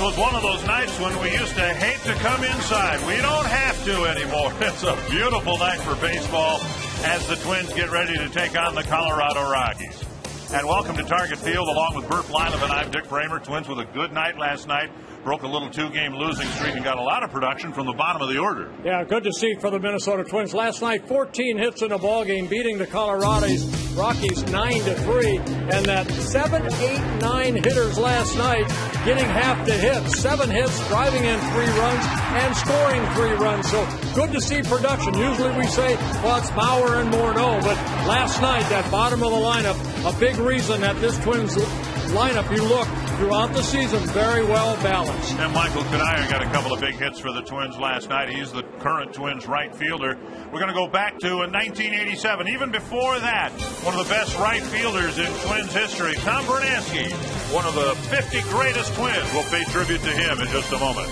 was one of those nights when we used to hate to come inside. We don't have to anymore. It's a beautiful night for baseball as the Twins get ready to take on the Colorado Rockies. And welcome to Target Field along with Bert Blyleven. I'm Dick Bramer. Twins with a good night last night. Broke a little two-game losing streak and got a lot of production from the bottom of the order. Yeah, good to see for the Minnesota Twins. Last night, 14 hits in a ball game, beating the Colorado Rockies 9-3. And that 7, 8, 9 hitters last night getting half the hits. 7 hits, driving in 3 runs, and scoring 3 runs. So good to see production. Usually we say, well, it's Bauer and Morneau. But last night, that bottom of the lineup, a big reason that this Twins lineup, you look throughout the season, very well balanced. And Michael Kanaya got a couple of big hits for the Twins last night. He's the current Twins right fielder. We're going to go back to 1987. Even before that, one of the best right fielders in Twins history, Tom Bernansky, one of the 50 greatest Twins. We'll pay tribute to him in just a moment.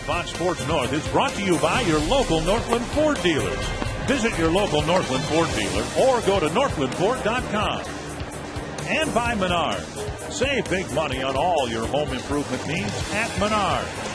Fox Sports North is brought to you by your local Northland Ford dealers. Visit your local Northland Ford dealer or go to northlandford.com. And by Menards. Save big money on all your home improvement needs at Menards.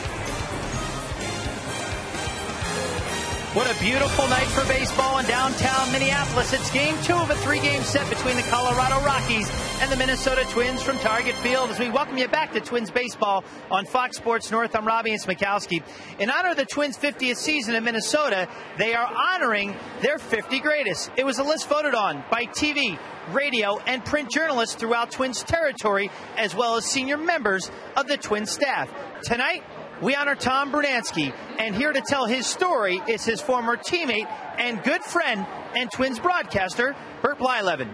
What a beautiful night for baseball in downtown Minneapolis. It's game 2 of a 3-game set between the Colorado Rockies and the Minnesota Twins from Target Field. As we welcome you back to Twins baseball on Fox Sports North, I'm Robbie Smikowski. In honor of the Twins' 50th season in Minnesota, they are honoring their 50 greatest. It was a list voted on by TV, radio, and print journalists throughout Twins territory, as well as senior members of the Twins staff. Tonight, we honor Tom Bernansky, and here to tell his story is his former teammate and good friend and Twins broadcaster, Bert Blyleven.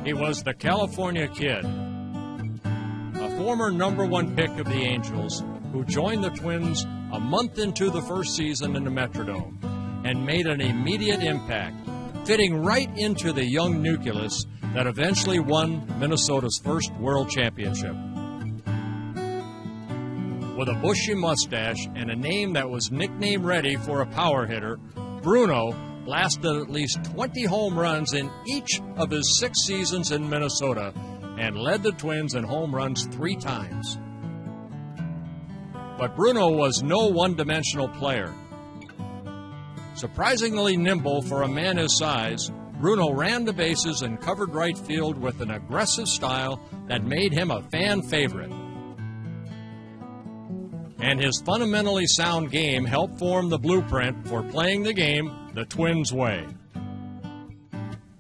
He was the California Kid, a former #1 pick of the Angels, who joined the Twins a month into the first season in the Metrodome and made an immediate impact, fitting right into the young nucleus that eventually won Minnesota's first World Championship. With a bushy mustache and a name that was nickname ready for a power hitter, Bruno blasted at least 20 home runs in each of his 6 seasons in Minnesota and led the Twins in home runs 3 times. But Bruno was no one-dimensional player. Surprisingly nimble for a man his size, Bruno ran the bases and covered right field with an aggressive style that made him a fan favorite. And his fundamentally sound game helped form the blueprint for playing the game the Twins' way.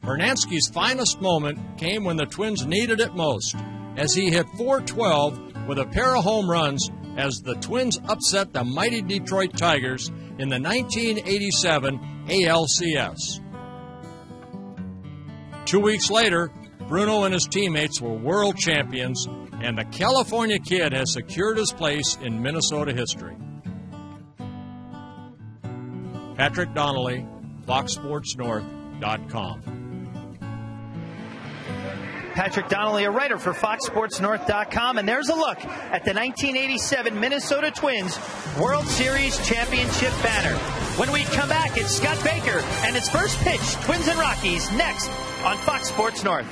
Hernansky's finest moment came when the Twins needed it most, as he hit .412 with a pair of home runs as the Twins upset the mighty Detroit Tigers in the 1987 ALCS. 2 weeks later, Bruno and his teammates were world champions, and the California Kid has secured his place in Minnesota history. Patrick Donnelly, FoxSportsNorth.com. Patrick Donnelly, a writer for FoxSportsNorth.com, and there's a look at the 1987 Minnesota Twins World Series Championship banner. When we come back, it's Scott Baker and his first pitch, Twins and Rockies, next on Fox Sports North.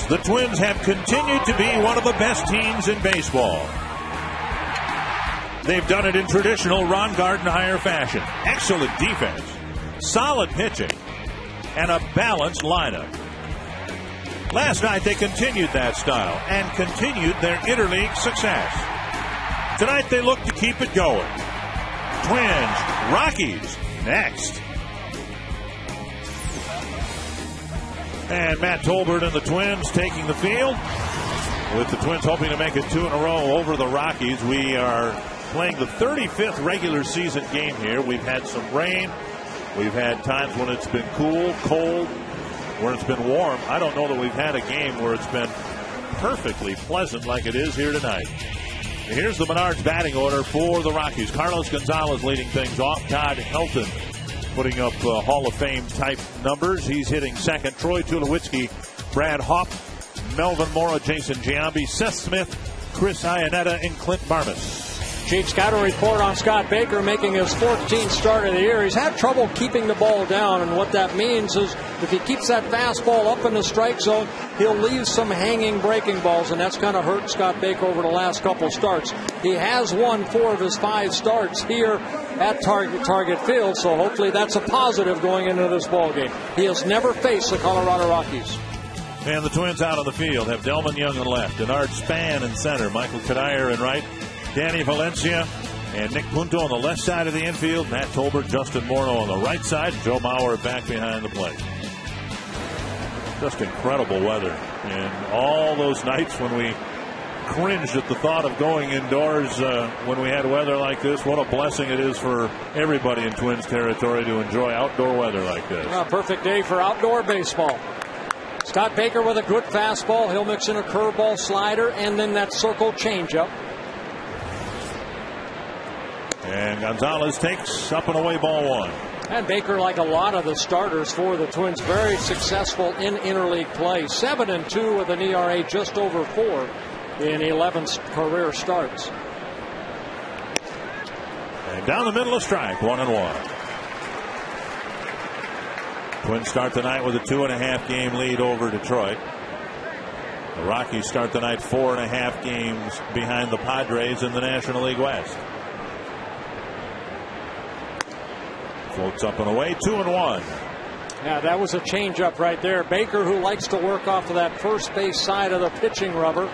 The Twins have continued to be one of the best teams in baseball. They've done it in traditional Ron Gardenhire fashion. Excellent defense, solid pitching, and a balanced lineup. Last night they continued that style and continued their interleague success. Tonight they look to keep it going. Twins, Rockies, next. And Matt Tolbert and the Twins taking the field, with the Twins hoping to make it 2 in a row over the Rockies. We are playing the 35th regular season game here. We've had some rain. We've had times when it's been cool, cold, where it's been warm. I don't know that we've had a game where it's been perfectly pleasant like it is here tonight. Here's the Menards batting order for the Rockies. Carlos Gonzalez leading things off. Todd Helton putting up Hall of Fame type numbers. He's hitting second. Troy Tulowitzki, Brad Hopp, Melvin Mora, Jason Giambi, Seth Smith, Chris Iannetta, and Clint Barnes. Chief scouting report on Scott Baker making his 14th start of the year. He's had trouble keeping the ball down, and what that means is if he keeps that fastball up in the strike zone, he'll leave some hanging breaking balls, and that's kind of hurt Scott Baker over the last couple starts. He has won 4 of his 5 starts here at Target Field, so hopefully that's a positive going into this ball game. He has never faced the Colorado Rockies. And the Twins out on the field have Delman Young in left, Denard Span in center, Michael Kadire in right, Danny Valencia and Nick Punto on the left side of the infield, Matt Tolbert, Justin Morneau on the right side, Joe Mauer back behind the plate. Just incredible weather. And all those nights when we cringed at the thought of going indoors when we had weather like this, what a blessing it is for everybody in Twins territory to enjoy outdoor weather like this. A perfect day for outdoor baseball. Scott Baker with a good fastball. He'll mix in a curveball, slider, and then that circle changeup. And Gonzalez takes up and away ball 1. And Baker, like a lot of the starters for the Twins, very successful in interleague play. 7-2 with an ERA just over 4 in 11 career starts. And down the middle, a strike, 1-1. Twins start the night with a 2.5 game lead over Detroit. The Rockies start the night 4.5 games behind the Padres in the National League West. Floats up and away, 2-1. Yeah, that was a changeup right there. Baker, who likes to work off of that first base side of the pitching rubber.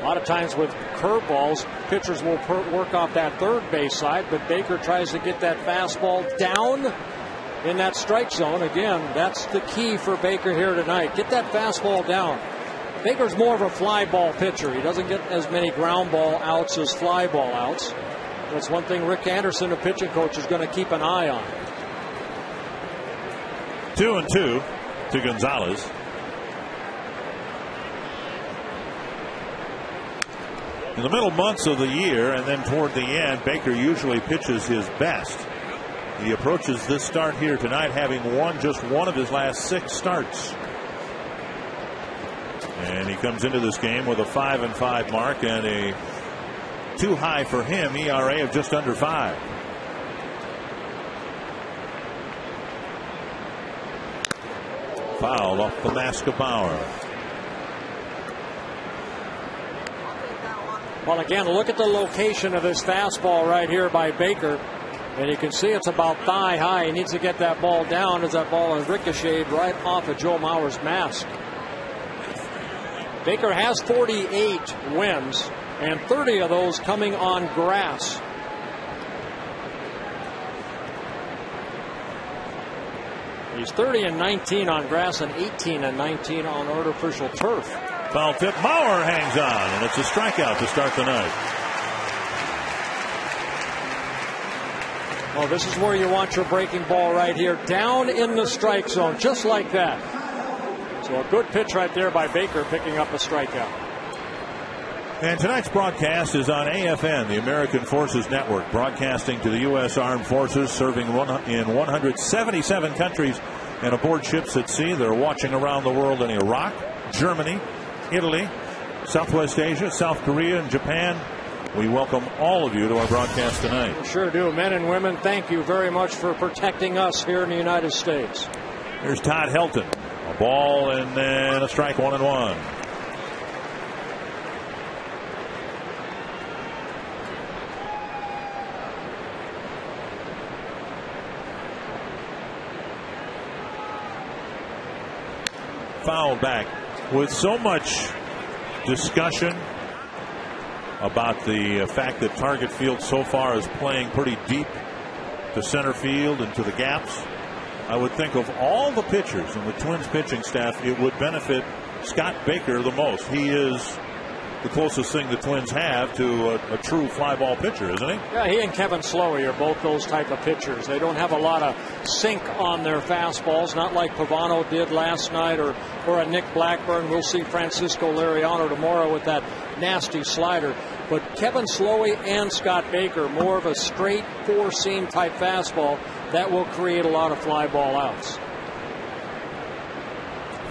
A lot of times with curveballs, pitchers will work off that third base side, but Baker tries to get that fastball down in that strike zone. Again, that's the key for Baker here tonight. Get that fastball down. Baker's more of a fly ball pitcher. He doesn't get as many ground ball outs as fly ball outs. That's one thing Rick Anderson, the pitching coach, is going to keep an eye on. 2-2 to Gonzalez. In the middle months of the year and then toward the end, Baker usually pitches his best. He approaches this start here tonight having won just 1 of his last 6 starts. And he comes into this game with a 5-5 mark and a too high for him ERA of just under 5. Foul off the mask of Bauer. Well, again, look at the location of this fastball right here by Baker. And you can see it's about thigh high. He needs to get that ball down as that ball is ricocheted right off of Joe Mauer's mask. Baker has 48 wins, and 30 of those coming on grass. He's 30-19 on grass and 18-19 on artificial turf. Foul tip. Mauer hangs on, and it's a strikeout to start the night. Well, this is where you want your breaking ball right here, down in the strike zone, just like that. So a good pitch right there by Baker, picking up a strikeout. And tonight's broadcast is on AFN, the American Forces Network, broadcasting to the U.S. Armed Forces, serving in 177 countries and aboard ships at sea. They're watching around the world in Iraq, Germany, Italy, Southwest Asia, South Korea, and Japan. We welcome all of you to our broadcast tonight. We sure do. Men and women, thank you very much for protecting us here in the United States. Here's Todd Helton. A ball and then a strike, 1-1. Fouled back. With so much discussion about the fact that Target Field so far is playing pretty deep to center field and to the gaps, I would think of all the pitchers and the Twins pitching staff, it would benefit Scott Baker the most. He is the closest thing the Twins have to a true fly ball pitcher, isn't he? Yeah, he and Kevin Slowey are both those type of pitchers. They don't have a lot of sink on their fastballs, not like Pavano did last night or a Nick Blackburn. We'll see Francisco Liriano tomorrow with that nasty slider. But Kevin Slowey and Scott Baker, more of a straight four-seam type fastball that will create a lot of fly ball outs.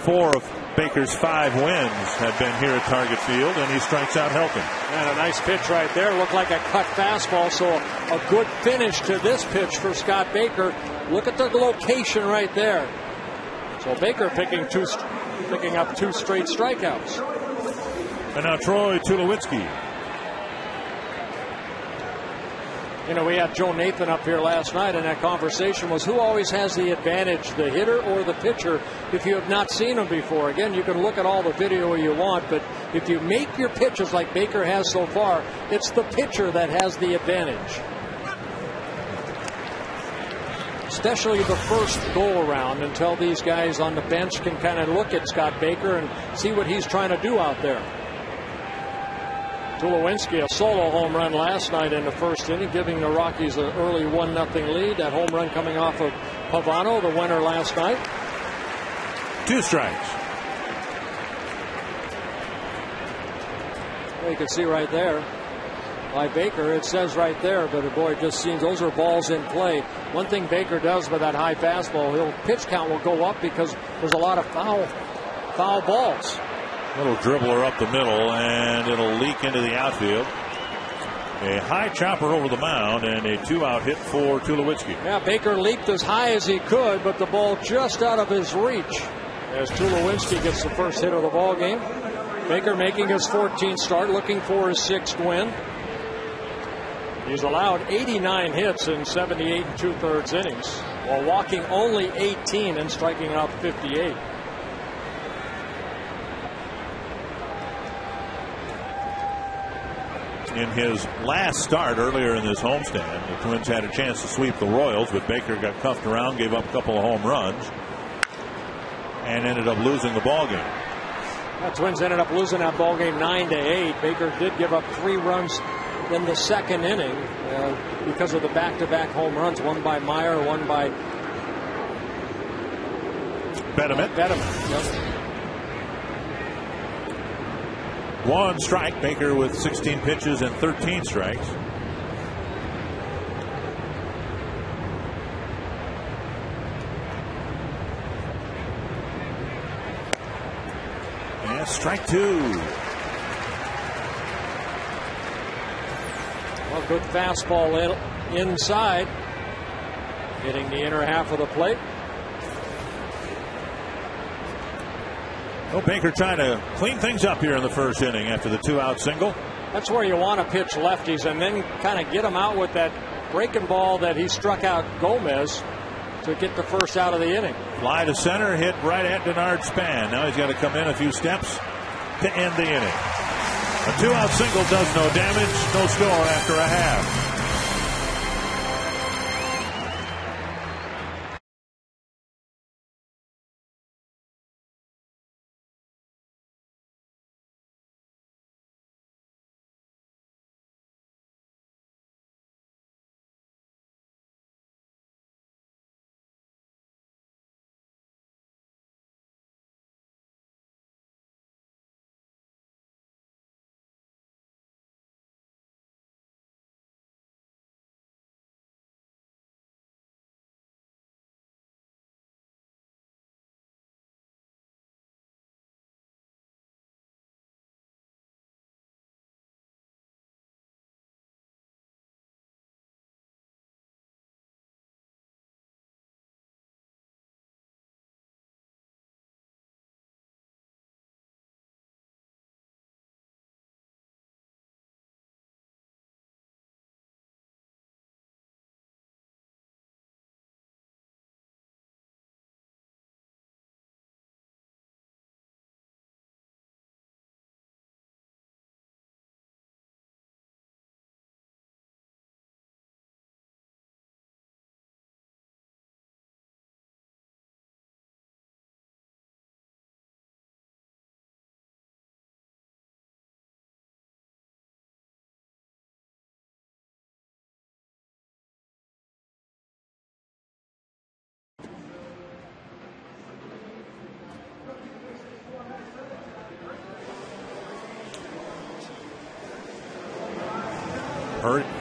4 of Baker's 5 wins have been here at Target Field, and he strikes out Helton. And a nice pitch right there. Looked like a cut fastball, so a good finish to this pitch for Scott Baker. Look at the location right there. So Baker picking up 2 straight strikeouts. And now Troy Tulowitzki. You know, we had Joe Nathan up here last night, and that conversation was who always has the advantage, the hitter or the pitcher, if you have not seen them before. Again, you can look at all the video you want, but if you make your pitches like Baker has so far, it's the pitcher that has the advantage. Especially the first go-around, until these guys on the bench can kind of look at Scott Baker and see what he's trying to do out there. Tulowitzki, a solo home run last night in the first inning, giving the Rockies an early 1-0 lead. That home run coming off of Pavano, the winner last night. 2 strikes. Well, you can see right there by Baker, it says right there, but boy, it just seems those are balls in play. One thing Baker does with that high fastball, pitch count will go up because there's a lot of foul balls. Little dribbler up the middle, and it'll leak into the outfield. A high chopper over the mound, and a 2-out hit for Tulowitzki. Yeah, Baker leaped as high as he could, but the ball just out of his reach as Tulowitzki gets the first hit of the ball game. Baker making his 14th start, looking for his 6th win. He's allowed 89 hits in 78 2/3 innings, while walking only 18 and striking out 58. In his last start earlier in this homestand, the Twins had a chance to sweep the Royals, but Baker got cuffed around, gave up a couple of home runs, and ended up losing the ball game. The Twins ended up losing that ball game 9-8. Baker did give up 3 runs in the second inning because of the back-to-back home runs, one by Meyer, one by Betterman. Yep. 1 strike. Baker with 16 pitches and 13 strikes. And strike 2. Well, good fastball inside, hitting the inner half of the plate. Well, Baker trying to clean things up here in the first inning after the 2-out single. That's where you want to pitch lefties and then kind of get them out with that breaking ball that he struck out Gomez to get the first out of the inning. Fly to center, hit right at Denard Span. Now he's got to come in a few steps to end the inning. A 2-out single does no damage, no score after a half.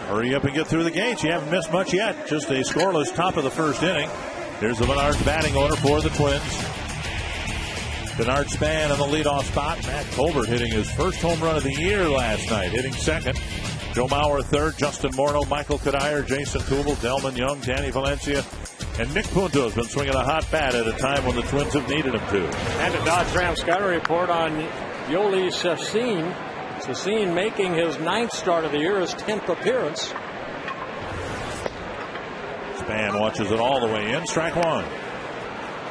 Hurry up and get through the gates. You haven't missed much yet. Just a scoreless top of the first inning. Here's the Menards batting order for the Twins. Bernard Spann in the leadoff spot. Matt Tolbert hitting his first home run of the year last night. Hitting second. Joe Mauer third. Justin Morneau, Michael Cuddyer, Jason Tubal, Delman Young, Danny Valencia, and Nick Punto has been swinging a hot bat at a time when the Twins have needed him to. And a Dodge Ram scouting report on Yoli Chacin. Chacin making his 9th start of the year, his 10th appearance. Spann watches it all the way in. Strike one.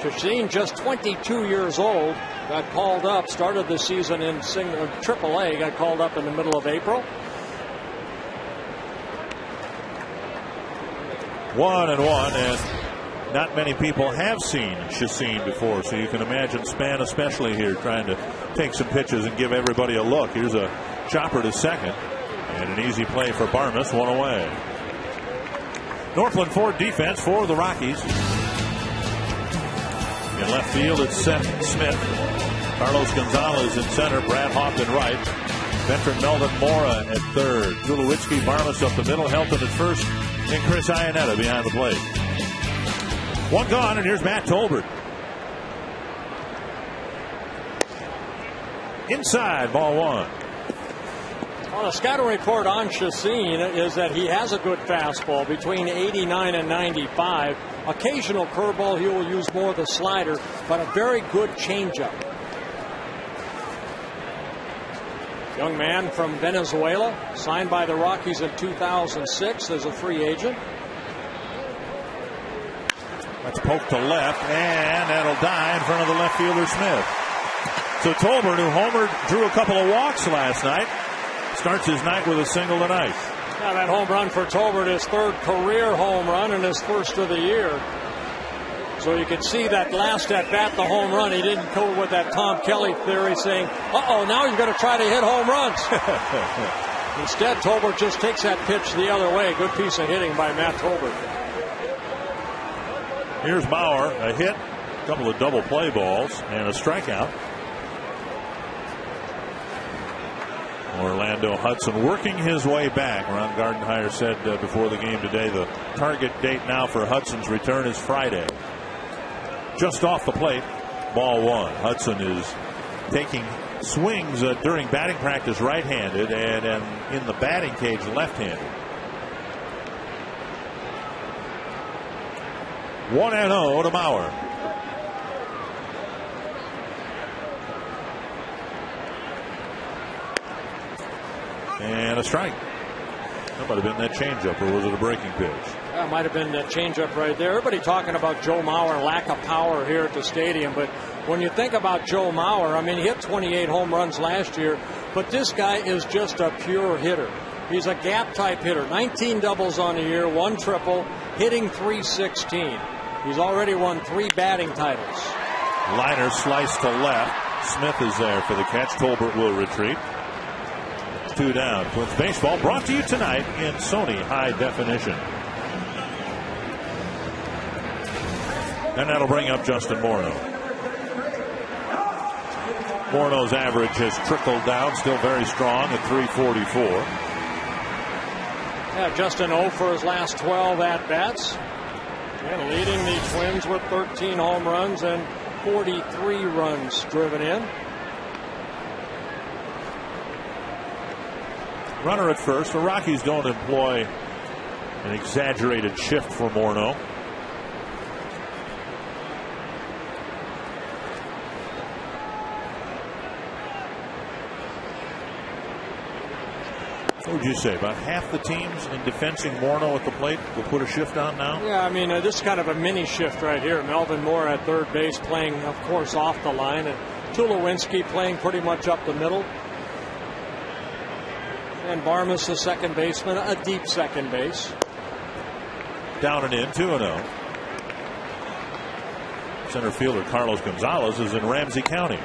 Chacin, just 22 years old, got called up, started the season in AAA, got called up in the middle of April. 1-1, and not many people have seen Chacin before, so you can imagine Spann especially here trying to take some pitches and give everybody a look. Here's a chopper to second, and an easy play for Barmas, one away. Northland Ford defense for the Rockies. In left field, it's Seth Smith. Carlos Gonzalez in center. Brad Hoffman right. Veteran Melvin Mora at third. Tulowitzki, Barmas up the middle. Helton at first. And Chris Iannetta behind the plate. One gone, and here's Matt Tolbert. Inside, ball one. Well, the scouting report on Chacin is that he has a good fastball between 89 and 95. Occasional curveball, he will use more of the slider, but a very good changeup. Young man from Venezuela, signed by the Rockies in 2006 as a free agent. That's poked to left, and that'll die in front of the left fielder Smith. So Tolbert, who homered, drew a couple of walks last night, starts his night with a single tonight. Now that home run for Tolbert, his 3rd career home run and his 1st of the year. So you can see that last at bat, the home run, he didn't go with that Tom Kelly theory saying, uh-oh, now you're going to try to hit home runs. Instead, Tolbert just takes that pitch the other way. Good piece of hitting by Matt Tolbert. Here's Bauer, a hit, a couple of double play balls, and a strikeout. Orlando Hudson working his way back. Ron Gardenhire said before the game today the target date now for Hudson's return is Friday. Just off the plate, ball one. Hudson is taking swings during batting practice right-handed and in the batting cage left-handed. 1-0 to Bauer. And a strike. That might have been that changeup, or was it a breaking pitch? That might have been that changeup right there. Everybody talking about Joe Mauer, lack of power here at the stadium. But when you think about Joe Mauer, I mean, he hit 28 home runs last year. But this guy is just a pure hitter. He's a gap-type hitter. 19 doubles on the year, 1 triple, hitting .316. He's already won 3 batting titles. Liner sliced to left. Smith is there for the catch. Tolbert will retreat. 2 down. Twins baseball brought to you tonight in Sony High Definition. And that'll bring up Justin Morneau. Morneau's average has trickled down, still very strong at .344. Yeah, Justin 0 for his last 12 at-bats. And leading the Twins with 13 home runs and 43 runs driven in. Runner at first. The Rockies don't employ an exaggerated shift for Morneau. What would you say? About half the teams in defending Morneau at the plate will put a shift on now? Yeah, I mean, this is kind of a mini shift right here. Melvin Moore at third base playing, of course, off the line. And Tulowitzki playing pretty much up the middle. And Barmas, the second baseman, a deep second base. Down and in, 2-0. Center fielder Carlos Gonzalez is in Ramsey County.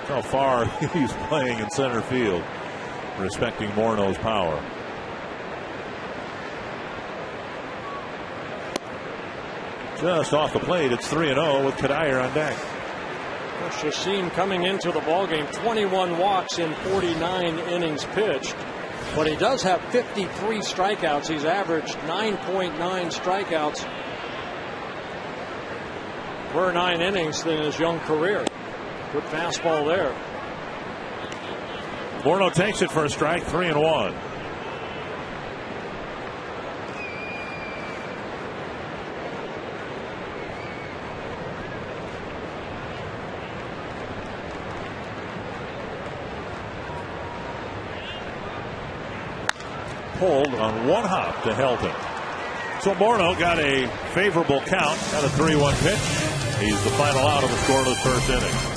How far he's playing in center field, respecting Morneau's power. Just off the plate, it's 3-0 with Cuddyer on deck. Chacin coming into the ballgame, 21 walks in 49 innings pitched, but he does have 53 strikeouts. He's averaged 9.9 strikeouts per 9 innings in his young career. Good fastball there. Morneau takes it for a strike, 3-1. Pulled on one hop to Helton. So Morneau got a favorable count, got a 3-1 pitch. He's the final out of the scoreless first inning.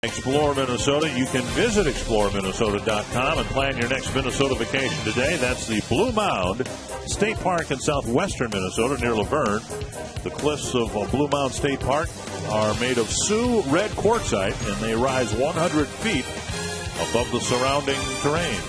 Explore Minnesota. You can visit exploreminnesota.com and plan your next Minnesota vacation today. That's the Blue Mound State Park in southwestern Minnesota near Laverne. The cliffs of Blue Mound State Park are made of Sioux red quartzite, and they rise 100 feet above the surrounding terrain.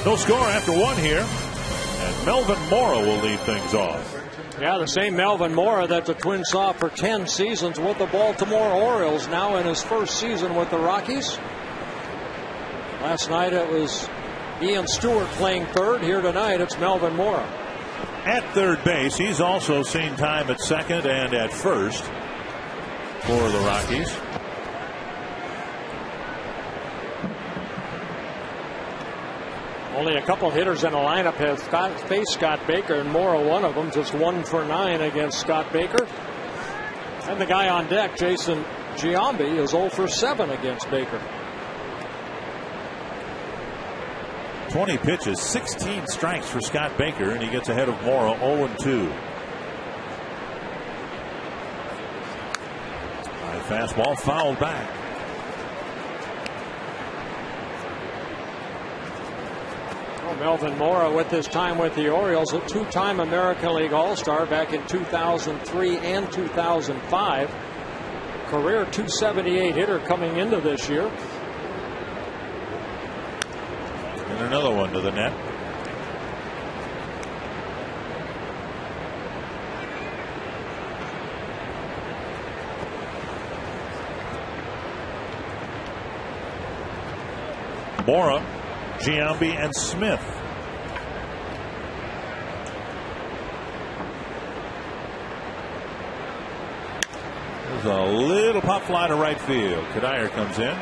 No score after one here, and Melvin Mora will lead things off. Yeah, the same Melvin Mora that the Twins saw for 10 seasons with the Baltimore Orioles, now in his first season with the Rockies. Last night it was Ian Stewart playing third. Here tonight it's Melvin Mora. At third base, he's also seen time at second and at first for the Rockies. Only a couple hitters in the lineup have faced Scott Baker, and Mora one of them, just 1 for 9 against Scott Baker. And the guy on deck, Jason Giambi, is 0 for 7 against Baker. 20 pitches, 16 strikes for Scott Baker, and he gets ahead of Mora 0-2. High fastball fouled back. Melvin Mora, with his time with the Orioles, a 2-time American League All-Star back in 2003 and 2005. Career 278 hitter coming into this year. And another one to the net. Mora, Giambi, and Smith. There's a little pop fly to right field. Kadire comes in.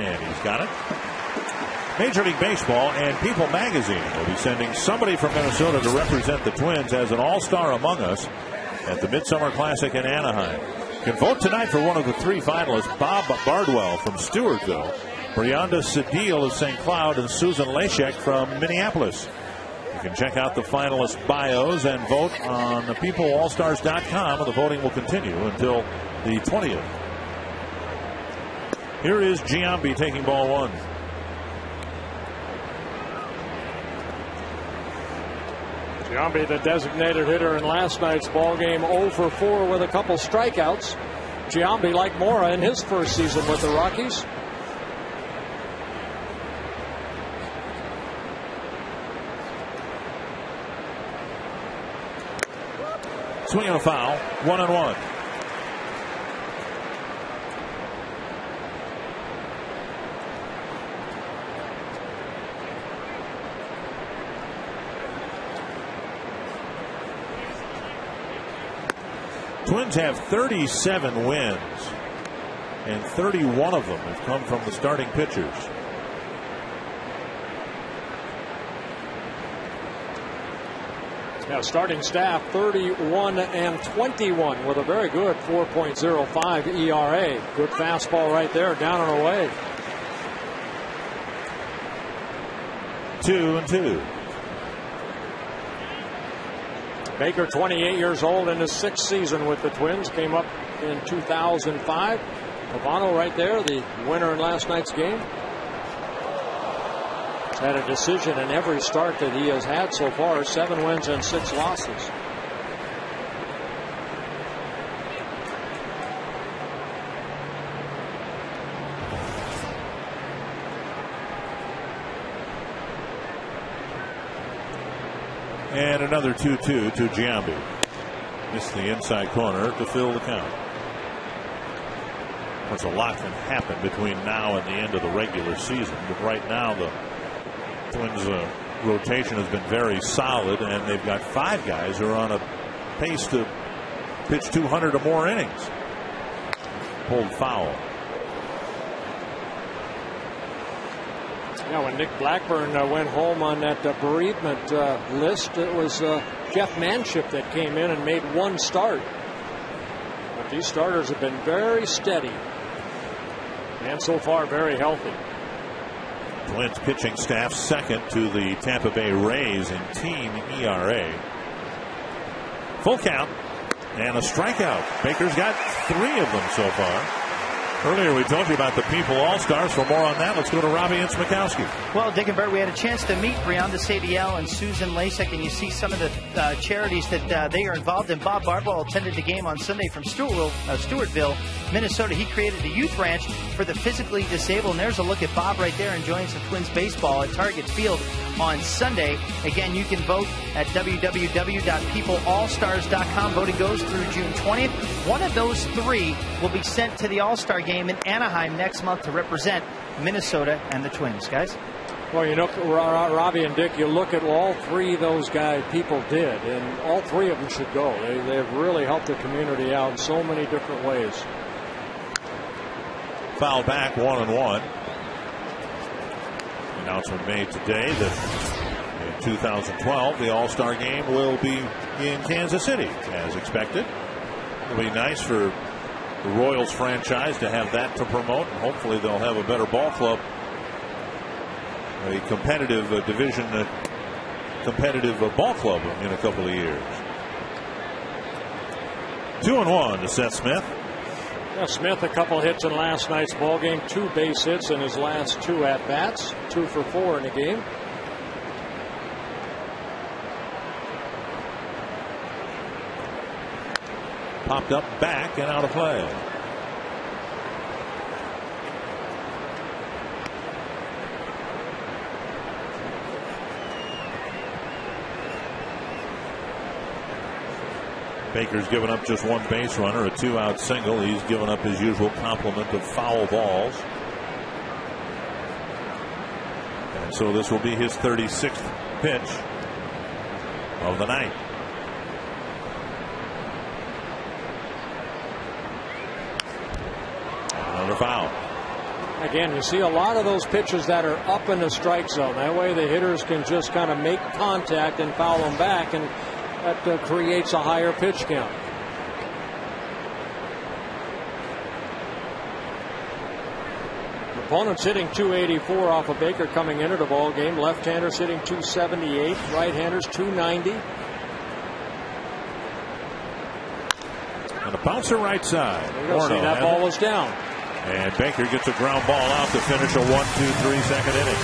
And he's got it. Major League Baseball and People Magazine will be sending somebody from Minnesota to represent the Twins as an all-star among us at the Midsummer Classic in Anaheim. You can vote tonight for one of the 3 finalists: Bob Bardwell from Stewartville, Brianda Sedil of St. Cloud, and Susan Leshek from Minneapolis. You can check out the finalist bios and vote on peopleallstars.com, and the voting will continue until the 20th. Here is Giambi taking ball 1. Giambi, the designated hitter in last night's ball game, 0 for 4 with a couple strikeouts. Giambi like Mora in his first season with the Rockies. Swing and a foul. 1-1. Twins have 37 wins, and 31 of them have come from the starting pitchers. Yeah, starting staff 31-21 with a very good 4.05 ERA. Good fastball right there, down and away. 2-2. Baker, 28 years old, in his 6th season with the Twins. Came up in 2005. Pavano right there, the winner in last night's game. He's had a decision in every start that he has had so far. 7 wins and 6 losses. And another 2-2 to Giambi. Missed the inside corner to fill the count. There's a lot can happen between now and the end of the regular season, but right now the Twins rotation has been very solid, and they've got 5 guys who are on a pace to pitch 200 or more innings. Pulled foul. Yeah, when Nick Blackburn went home on that bereavement list, it was Jeff Manship that came in and made 1 start. But these starters have been very steady and so far very healthy. Twins pitching staff second to the Tampa Bay Rays in team ERA. Full count and a strikeout. Baker's got 3 of them so far. Earlier we told you about the People All-Stars. For more on that, let's go to Robbie and Smikowski. Well, Dick and Bert, we had a chance to meet Brianda Sadiel and Susan Lasek, and you see some of the charities that they are involved in. Bob Barbell attended the game on Sunday from Stewartville, Minnesota. He created a youth ranch for the physically disabled, and there's a look at Bob right there enjoying some Twins baseball at Target Field on Sunday. Again, you can vote at www.peopleallstars.com. Voting goes through June 20th. One of those 3 will be sent to the All-Star game in Anaheim next month to represent Minnesota and the Twins. Guys? Well, you know, Robbie and Dick, you look at all 3 of those people did, and all 3 of them should go. They've really helped the community out in so many different ways. Foul back, 1-1. Announcement made today that in 2012 the All-Star game will be in Kansas City as expected. It'll be nice for the Royals franchise to have that to promote, and hopefully they'll have a better ball club, a competitive competitive ball club in a couple of years. 2-1 to Seth Smith. Yeah, Smith, a couple hits in last night's ball game, 2 base hits in his last 2 at-bats, 2 for 4 in the game. Popped up, back, and out of play. Baker's given up just 1 base runner, a 2-out single. He's given up his usual complement of foul balls. And so this will be his 36th pitch of the night. Another foul. Again, you see a lot of those pitches that are up in the strike zone. That way the hitters can just kind of make contact and foul them back, and that creates a higher pitch count. Opponents hitting 284 off of Baker coming into the ball game. Left-handers hitting 278. Right-handers 290. And a bouncer right side. See, that ball was down. And Baker gets a ground ball out to finish a 1-2-3 second inning.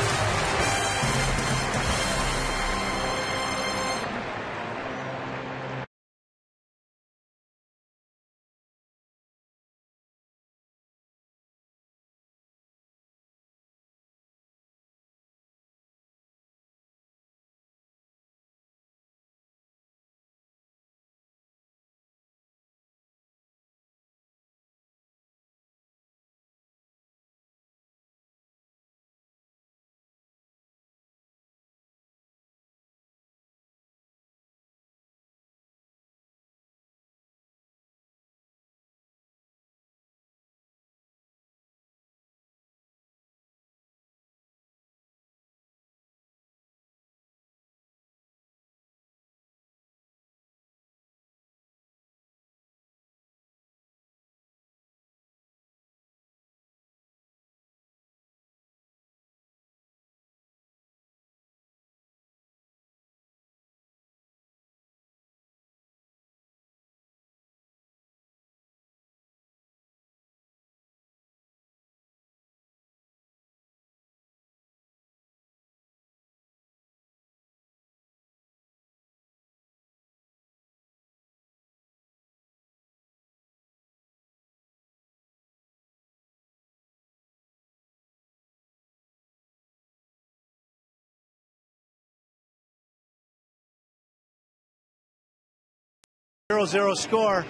0-0 score.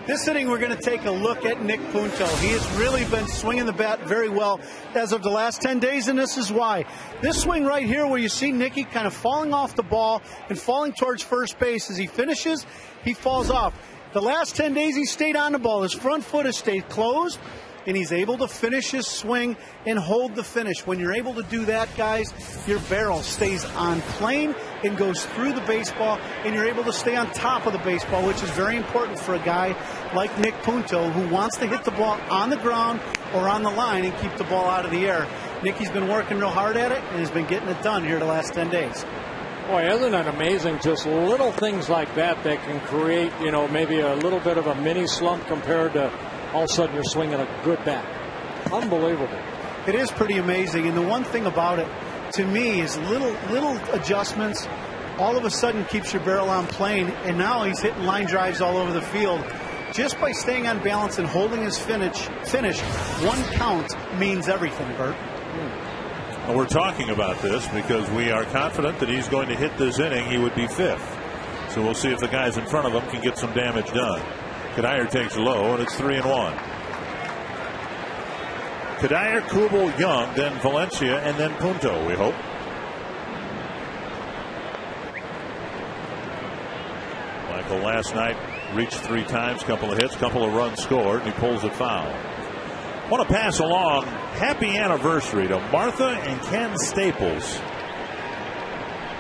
This inning, we're going to take a look at Nick Punto. He has really been swinging the bat very well as of the last 10 days, and this is why. This swing right here where you see Nicky kind of falling off the ball and falling towards first base. As he finishes, he falls off. The last 10 days, he stayed on the ball. His front foot has stayed closed, and he's able to finish his swing and hold the finish. When you're able to do that, guys, your barrel stays on plane and goes through the baseball, and you're able to stay on top of the baseball, which is very important for a guy like Nick Punto, who wants to hit the ball on the ground or on the line and keep the ball out of the air. Nicky's been working real hard at it, and has been getting it done here the last 10 days. Boy, isn't it amazing? Just little things like that can create, maybe a little bit of a mini slump compared to all of a sudden you're swinging a good bat. Unbelievable. It is pretty amazing. And the one thing about it, to me, is little adjustments all of a sudden keeps your barrel on plane. And now he's hitting line drives all over the field. Just by staying on balance and holding his finish, one count means everything, Bert. Well, we're talking about this because we are confident that he's going to hit this inning. He would be fifth. So we'll see if the guys in front of him can get some damage done. Kadire takes low, and it's 3-1. Kadire, Kubel, Young, then Valencia, and then Punto, we hope. Michael last night reached 3 times, couple of hits, couple of runs scored, and he pulls it foul. Want to pass along happy anniversary to Martha and Ken Staples.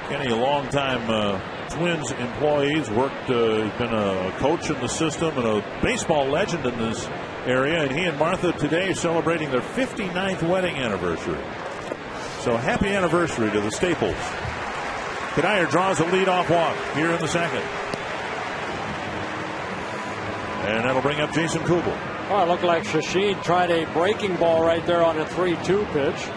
Kenny, a long-time Twins employees, worked, been a coach in the system and a baseball legend in this area, and he and Martha today celebrating their 59th wedding anniversary. So happy anniversary to the Staples. Kadire draws a leadoff walk here in the second. And that'll bring up Jason Kubel. Oh, it looked like Shashin tried a breaking ball right there on a 3-2 pitch.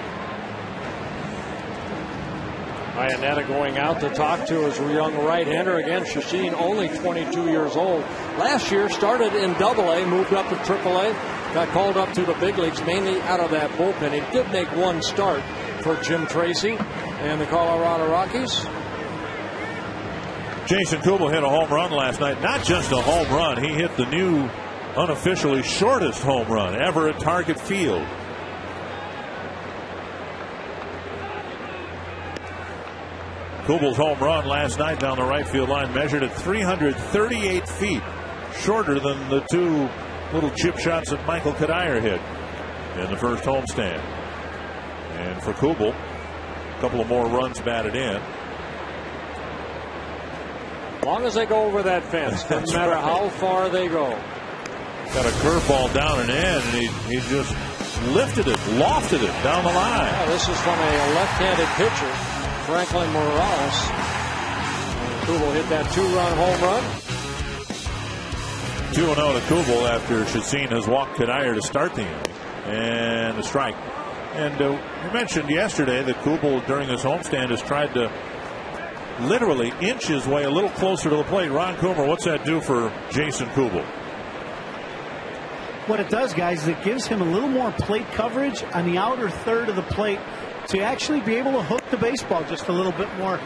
Iannetta going out to talk to his young right-hander. Again, Shashin only 22 years old. Last year started in Double-A, moved up to Triple-A, got called up to the big leagues, mainly out of that bullpen. He did make one start for Jim Tracy and the Colorado Rockies. Jason Kubel hit a home run last night. Not just a home run, he hit the new unofficially shortest home run ever at Target Field. Kubel's home run last night down the right field line measured at 338 feet, shorter than the 2 little chip shots that Michael Kadire hit in the first homestand. And for Kubel, a couple of more runs batted in. As long as they go over that fence, doesn't matter how far they go. Got a curveball down and in, and he just lifted it, lofted it down the line. Yeah, this is from a left-handed pitcher, Franklin Morales. Kubel hit that 2-run home run. 2-0 to Kubel after Shashin has walked Kadire to start the inning. And a strike. And you mentioned yesterday that Kubel during his homestand has tried to literally inch his way a little closer to the plate. Ron Coomer, what's that do for Jason Kubel? What it does, guys, is it gives him a little more plate coverage on the outer third of the plate to actually be able to hook the baseball just a little bit more.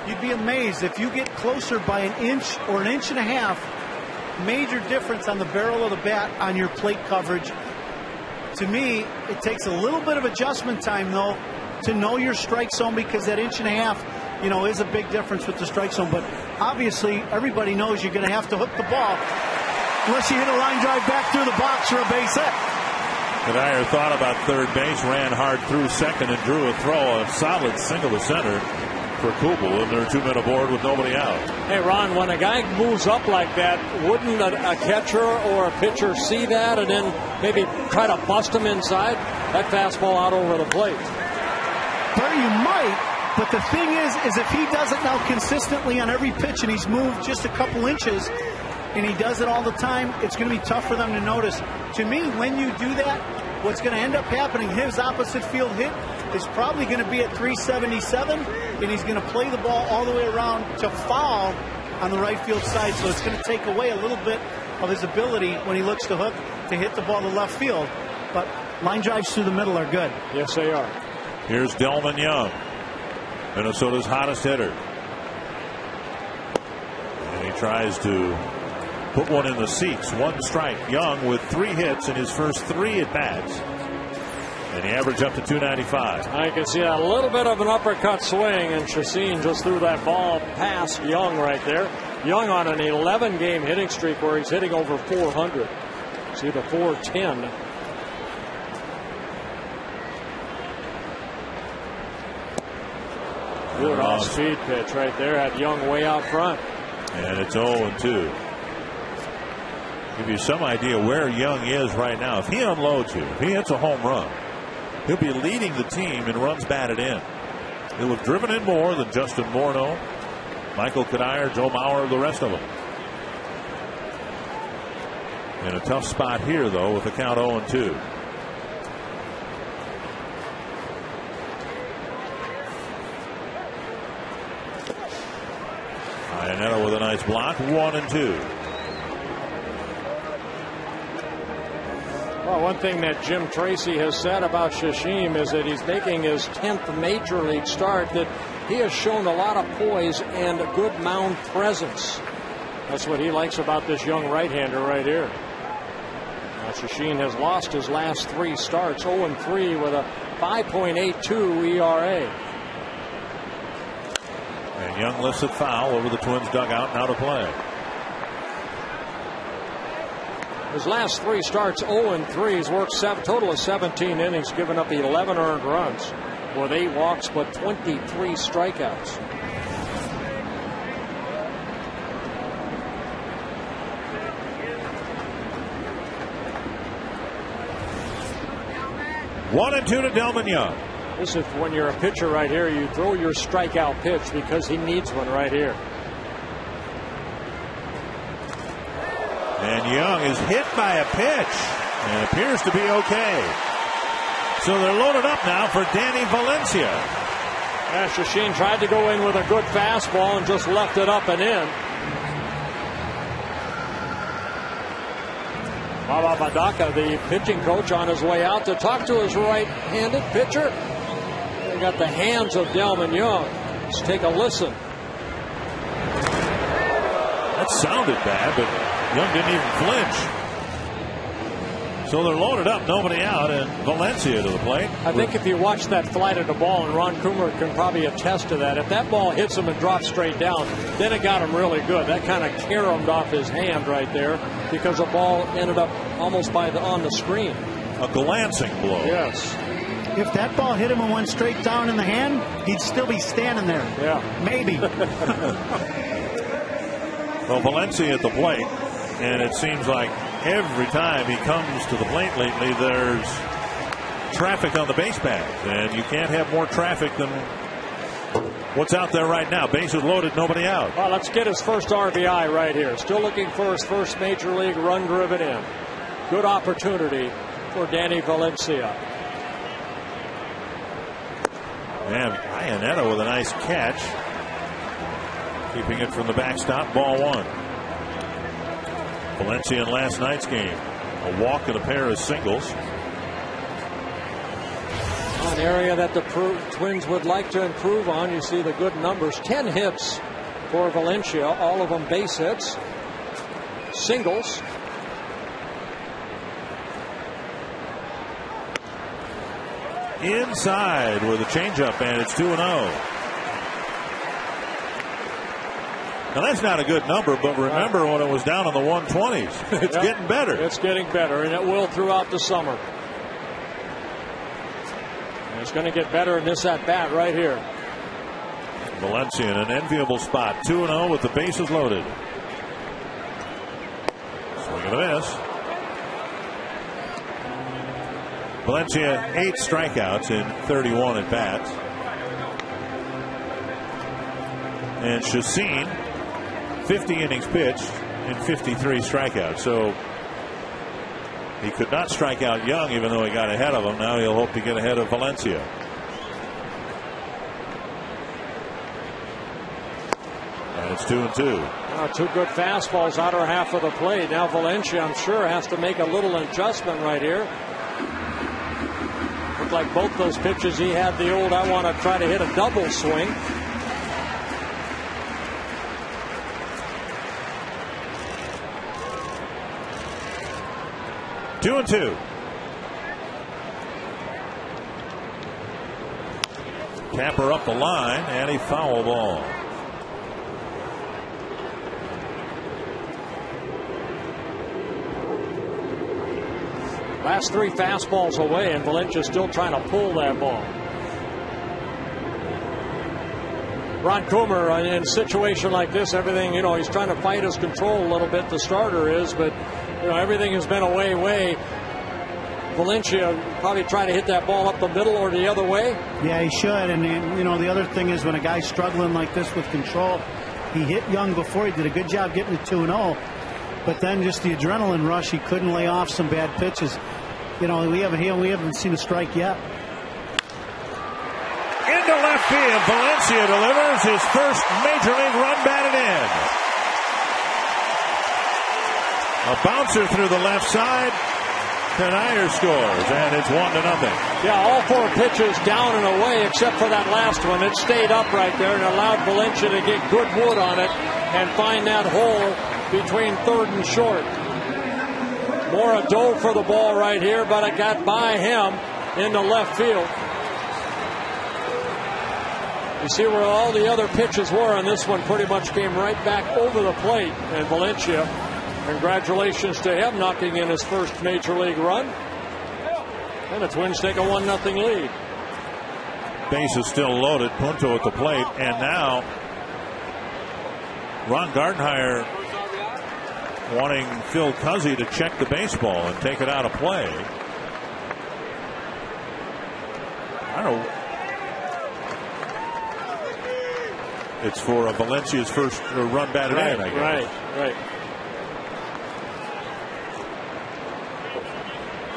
You'd be amazed if you get closer by an inch or an inch and a half. Major difference on the barrel of the bat on your plate coverage. To me, it takes a little bit of adjustment time, though, to know your strike zone, because that inch and a half, is a big difference with the strike zone. But obviously, everybody knows you're going to have to hook the ball unless you hit a line drive back through the box for a base hit. Kadire thought about third base, ran hard through second, and drew a throw, a solid single to center for Kubel, and they're 2 men aboard with nobody out. Hey, Ron, when a guy moves up like that, wouldn't a catcher or a pitcher see that and then maybe try to bust him inside? That fastball out over the plate. But you might. But the thing is if he does it now consistently on every pitch and he's moved just a couple inches and he does it all the time, it's going to be tough for them to notice. To me, when you do that, what's going to end up happening, his opposite field hit is probably going to be at 377, and he's going to play the ball all the way around to foul on the right field side. So it's going to take away a little bit of his ability when he looks to hook to hit the ball to left field. But line drives through the middle are good. Yes, they are. Here's Delman Young, Minnesota's hottest hitter. And he tries to put one in the seats. 1 strike. Young with 3 hits in his first 3 at bats. And he averaged up to 295. I can see a little bit of an uppercut swing, and Chacin just threw that ball past Young right there. Young on an 11-game hitting streak where he's hitting over 400. See the 410. Good off-speed pitch right there. Had Young way out front. And it's 0-2. Give you some idea where Young is right now. If he unloads here, if he hits a home run, he'll be leading the team in runs batted in. He'll have driven in more than Justin Morneau, Michael Kadire, Joe Mauer, the rest of them. In a tough spot here, though, with the count 0-2. Iannetta with a nice block. 1-2. Well, one thing that Jim Tracy has said about Chacin is that he's making his 10th major league start, that he has shown a lot of poise and good mound presence. That's what he likes about this young right-hander right here. Now, Chacin has lost his last 3 starts, 0-3 with a 5.82 ERA. And Young lifts it foul over the Twins dugout. Now to play. His last 3 starts, 0-3. He's worked total of 17 innings, given up 11 earned runs with 8 walks but 23 strikeouts. One and 2 to Delmon Young. This is when you're a pitcher right here, you throw your strikeout pitch because he needs one right here. And Young is hit by a pitch and appears to be okay. So they're loaded up now for Danny Valencia. Chacin tried to go in with a good fastball and just left it up and in. Baba Badaka, the pitching coach, on his way out to talk to his right-handed pitcher. They got the hands of Delmon Young. Let's take a listen. That sounded bad, but Young didn't even flinch. So they're loaded up, nobody out, and Valencia to the plate. I think if you watch that flight of the ball, and Ron Coomer can probably attest to that, if that ball hits him and drops straight down, then it got him really good. That kind of caromed off his hand right there because the ball ended up almost on the screen. A glancing blow. Yes. If that ball hit him and went straight down in the hand, he'd still be standing there. Yeah. Maybe. Well, Valencia at the plate, and it seems like every time he comes to the plate lately, there's traffic on the base paths, and you can't have more traffic than what's out there right now. Bases loaded, nobody out. Well, let's get his first RBI right here. Still looking for his first major league run driven in. Good opportunity for Danny Valencia. And Iannetta with a nice catch, keeping it from the backstop. Ball 1. Valencia in last night's game, a walk and a pair of singles. An area that the Twins would like to improve on. You see the good numbers. 10 hits for Valencia, all of them base hits, singles. Inside with a changeup, and it's 2-0. Now that's not a good number, but remember when it was down in the 120s. It's getting better. It's getting better, and it will throughout the summer. And it's going to get better in this at bat right here. Valencia in an enviable spot, 2-0 with the bases loaded. Swing and a miss. Valencia 8 strikeouts in 31 at bats, and Chacin 50 innings pitched and 53 strikeouts. So he could not strike out Young, even though he got ahead of him. Now he'll hope to get ahead of Valencia. And it's 2-2. Now, 2 good fastballs outer half of the plate. Now Valencia, I'm sure, has to make a little adjustment right here. Looked like both those pitches he had the old, I want to try to hit a double swing. 2-2. Capper up the line and a foul ball. Last 3 fastballs away, and Valencia still trying to pull that ball. Ron Coomer, in a situation like this, everything, he's trying to fight his control a little bit. The starter is, but, everything has been way. Valencia probably trying to hit that ball up the middle or the other way. Yeah, he should. And, the other thing is when a guy's struggling like this with control, he hit Young before. He did a good job getting to 2-0. But then just the adrenaline rush, he couldn't lay off some bad pitches. We haven't seen a strike yet. Into left field, Valencia delivers his first major league run batted in. A bouncer through the left side. Canayer scores, and it's 1-0. Yeah, all 4 pitches down and away except for that last one. It stayed up right there and allowed Valencia to get good wood on it and find that hole between third and short. Mora dove for the ball right here, but it got by him into left field. You see where all the other pitches were, and this one pretty much came right back over the plate. And Valencia, congratulations to him, knocking in his first major league run. And the Twins take a 1-0 lead. Base is still loaded. Punto at the plate, and now Ron Gardenhire wanting Phil Cuzzy to check the baseball and take it out of play. I don't know. It's for Valencia's first run batted in, I guess. Right.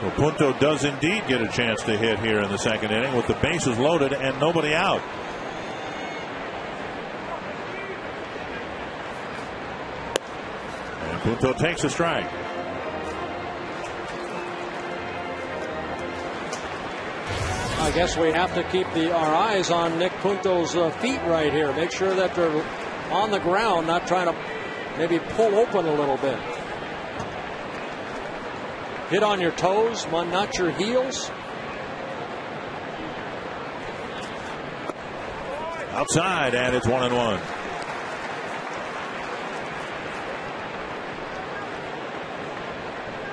So Punto does indeed get a chance to hit here in the second inning with the bases loaded and nobody out. And Punto takes a strike. I guess we have to keep our eyes on Nick Punto's feet right here. Make sure that they're on the ground, not trying to maybe pull open a little bit. Hit on your toes, not your heels. Outside, and it's 1-1.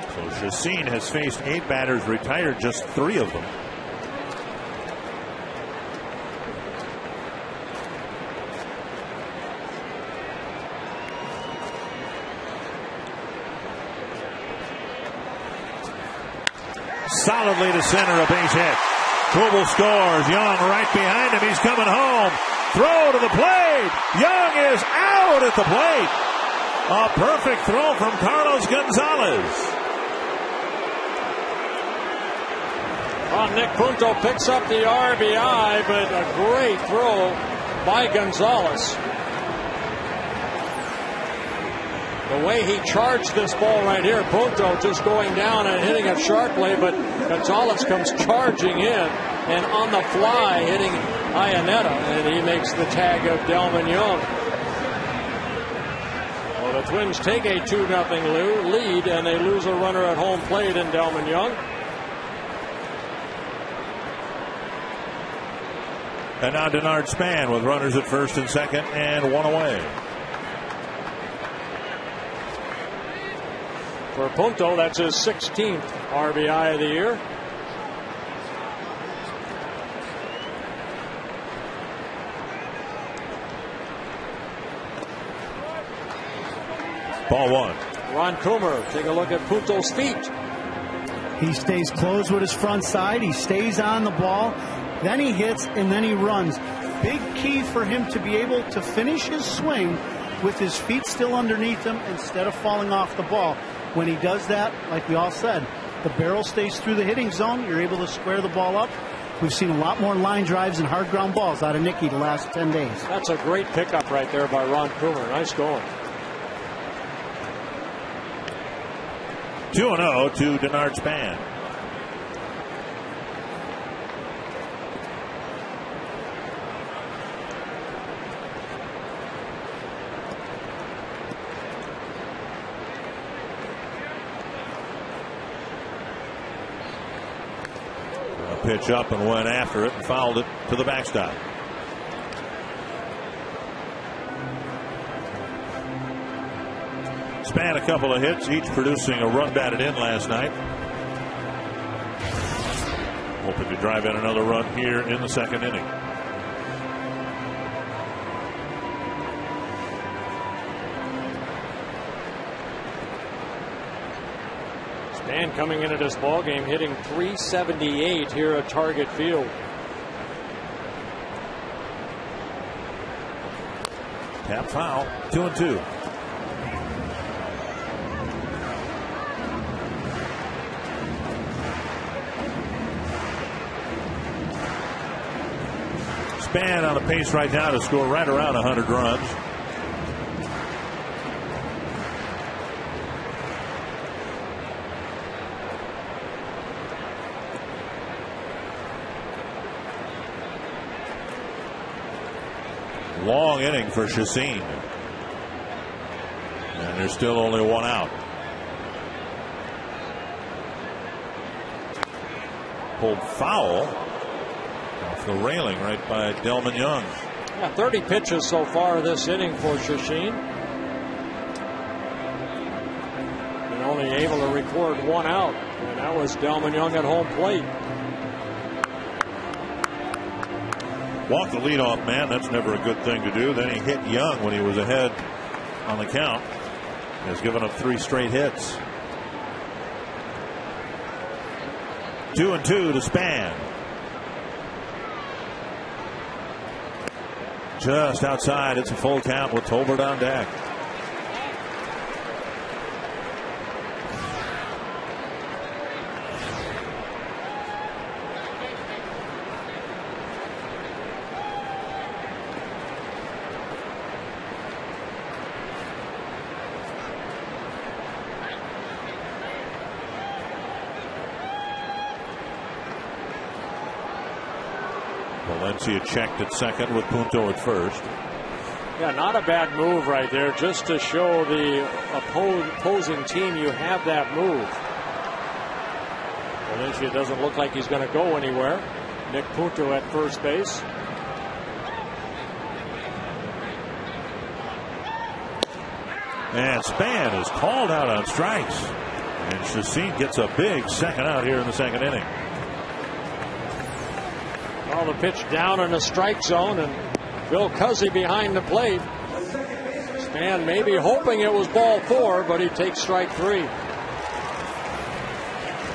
So Chacin has faced 8 batters, retired just 3 of them. Solidly to center, a base hit. Kubel scores. Young right behind him. He's coming home. Throw to the plate. Young is out at the plate. A perfect throw from Carlos Gonzalez. Well, Nick Punto picks up the RBI, but a great throw by Gonzalez. The way he charged this ball right here, Punto just going down and hitting it sharply, but Gonzalez comes charging in and on the fly hitting Iannetta, and he makes the tag of Delman Young. Well, the Twins take a 2-0 lead, and they lose a runner at home plate in Delman Young. And now Denard Span with runners at first and second and 1 away. For Punto, that's his 16th RBI of the year. Ball 1. Ron Coomer, take a look at Punto's feet. He stays closed with his front side. He stays on the ball. Then he hits and then he runs. Big key for him to be able to finish his swing with his feet still underneath him instead of falling off the ball. When he does that, like we all said, the barrel stays through the hitting zone. You're able to square the ball up. We've seen a lot more line drives and hard ground balls out of Nicky the last 10 days. That's a great pickup right there by Ron Coomer. Nice going. 2-0 to Denard Span. pitch up and went after it and fouled it to the backstop. Span a couple of hits, each producing a run batted in last night. Hoping to drive in another run here in the second inning. Span coming into this ball game hitting .378 here at Target Field. Tap foul, 2-2. Span on a pace right now to score right around 100 runs. Long inning for Chacin. And there's still only one out. Pulled foul off the railing right by Delman Young. Yeah, 30 pitches so far this inning for Chacin. And only able to record one out. And that was Delman Young at home plate. Walk the leadoff man. That's never a good thing to do. Then he hit Young when he was ahead on the count. He has given up 3 straight hits. 2-2 to Span. Just outside. It's a full count with Tolbert on deck. Valencia checked at second with Punto at first. Yeah, not a bad move right there, just to show the opposing team you have that move. Valencia doesn't look like he's going to go anywhere. Nick Punto at first base. And Span is called out on strikes. And Chacin gets a big second out here in the second inning. Well, the pitch down in the strike zone, and Bill Cuzzy behind the plate. Span maybe hoping it was ball 4, but he takes strike 3.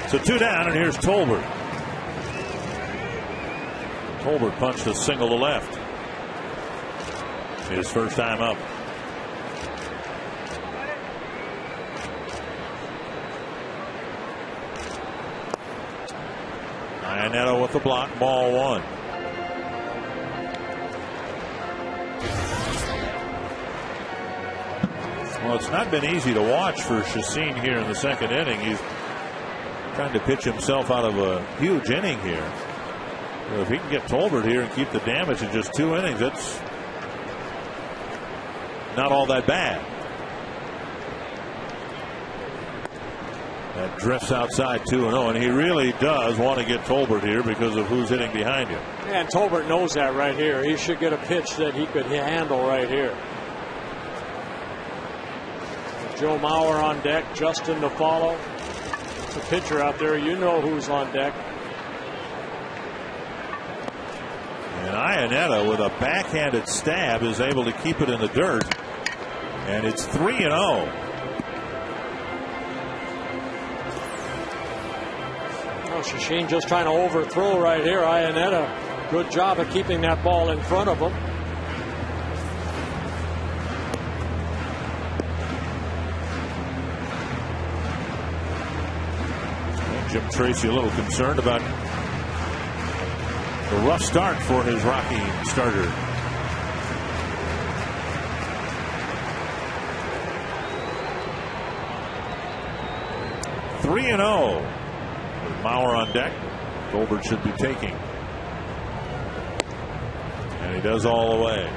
So 2 down, and here's Tolbert. Tolbert punched a single to left. His first time up. Iannetta with the block, ball 1. Well, it's not been easy to watch for Chacin here in the second inning. He's trying to pitch himself out of a huge inning here. Well, if he can get Tolbert here and keep the damage in just 2 innings, it's not all that bad. That drifts outside 2-0, and he really does want to get Tolbert here because of who's hitting behind him. And Tolbert knows that right here. He should get a pitch that he could handle right here. Joe Mauer on deck, Justin to follow. The pitcher out there, you know who's on deck. And Iannetta with a backhanded stab is able to keep it in the dirt. And it's 3-0. Chacin just trying to overthrow right here. Iannetta, good job of keeping that ball in front of him. Jim Tracy a little concerned about the rough start for his Rocky starter. (3-0). Mauer on deck. Tolbert should be taking. And he does all the way.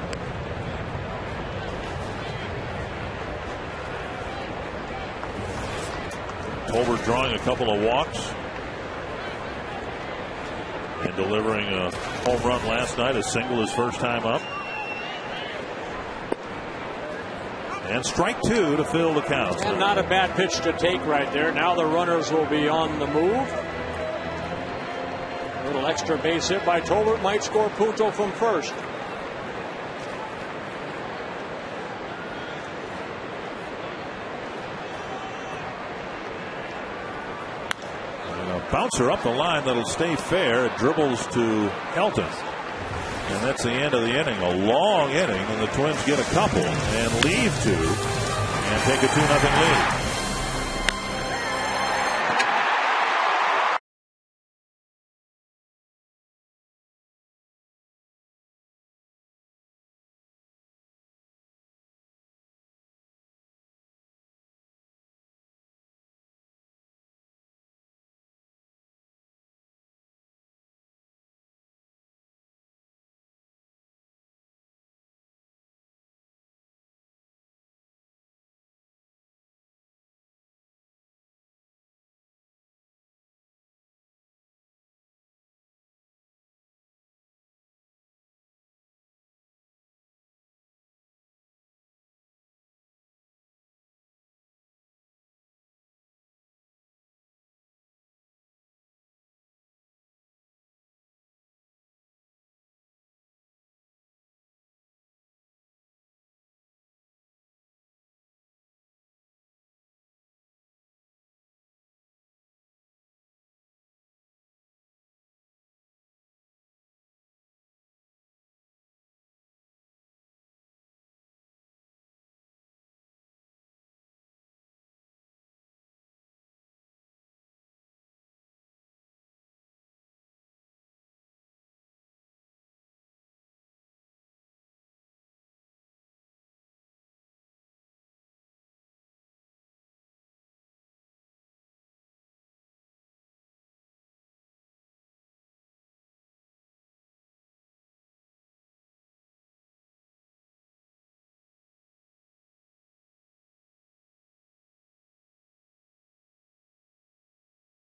Tolbert drawing a couple of walks. delivering a home run last night, a single his first time up. And strike 2 to fill the count. And not a bad pitch to take right there. Now the runners will be on the move. A little extra base hit by Tolbert might score Punto from first. Bouncer up the line that'll stay fair. It dribbles to Helton. And that's the end of the inning. A long inning, and the Twins get a couple and leave 2 and take a 2-0 lead.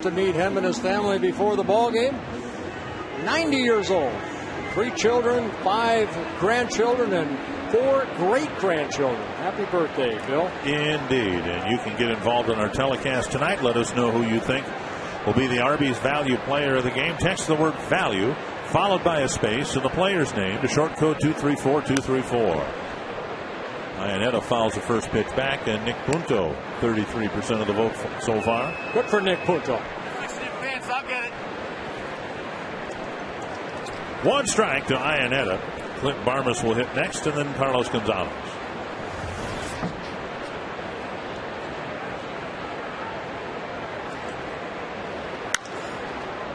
To meet him and his family before the ball game. 90 years old, 3 children, 5 grandchildren, and 4 great-grandchildren. Happy birthday, Bill. Indeed, and you can get involved in our telecast tonight. Let us know who you think will be the Arby's value player of the game. Text the word value followed by a space and the player's name to short code 234-234. Iannetta fouls the first pitch back, and Nick Punto 33% of the vote so far. Good for Nick Punto. I'll get it. 1 strike to Iannetta. Clint Barmas will hit next, and then Carlos Gonzalez.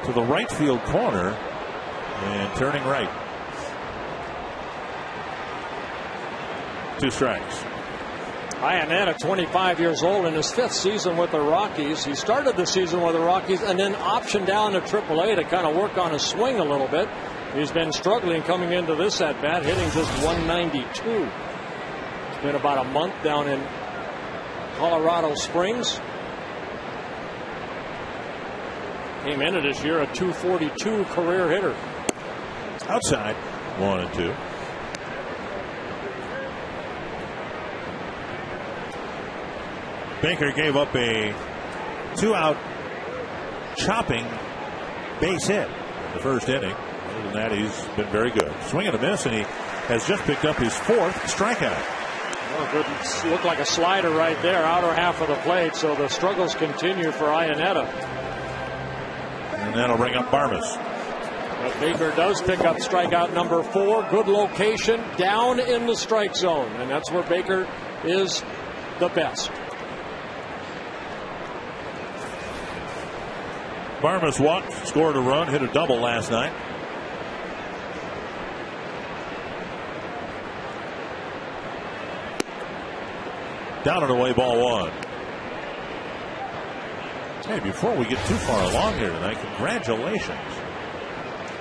To the right field corner and turning right. 2 strikes. Iannetta, 25 years old, in his 5th season with the Rockies. He started the season with the Rockies and then optioned down to AAA to kind of work on his swing a little bit. He's been struggling coming into this at-bat, hitting just 192. It's been about a month down in Colorado Springs. Came into this year a 242 career hitter. Outside, 1-2. Baker gave up a 2-out chopping base hit in the first inning. Other than that, he's been very good. Swing and a miss, and he has just picked up his 4th strikeout. Well, good. Looked like a slider right there, outer half of the plate. So the struggles continue for Iannetta. And that'll bring up Barmas. But Baker does pick up strikeout number 4. Good location down in the strike zone, and that's where Baker is the best. Barmas walked, scored a run, hit a double last night. Down and away, ball 1. Hey, before we get too far along here tonight, congratulations.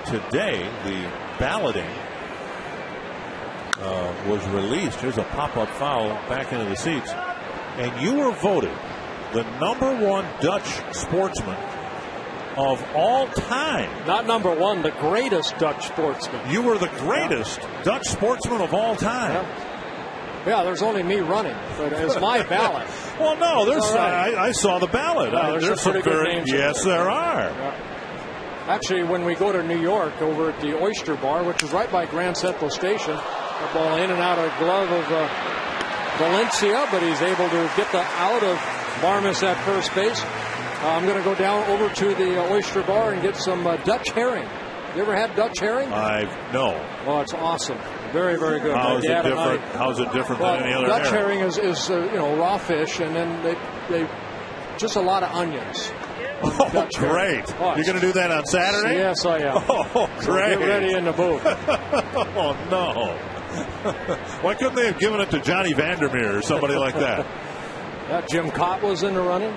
Today, the balloting was released. Here's a pop-up foul back into the seats. And you were voted the #1 Dutch sportsman of all time. Not number one, the greatest Dutch sportsman. You were the greatest Dutch sportsman of all time. Yeah, there's only me running, but it's my ballot. Well, no, there's. Right. I saw the ballot. There's some pretty good names. Yes, there are. Yeah. Actually, when we go to New York, over at the Oyster Bar, which is right by Grand Central Station, the ball in and out of the glove of Valencia, but he's able to get the out of Barmes at first base. I'm going to go down over to the Oyster Bar and get some Dutch herring. You ever had Dutch herring? No. Oh, it's awesome. Very, very good. How is it different? How's it different than any other Dutch herring? herring is raw fish, and then they just a lot of onions. Oh, great. Oh, you're going to do that on Saturday? Yes, I am. Oh, great. So get ready in the booth. Oh, no. Why couldn't they have given it to Johnny Vandermeer or somebody like that? Jim Cott was in the running.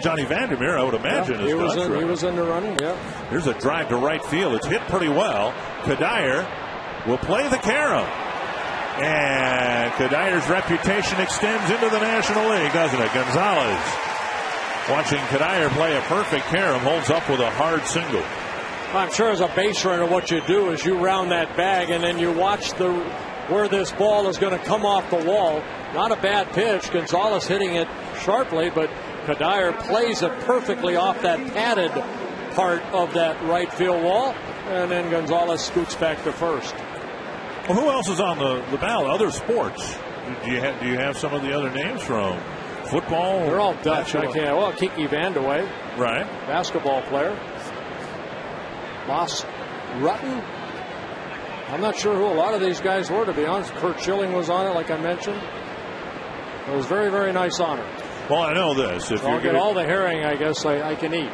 Johnny Vandermeer, I would imagine, he was in the running, yeah. Here's a drive to right field. It's hit pretty well. Kadire will play the carom. And Kadire's reputation extends into the National League, doesn't it? Gonzalez, watching Kadire play a perfect carom, holds up with a hard single. I'm sure as a base runner, what you do is you round that bag and then you watch where this ball is going to come off the wall. Not a bad pitch. Gonzalez hitting it sharply, but Kadire plays it perfectly off that padded part of that right field wall, and then Gonzalez scoots back to first. Well, who else is on the ballot? Other sports? Do you have some of the other names from football? They're all Dutch. I can't. Well, Kiki Vandeweghe, right? Basketball player. Bas Rutten. I'm not sure who a lot of these guys were, to be honest. Kurt Schilling was on it, like I mentioned. It was very, very nice honor. Well, I know this. If I'll get all the herring, I guess I can eat.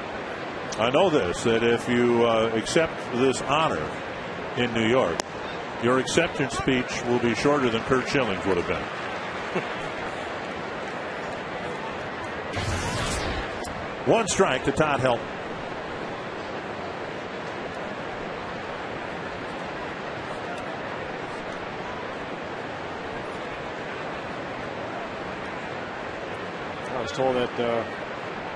I know this, that if you accept this honor in New York, your acceptance speech will be shorter than Kurt Schilling's would have been. One strike to Todd Helton. I was told that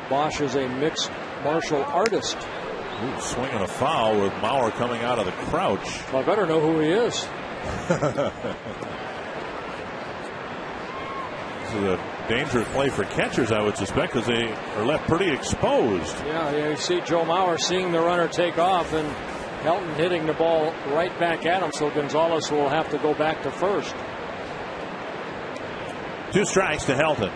Bosch is a mixed martial artist. Ooh, swinging a foul with Mauer coming out of the crouch. Well, I better know who he is. This is a dangerous play for catchers, I would suspect, because they are left pretty exposed. Yeah, you see Joe Mauer seeing the runner take off and Helton hitting the ball right back at him, so Gonzalez will have to go back to first. 2 strikes to Helton.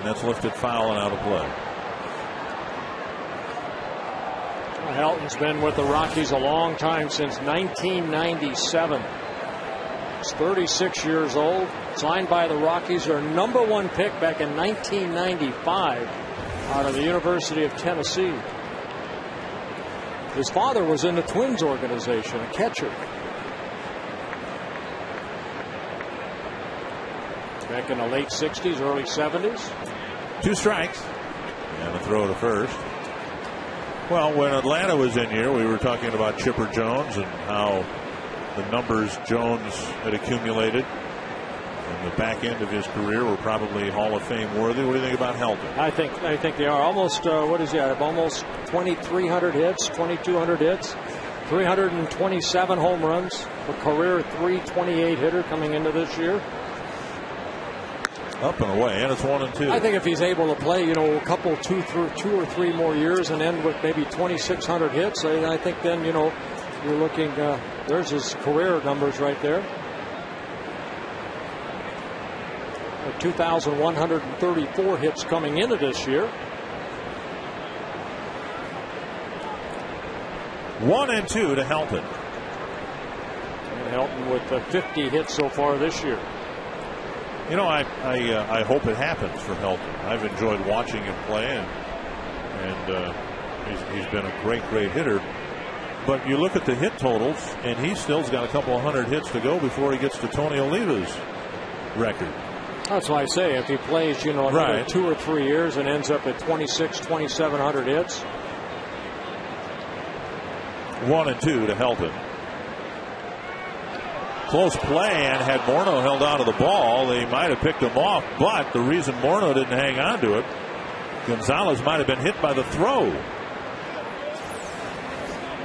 That's lifted foul and out of play. Helton's been with the Rockies a long time, since 1997. He's 36 years old. Signed by the Rockies, their #1 pick back in 1995 out of the University of Tennessee. His father was in the Twins organization, a catcher. Back in the late 60s, early 70s. 2 strikes and a throw to first. Well, when Atlanta was in here, we were talking about Chipper Jones and how the numbers Jones had accumulated in the back end of his career were probably Hall of Fame worthy. What do you think about Helton? I think they are. Almost what is he at? Almost 2,300 hits, 2,200 hits, 327 home runs. A career .328 hitter coming into this year. Up and away, and it's 1-2. I think if he's able to play, a couple, two or three more years and end with maybe 2,600 hits, I think then, you're looking, there's his career numbers right there. 2,134 hits coming into this year. 1-2 to Helton. And Helton with 50 hits so far this year. I hope it happens for Helton. I've enjoyed watching him play, and he's been a great hitter. But you look at the hit totals, and he still's got a couple of hundred hits to go before he gets to Tony Oliva's record. That's why I say if he plays, another 2 or 3 years and ends up at 2,700 hits. 1-2 to Helton. Close play, and had Morneau held on to the ball, they might have picked him off, but the reason Morneau didn't hang on to it, Gonzalez might have been hit by the throw.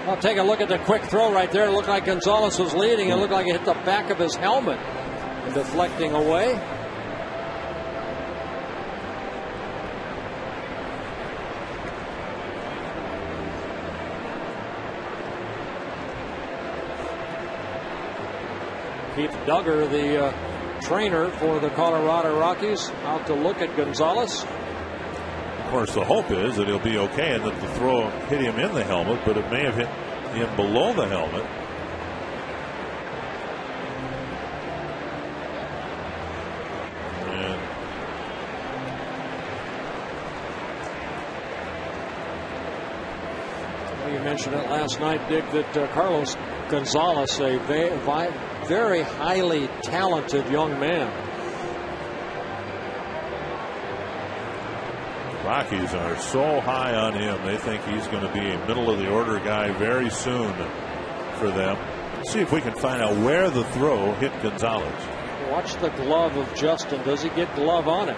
Well, take a look at the quick throw right there. It looked like Gonzalez was leading. It looked like it hit the back of his helmet and deflecting away. Keith Duggar, the trainer for the Colorado Rockies, out to look at Gonzalez. Of course, the hope is that he'll be okay and that the throw hit him in the helmet, but it may have hit him below the helmet. And you mentioned it last night, Dick, that Carlos Gonzalez, a very highly talented young man. Rockies are so high on him. They think he's going to be a middle of the order guy very soon for them. Let's see if we can find out where the throw hit Gonzalez. Watch the glove of Justin. Does he get glove on it?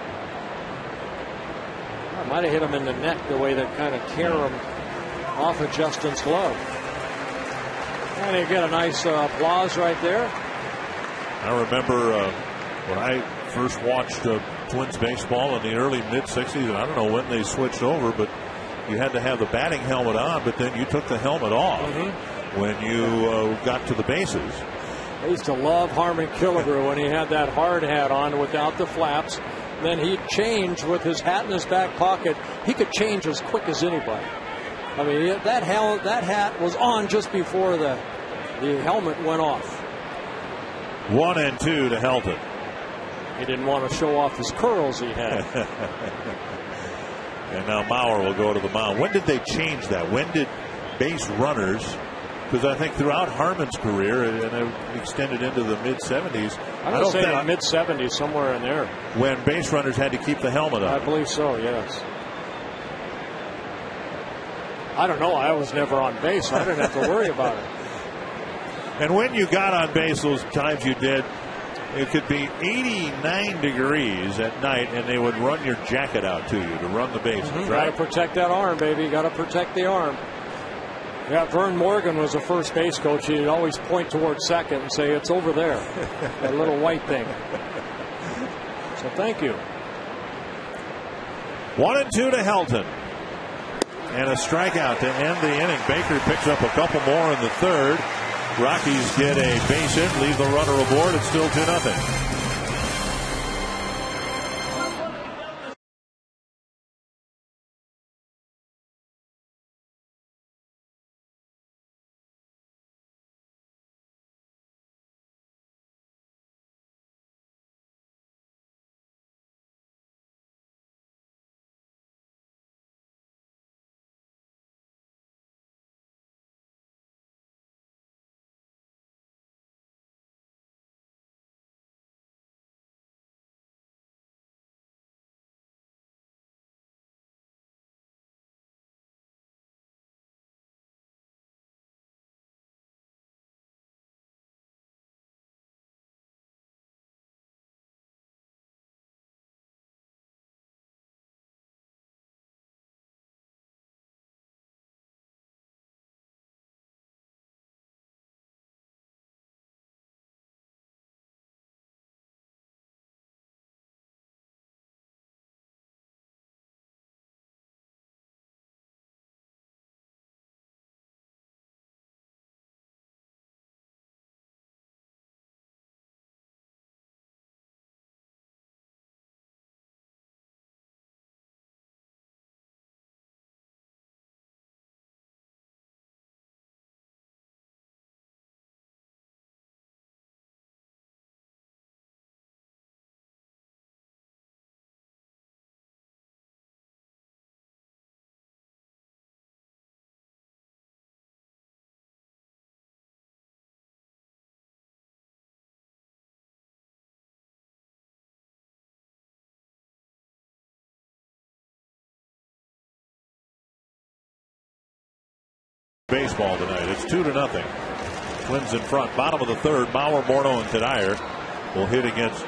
Well, might have hit him in the neck, the way that kind of tear him off of Justin's glove. And you get a nice applause right there. I remember when I first watched Twins baseball in the early mid-60s, and I don't know when they switched over, but you had to have the batting helmet on, but then you took the helmet off when you got to the bases. I used to love Harmon Killebrew when he had that hard hat on without the flaps. Then he'd change with his hat in his back pocket. He could change as quick as anybody. I mean, that hat was on just before the helmet went off. 1-2 to Helton. He didn't want to show off his curls he had. And now Mauer will go to the mound. When did they change that? When did base runners, because I think throughout Harmon's career, and it extended into the mid-70s. I don't say the mid-70s, somewhere in there. When base runners had to keep the helmet on. I believe so, yes. I don't know. I was never on base, so I didn't have to worry about it. And when you got on base those times you did, it could be 89 degrees at night, and they would run your jacket out to you to run the bases. Right? Got to protect that arm, baby. Got to protect the arm. Yeah, Vern Morgan was a first base coach. He'd always point towards second and say, "It's over there," that little white thing. So thank you. 1-2 to Helton. And a strikeout to end the inning. Baker picks up a couple more in the third. Rockies get a base hit, leave the runner aboard. It's still 2-0. Baseball tonight. It's 2-0. Twins in front. Bottom of the third. Bauer, Morneau, and Tadire will hit against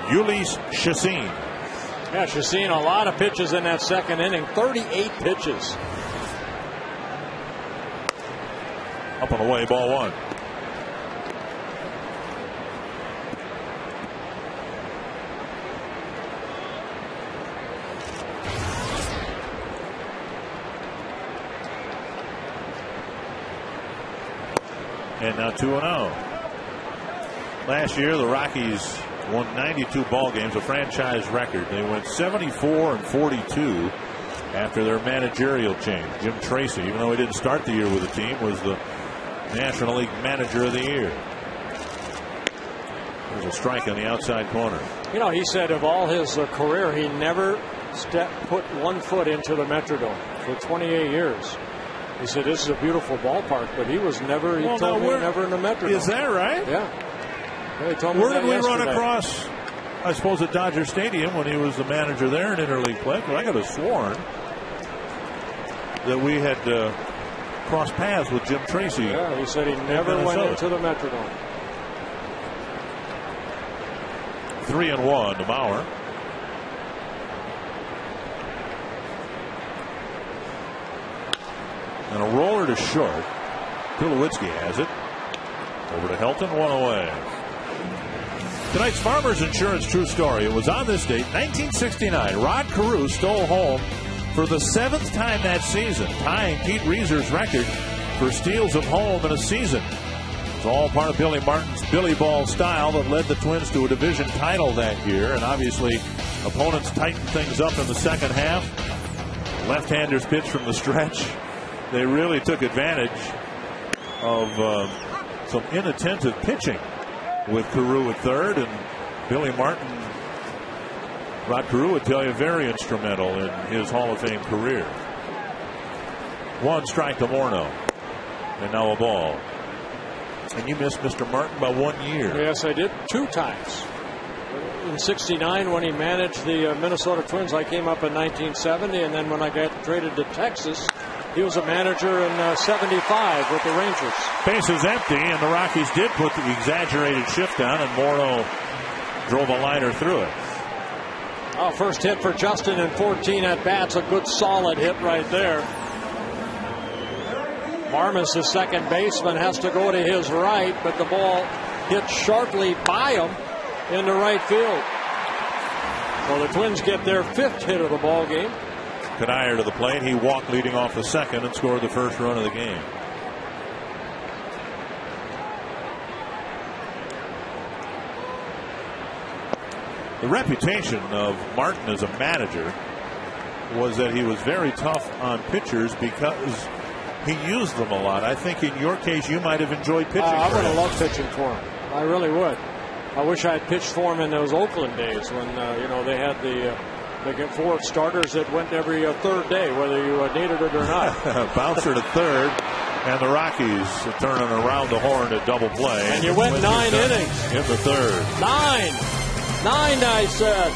Ulysse Chassin. Yeah, Chassin, a lot of pitches in that second inning. 38 pitches. Up and away, ball one. And now 2-0. Last year, the Rockies won 92 ball games, a franchise record. They went 74-42 after their managerial change. Jim Tracy, even though he didn't start the year with the team, was the National League Manager of the Year. There's a strike on the outside corner. You know, he said of all his career, he never put one foot into the Metrodome for 28 years. He said, this is a beautiful ballpark, but he was never, never in the Metrodome. Is that right? Yeah. They told me Where that did we yesterday. run across, I suppose, at Dodger Stadium when he was the manager there in interleague play? But I could have sworn that we had crossed paths with Jim Tracy. Yeah, he said he never went into the Metrodome. 3-1 to Bauer. And a roller to short. Tulowitzki has it. Over to Helton, one away. Tonight's Farmers Insurance true story. It was on this date, 1969. Rod Carew stole home for the 7th time that season, tying Pete Reeser's record for steals of home in a season. It's all part of Billy Martin's Billy Ball style that led the Twins to a division title that year. And obviously, opponents tightened things up in the second half. Left-handers pitch from the stretch. They really took advantage of some inattentive pitching with Carew at third, and Billy Martin, Rod Carew would tell you, very instrumental in his Hall of Fame career. One strike to Morneau, and now a ball. And you missed Mr. Martin by 1 year. Yes, I did 2 times. In '69, when he managed the Minnesota Twins, I came up in 1970, and then when I got traded to Texas, he was a manager in '75 with the Rangers. Bases empty, and the Rockies did put the exaggerated shift on, and Morneau drove a liner through it. Oh, first hit for Justin in 14 at bats. A good solid hit right there. Marmus, the second baseman, has to go to his right, but the ball hit sharply by him into right field. So the Twins get their 5th hit of the ball game. Tadire to the plate. He walked leading off the second and scored the first run of the game. The reputation of Martin as a manager was that he was very tough on pitchers because he used them a lot. I think in your case you might have enjoyed pitching. I would have loved pitching for him. I really would. I wish I had pitched for him in those Oakland days when they had they get 4 starters that went every third day, whether you needed it or not. Bouncer to third, and the Rockies turning around the horn at double play. And you went 9 innings in the third. 9, I said.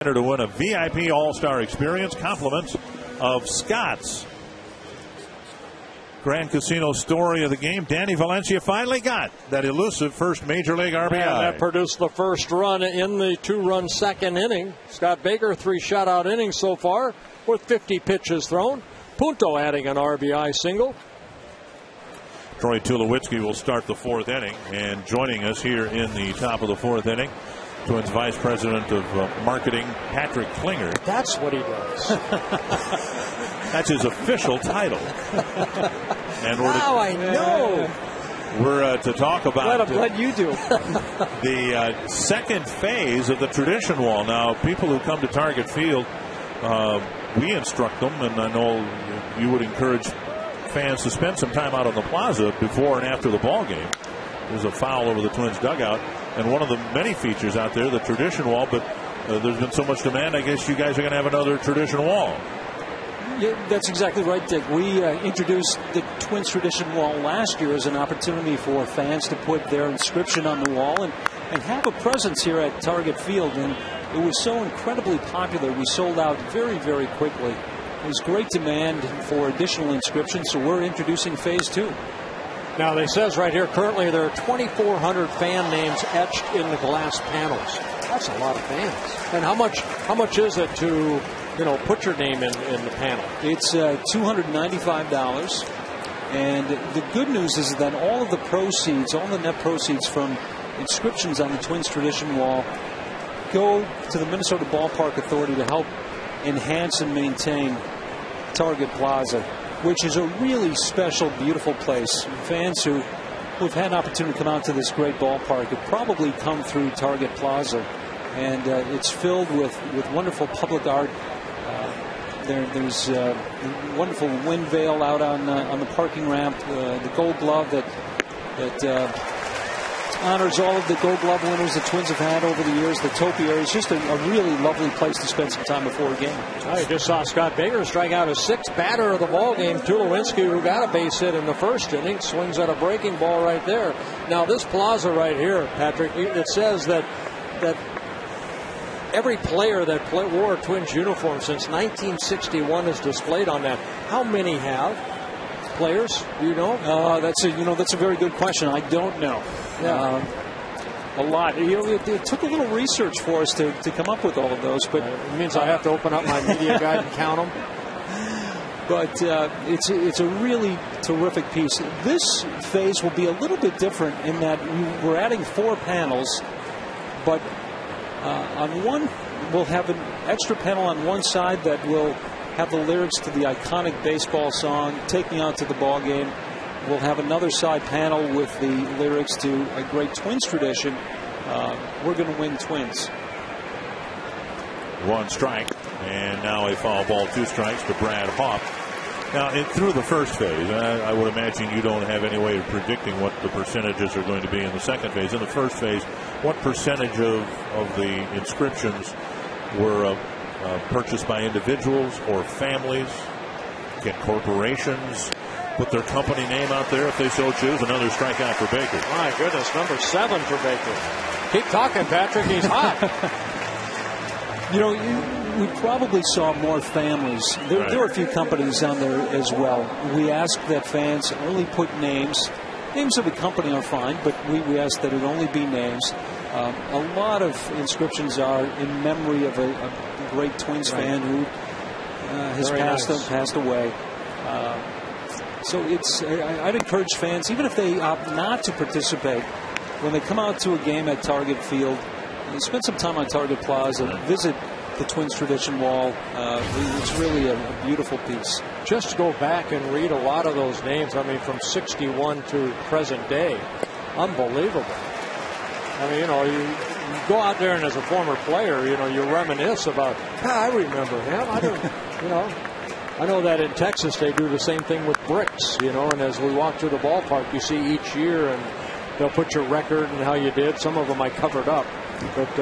To win a VIP All-Star Experience, compliments of Scott's. Grand Casino story of the game. Danny Valencia finally got that elusive first Major League RBI. And that produced the first run in the 2-run second inning. Scott Baker, 3 shutout innings so far with 50 pitches thrown. Punto adding an RBI single. Troy Tulowitzki will start the 4th inning, and joining us here in the top of the 4th inning, Twins Vice President of Marketing, Patrick Klinger. That's what he does. That's his official title. And now I know. We're to talk about let you do the second phase of the tradition wall. Now, people who come to Target Field, we instruct them, and I know you would encourage fans to spend some time out on the plaza before and after the ball game. There's a foul over the Twins dugout, and one of the many features out there, the tradition wall, but there's been so much demand, I guess you guys are going to have another tradition wall. Yeah, that's exactly right, Dick. We introduced the Twins tradition wall last year as an opportunity for fans to put their inscription on the wall and have a presence here at Target Field, and it was so incredibly popular. We sold out very, very quickly. There's great demand for additional inscriptions, so we're introducing phase 2. Now, it says right here, currently there are 2,400 fan names etched in the glass panels. That's a lot of fans. And how much is it to, put your name in the panel? It's $295. And the good news is that all of the proceeds, all the net proceeds from inscriptions on the Twins tradition wall go to the Minnesota Ballpark Authority to help enhance and maintain Target Plaza, which is a really special, beautiful place. Fans who've had an opportunity to come out to this great ballpark have probably come through Target Plaza, and it's filled with wonderful public art. There's wonderful wind veil out on the parking ramp, the Gold Glove that honors all of the Gold Glove winners the Twins have had over the years. The topiary is just a really lovely place to spend some time before a game. I just saw Scott Baker strike out his 6th batter of the ball game. Tulowitzki, who got a base hit in the first inning, swings at a breaking ball right there. Now this plaza right here, Patrick, it says that every player that wore a Twins uniform since 1961 is displayed on that. How many have players? Do you know? That's a very good question. I don't know. Yeah. A lot. It took a little research for us to come up with all of those, but it means I have to open up my media guide and count them. But it's a really terrific piece. This phase will be a little bit different in that we're adding 4 panels, but on one we'll have an extra panel on one side that will have the lyrics to the iconic baseball song "Take Me Out to the Ball Game." We'll have another side panel with the lyrics to a great Twins tradition. We're going to win, Twins. 1 strike, and now a foul ball, 2 strikes to Brad Hawk. Now, through the first phase, I would imagine you don't have any way of predicting what the percentages are going to be in the second phase. In the first phase, what percentage of the inscriptions were purchased by individuals or families? Can corporations put their company name out there if they so choose? Another strikeout for Baker. My goodness, number 7 for Baker. Keep talking, Patrick. He's hot. We probably saw more families. There were a few companies on there as well. We ask that fans only put names. Names of a company are fine, but we ask that it only be names. A lot of inscriptions are in memory of a great Twins fan who has passed away. So I'd encourage fans, even if they opt not to participate, when they come out to a game at Target Field, spend some time on Target Plaza, visit the Twins tradition wall. It's really a beautiful piece. Just go back and read a lot of those names. I mean, from 61 to present day. Unbelievable. I mean, you go out there and as a former player, you reminisce about, I remember him. I know that in Texas they do the same thing with bricks, and as we walk through the ballpark, you see each year and they'll put your record and how you did. Some of them I covered up, but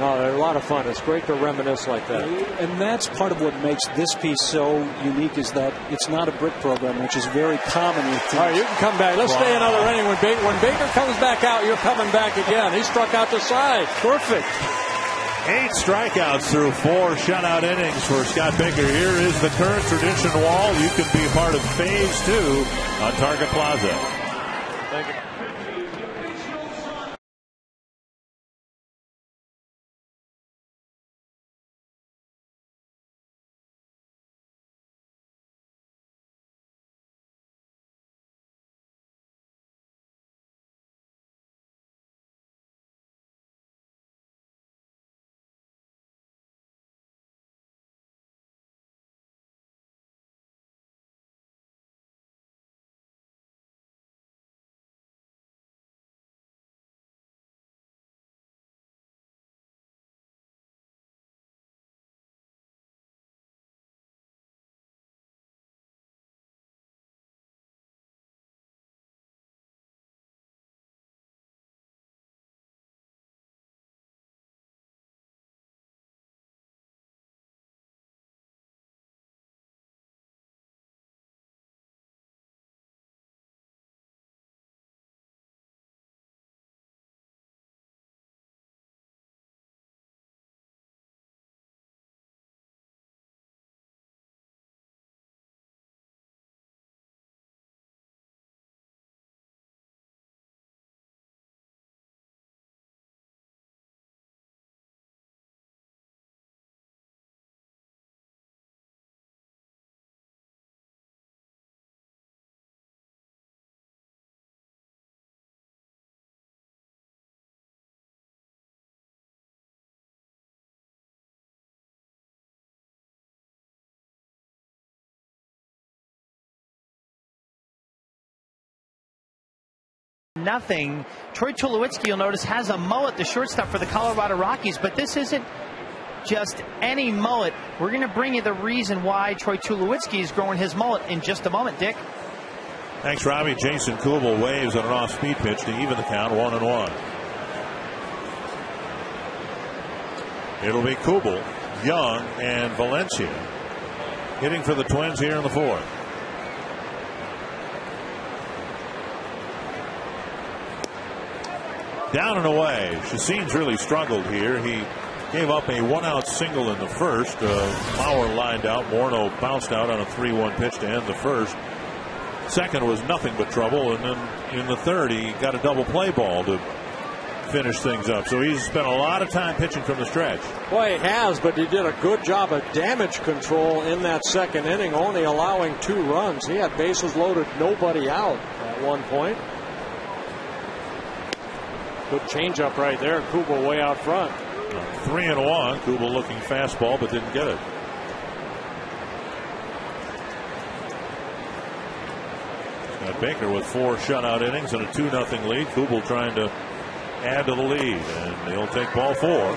no, they're a lot of fun. It's great to reminisce like that. And that's part of what makes this piece so unique is that it's not a brick program, which is very common with teams. All right, you can come back. Let's stay another inning. When Baker comes back out, you're coming back again. He struck out the side. Perfect. 8 strikeouts through 4 shutout innings for Scott Baker. Here is the current tradition wall. You can be part of phase 2 on Target Plaza. Thank you. Nothing. Troy Tulowitzki, you'll notice, has a mullet, the shortstop for the Colorado Rockies, but this isn't just any mullet. We're going to bring you the reason why Troy Tulowitzki is growing his mullet in just a moment, Dick. Thanks, Robbie. Jason Kubel waves on an off-speed pitch to even the count, 1-1. It'll be Kubel, Young, and Valencia hitting for the Twins here in the 4th. Down and away. Chacin's really struggled here. He gave up a 1-out single in the first. Mauer lined out. Morneau bounced out on a 3-1 pitch to end the first. Second was nothing but trouble, and then in the third he got a double play ball to finish things up. So he's spent a lot of time pitching from the stretch. Well, he has, but he did a good job of damage control in that second inning, only allowing 2 runs. He had bases loaded, nobody out at one point. Good changeup right there. Kubel way out front. 3-1. Kubel looking fastball, but didn't get it. Got Baker with 4 shutout innings and a 2-0 lead. Kubel trying to add to the lead, and he'll take ball 4.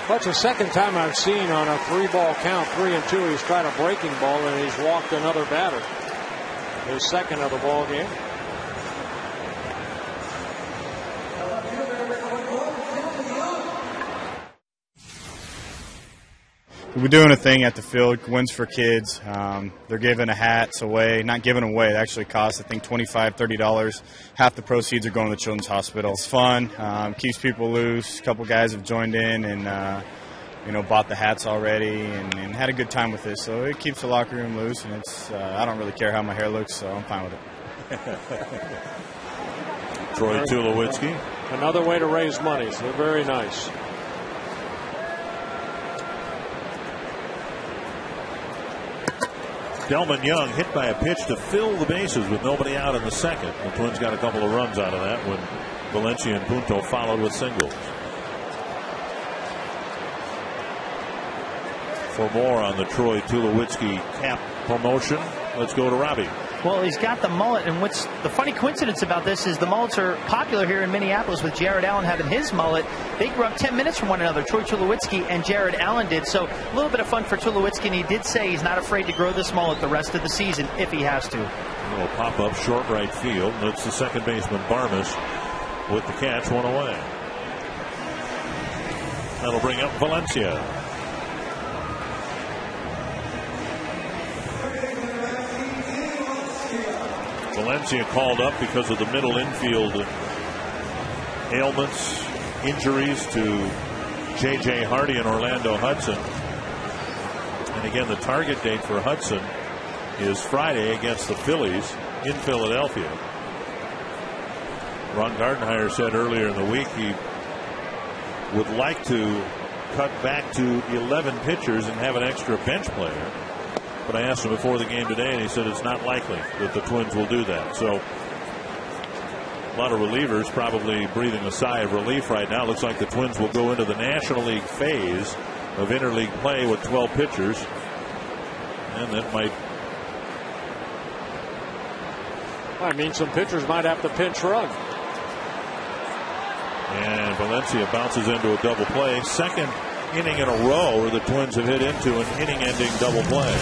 That's the second time I've seen on a 3-ball count, 3-2, he's tried a breaking ball and he's walked another batter. His second of the ball game. We're doing a thing at the field, Wins for Kids. They're giving hats away, not giving them away. It actually costs, I think, $25, $30. Half the proceeds are going to the Children's Hospital. It's fun, keeps people loose. A couple guys have joined in and, bought the hats already and had a good time with this. So it keeps the locker room loose, and it's I don't really care how my hair looks, so I'm fine with it. Troy Tulowitzki. Another way to raise money, so very nice. Delman Young hit by a pitch to fill the bases with nobody out in the second. The Twins got a couple of runs out of that when Valencia and Punto followed with singles. For more on the Troy Tulowitzki cap promotion, let's go to Robbie. Well, he's got the mullet, and what's the funny coincidence about this is the mullets are popular here in Minneapolis with Jared Allen having his mullet. They grew up 10 minutes from one another, Troy Tulowitzki and Jared Allen did. So a little bit of fun for Tulowitzki, and he did say he's not afraid to grow this mullet the rest of the season if he has to. A little pop-up short right field. That's the second baseman, Barmes, with the catch, 1 away. That'll bring up Valencia. Valencia called up because of the middle infield ailments, injuries to J.J. Hardy and Orlando Hudson. And again, the target date for Hudson is Friday against the Phillies in Philadelphia. Ron Gardenhire said earlier in the week he would like to cut back to 11 pitchers and have an extra bench player. But I asked him before the game today, and he said it's not likely that the Twins will do that. So a lot of relievers probably breathing a sigh of relief right now. Looks like the Twins will go into the National League phase of interleague play with 12 pitchers. And that might mean some pitchers might have to pinch run. And Valencia bounces into a double play. Second inning in a row where the Twins have hit into an inning-ending double play.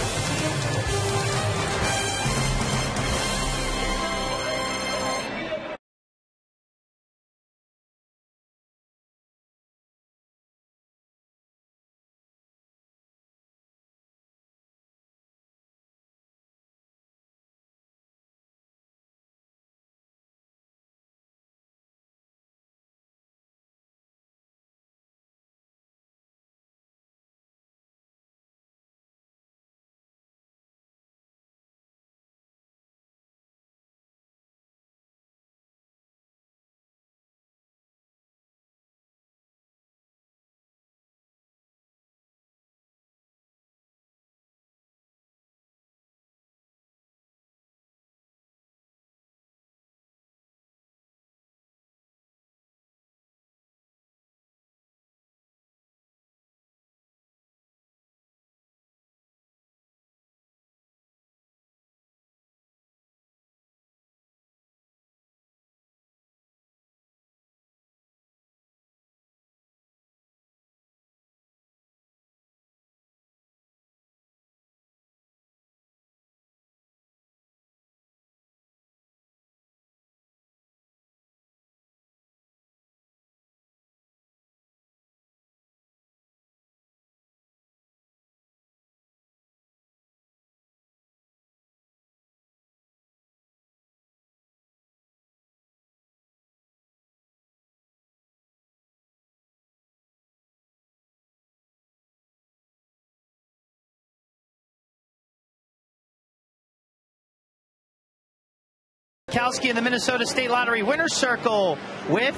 Kowski in the Minnesota State Lottery winner's circle with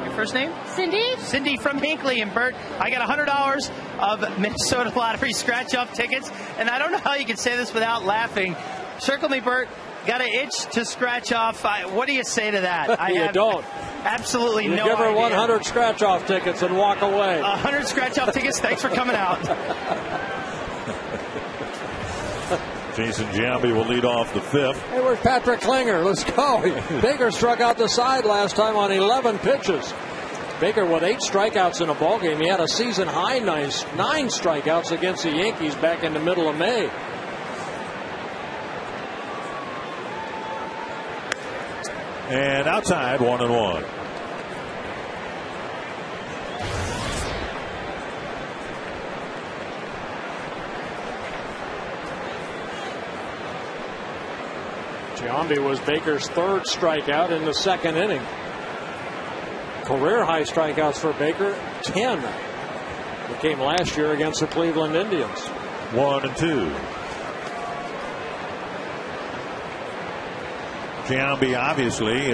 your first name? Cindy. Cindy from Hinckley. And Bert, I got $100 of Minnesota Lottery scratch-off tickets. And I don't know how you can say this without laughing. Circle me, Bert. Got an itch to scratch off. What do you say to that? You don't. Absolutely no idea. Give her 100 scratch-off tickets and walk away. 100 scratch-off tickets. Thanks for coming out. Jason Giambi will lead off the fifth. Hey, where's Patrick Klinger? Let's go. Baker struck out the side last time on 11 pitches. Baker with 8 strikeouts in a ballgame. He had a season-high 9 strikeouts against the Yankees back in the middle of May. And outside, 1-1. Giambi was Baker's 3rd strikeout in the 2nd inning. Career high strikeouts for Baker, 10. It came last year against the Cleveland Indians. 1-2. Giambi, obviously,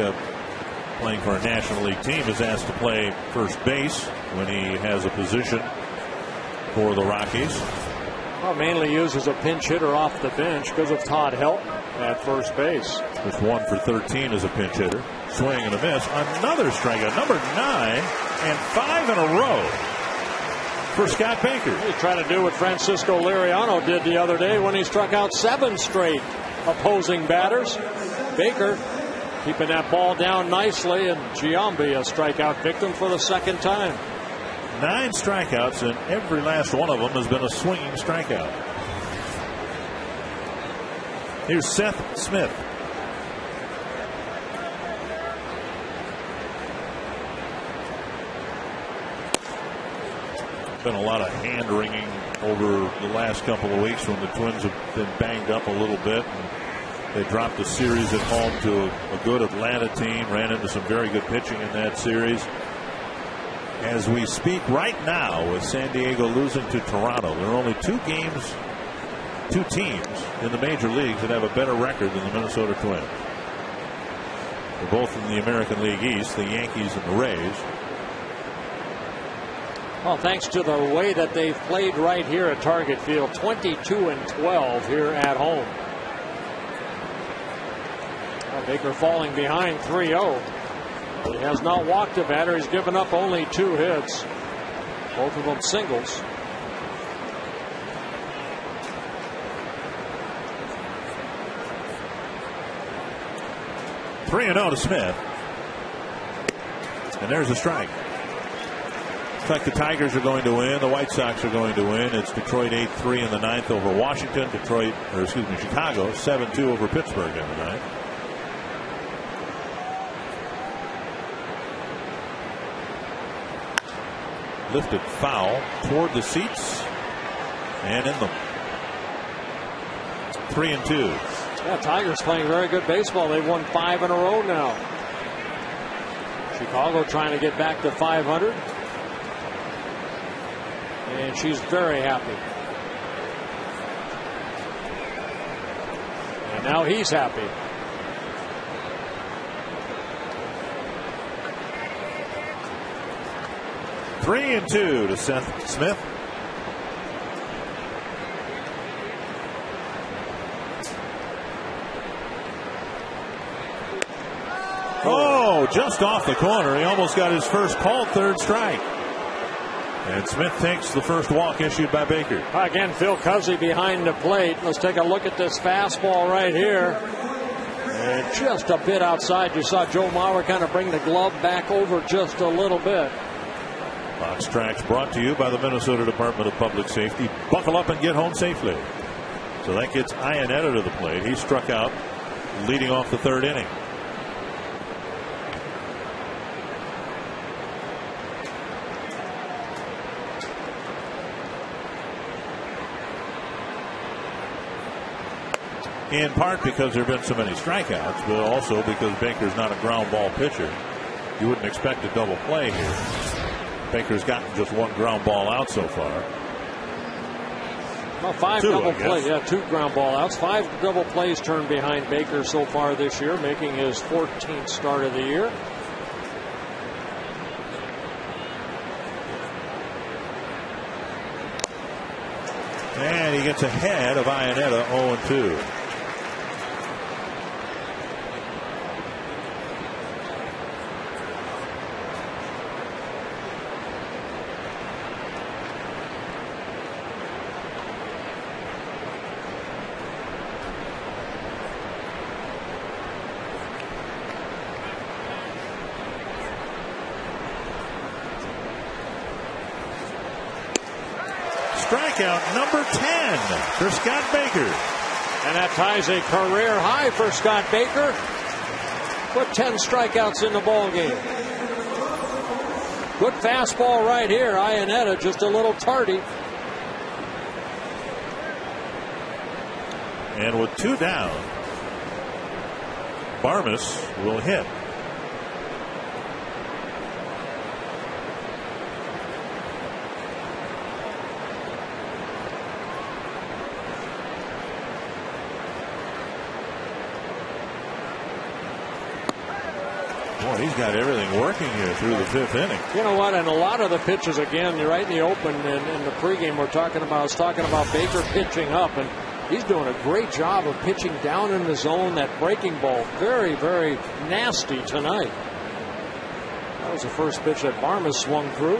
playing for a National League team, is asked to play first base when he has a position for the Rockies. Well, mainly used as a pinch hitter off the bench because of Todd Helton at first base. Just 1 for 13 as a pinch hitter. Swing and a miss. Another strikeout, number 9, and 5 in a row for Scott Baker. He tried to do what Francisco Liriano did the other day when he struck out 7 straight opposing batters. Baker keeping that ball down nicely, and Giambi a strikeout victim for the 2nd time. 9 strikeouts, and every last one of them has been a swinging strikeout. Here's Seth Smith. Been a lot of hand wringing over the last couple of weeks when the Twins have been banged up a little bit. And they dropped a series at home to a good Atlanta team, ran into some very good pitching in that series. as we speak right now, with San Diego losing to Toronto. There are only two teams in the major leagues that have a better record than the Minnesota Twins. They're both in the American League East, the Yankees and the Rays. Well, thanks to the way that they've played right here at Target Field, 22-12 here at home. Well, Baker falling behind 3-0. He has not walked a batter. He's given up only 2 hits, both of them singles. Three and 0 to Smith. And there's a strike. Looks like the Tigers are going to win. The White Sox are going to win. It's Detroit 8-3 in the ninth over Washington. Chicago 7-2 over Pittsburgh in the ninth. Lifted foul toward the seats and in them. 3-2. Yeah, Tigers playing very good baseball. They've won 5 in a row now. Chicago trying to get back to 500. And she's very happy. And now he's happy. Three and 2 to Seth Smith. Oh, just off the corner. He almost got his first called third strike. And Smith takes the first walk issued by Baker. Again, Phil Cuzzy behind the plate. Let's take a look at this fastball right here. And just a bit outside. You saw Joe Mauer kind of bring the glove back over just a little bit. Box Tracks brought to you by the Minnesota Department of Public Safety. Buckle up and get home safely. So that gets Iannetta to the plate. He struck out leading off the third inning. In part because there have been so many strikeouts, but also because Baker's not a ground ball pitcher. You wouldn't expect a double play here. Baker's gotten just 1 ground ball out so far. Well, 5 double plays. Yeah, 2 ground ball outs. 5 double plays turned behind Baker so far this year, making his 14th start of the year. And he gets ahead of Iannetta 0-2. Strikeout number 10 for Scott Baker. And that ties a career high for Scott Baker. Put 10 strikeouts in the ball game. Good fastball right here. Iannetta just a little tardy. And with 2 down, Barmes will hit. Boy, he's got everything working here through the 5th inning. You know what? And a lot of the pitches, again, you're right in the open in the pregame we're talking about. I was talking about Baker pitching up, and he's doing a great job of pitching down in the zone. That breaking ball, very, very nasty tonight. That was the first pitch that Barmes swung through.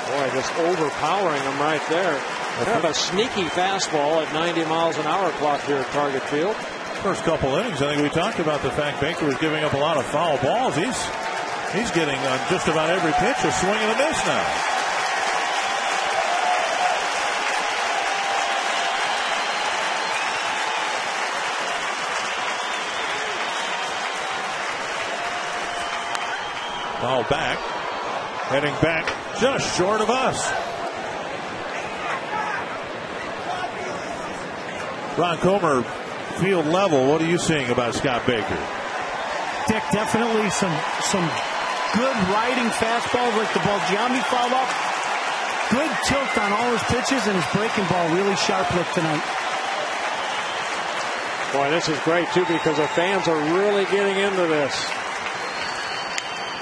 Boy, just overpowering him right there. Kind of a sneaky fastball at 90 miles an hour clock here at Target Field. First couple innings, I think we talked about the fact Baker was giving up a lot of foul balls. He's getting on just about every pitch a swing and a miss now. Foul back, heading back just short of us. Ron Comer, field level, what are you seeing about Scott Baker? stick. Definitely some good riding fastballs like the ball Giambi fouled off. Good tilt on all his pitches, and his breaking ball really sharp look tonight. Boy, this is great, too, because the fans are really getting into this.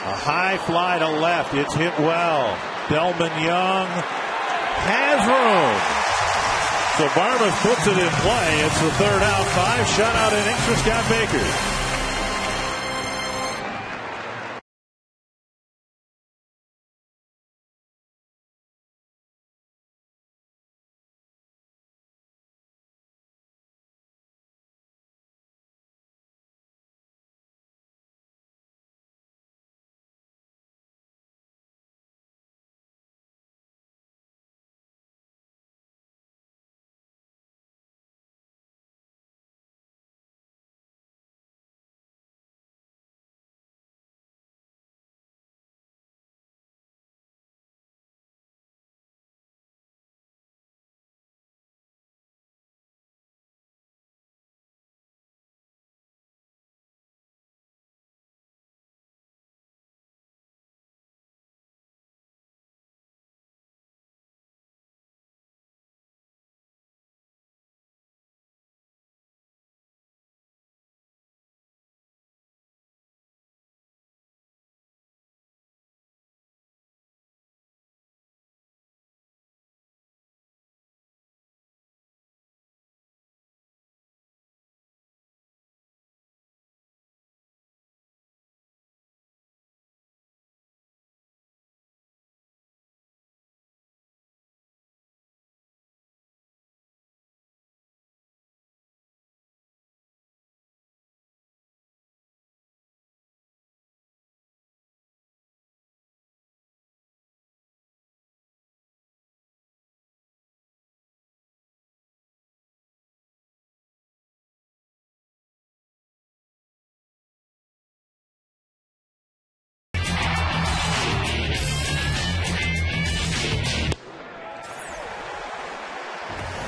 A high fly to left. It's hit well. Delman Young has room. So Barnes puts it in play. It's the third out. 5 shutout innings for Scott Baker.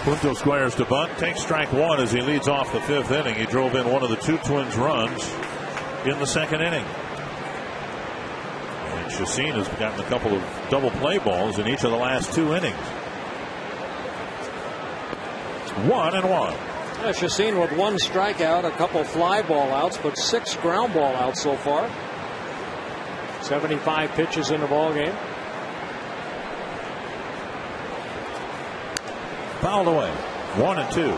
Punto squares to bunt, takes strike one as he leads off the 5th inning. He drove in one of the 2 Twins runs in the 2nd inning. And Chacin has gotten a couple of double play balls in each of the last 2 innings. 1-1. Yeah, Chacin with 1 strikeout, a couple fly ball outs, but 6 ground ball outs so far. 75 pitches in the ball game. Fouled away. 1-2.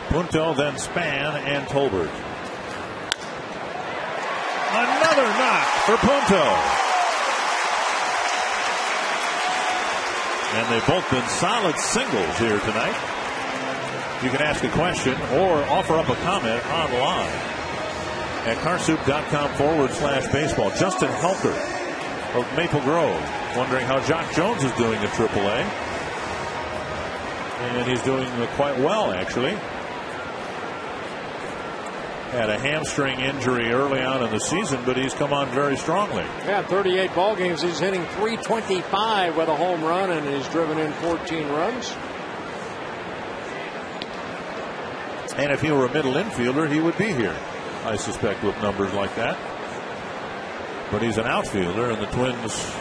Punto, then Span and Tolbert. Another knock for Punto. And they've both been solid singles here tonight. You can ask a question or offer up a comment online at carsoup.com/baseball. Justin Helker of Maple Grove wondering how Jock Jones is doing in AAA. And he's doing quite well, actually. Had a hamstring injury early on in the season, but he's come on very strongly. Yeah, 38 ball games. He's hitting .325 with a home run, and he's driven in 14 runs. And if he were a middle infielder, he would be here, I suspect, with numbers like that. But he's an outfielder, and the Twins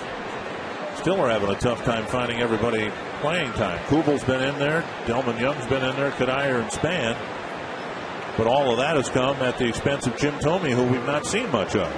still are having a tough time finding everybody playing time. Kubal's been in there. Delman Young's been in there. Kadair and Span. But all of that has come at the expense of Jim Thome, who we've not seen much of.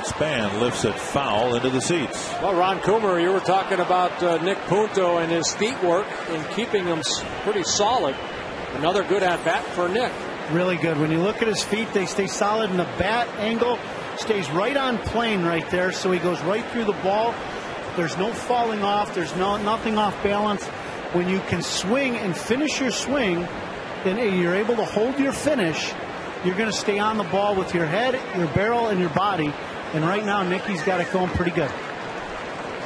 Span lifts it foul into the seats. Well, Ron Coomer, you were talking about Nick Punto and his feet work in keeping him pretty solid. Another good at bat for Nick. Really good. When you look at his feet, they stay solid, and the bat angle stays right on plane right there, so he goes right through the ball. There's no falling off. There's nothing off balance. When you can swing and finish your swing, then you're able to hold your finish. You're going to stay on the ball with your head, your barrel, and your body. And right now, Nicky's got it going pretty good.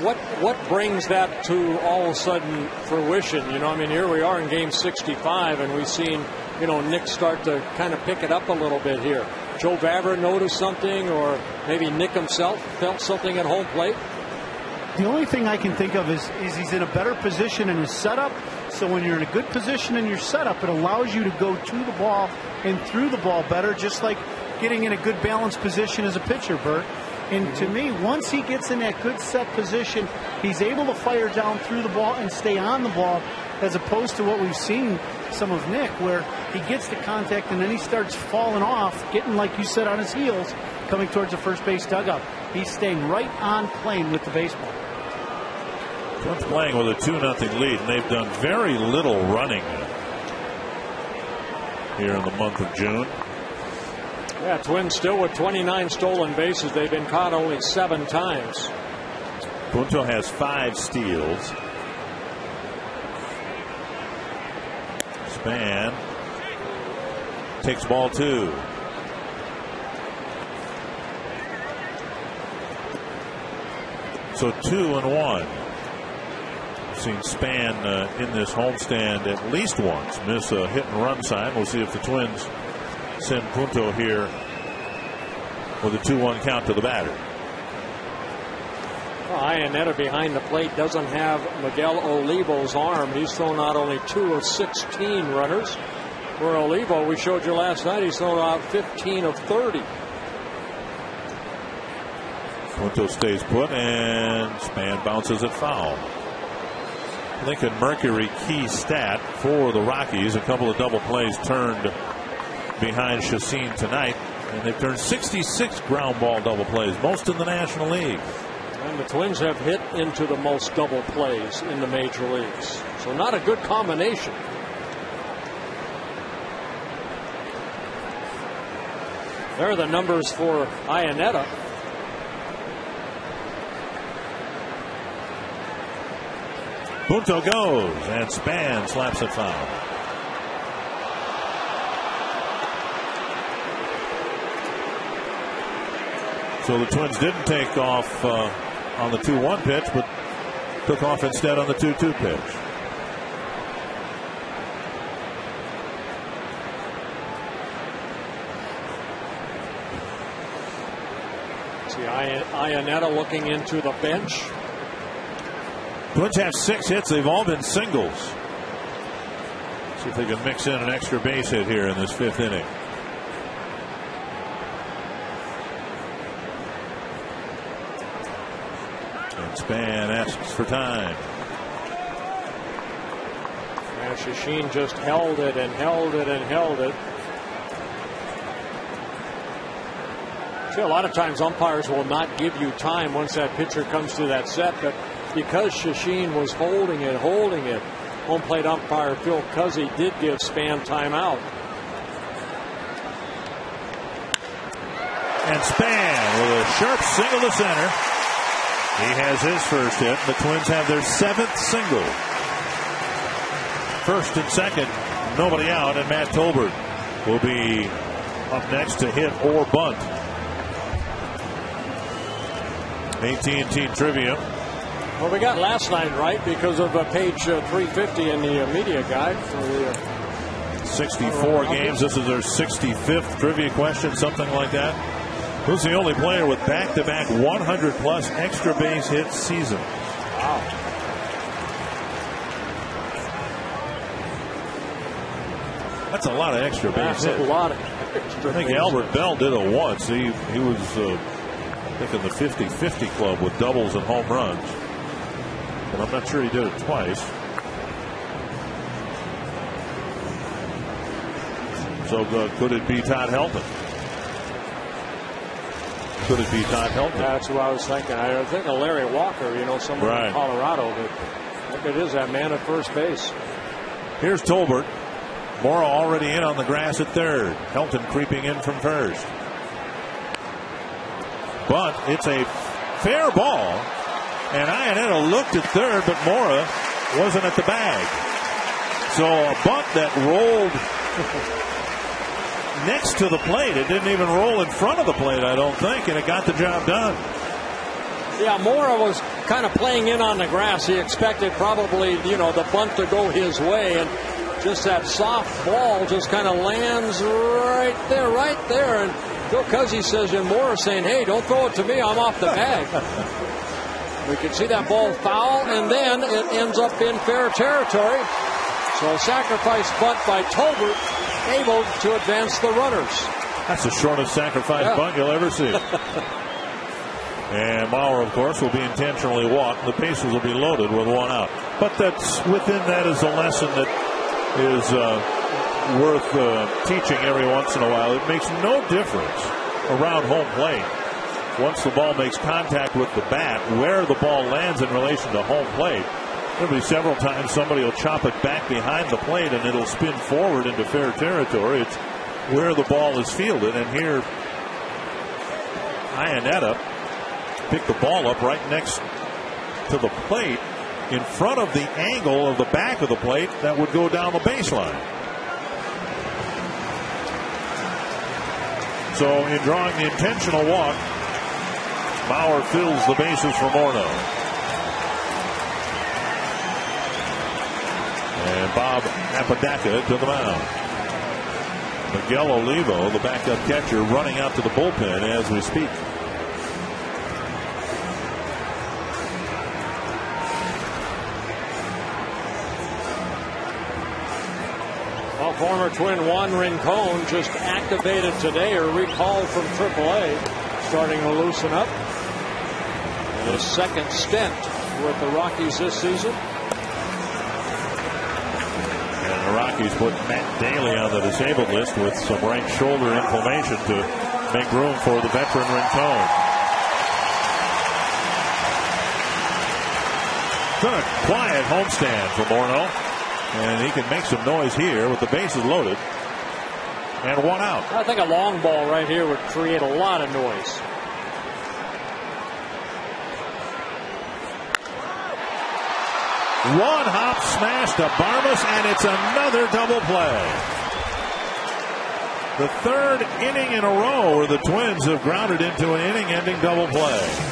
What brings that to all of a sudden fruition? You know, I mean, here we are in game 65, and we've seen, you know, Nick start to kind of pick it up a little bit here. Joe Vavra noticed something, or maybe Nick himself felt something at home plate? The only thing I can think of is he's in a better position in his setup. So when you're in a good position in your setup, it allows you to go to the ball and through the ball better, just like getting in a good balanced position as a pitcher, Bert. And to me, once he gets in that good set position, he's able to fire down through the ball and stay on the ball, as opposed to what we've seen some of Nick, where he gets the contact and then he starts falling off, getting, like you said, on his heels, coming towards the first base dugout. He's staying right on plane with the baseball. Twins playing with a 2-0 lead, and they've done very little running here in the month of June. Yeah, Twins still with 29 stolen bases. They've been caught only 7 times. Punto has 5 steals. Span takes ball 2. So 2-1. We've seen Span in this homestand at least once miss a hit and run sign. We'll see if the Twins send Punto here with a 2-1 count to the batter. Well, Iannetta behind the plate doesn't have Miguel Olivo's arm. He's thrown out only 2 of 16 runners. For Olivo, we showed you last night, he's thrown out 15 of 30. Punto stays put, and Span bounces it foul. Lincoln Mercury key stat for the Rockies. A couple of double plays turned behind Chacin tonight, and they've turned 66 ground ball double plays, most in the National League. And the Twins have hit into the most double plays in the major leagues. So not a good combination. There are the numbers for Iannetta. Punto goes, and Span slaps it foul. So the Twins didn't take off on the 2-1 pitch, but took off instead on the 2-2 pitch. See Iannetta looking into the bench. Twins have 6 hits. They've all been singles. See if they can mix in an extra base hit here in this 5th inning. And Span asks for time. And Chacin just held it and held it and held it. See, a lot of times umpires will not give you time once that pitcher comes to that set, but because Chacin was holding it, home plate umpire Phil Cuzzy did give Span timeout. And Span with a sharp single to center. He has his first hit. The Twins have their 7th single. First and second, nobody out, and Matt Tolbert will be up next to hit or bunt. AT&T trivia. Well, we got last night right because of page 350 in the media guide for the 64 games. This is their 65th trivia question, something like that. Who's the only player with back-to-back 100-plus extra base hit seasons? Wow. That's a lot of extra base hits. That's a lot of extra. I think Albert Bell did it once. He was I think in the 50-50 club with doubles and home runs. But I'm not sure he did it twice. So could it be Todd Helton? Could it be Todd Helton? That's what I was thinking. I was thinking of Larry Walker, you know, somewhere in Colorado. But look, it is that man at first base. Here's Tolbert. Mora already in on the grass at third. Helton creeping in from first. But it's a fair ball. And Iannetta looked at third, but Mora wasn't at the bag. So a bunt that rolled next to the plate. It didn't even roll in front of the plate, I don't think, and it got the job done. Yeah, Mora was kind of playing in on the grass. He expected probably, the bunt to go his way, and just that soft ball just kind of lands right there. And Bill Cuzzy says, and Mora saying, hey, don't throw it to me, I'm off the bag. We can see that ball foul, and then it ends up in fair territory. So a sacrifice bunt by Tolbert, able to advance the runners. That's the shortest sacrifice bunt you'll ever see. And Bauer, of course, will be intentionally walked. The bases will be loaded with one out. But that's within that is a lesson that is worth teaching every once in a while. It makes no difference around home plate. Once the ball makes contact with the bat, where the ball lands in relation to home plate. There'll be several times somebody will chop it back behind the plate and it'll spin forward into fair territory. It's where the ball is fielded. And here, Iannetta picked the ball up right next to the plate in front of the angle of the back of the plate that would go down the baseline. So in drawing the intentional walk, Bauer fills the bases for Morneau. And Bob Apodaca to the mound. Miguel Olivo, the backup catcher, running out to the bullpen as we speak. Well, former Twin Juan Rincon just activated today or recalled from AAA, starting to loosen up. And his second stint with the Rockies this season. And the Rockies put Matt Daly on the disabled list with some right shoulder inflammation to make room for the veteran Rincon. Done a quiet homestand for Morneau. And he can make some noise here with the bases loaded. And one out. I think a long ball right here would create a lot of noise. One hop smash to Barmas, and it's another double play. The third inning in a row where the Twins have grounded into an inning-ending double play.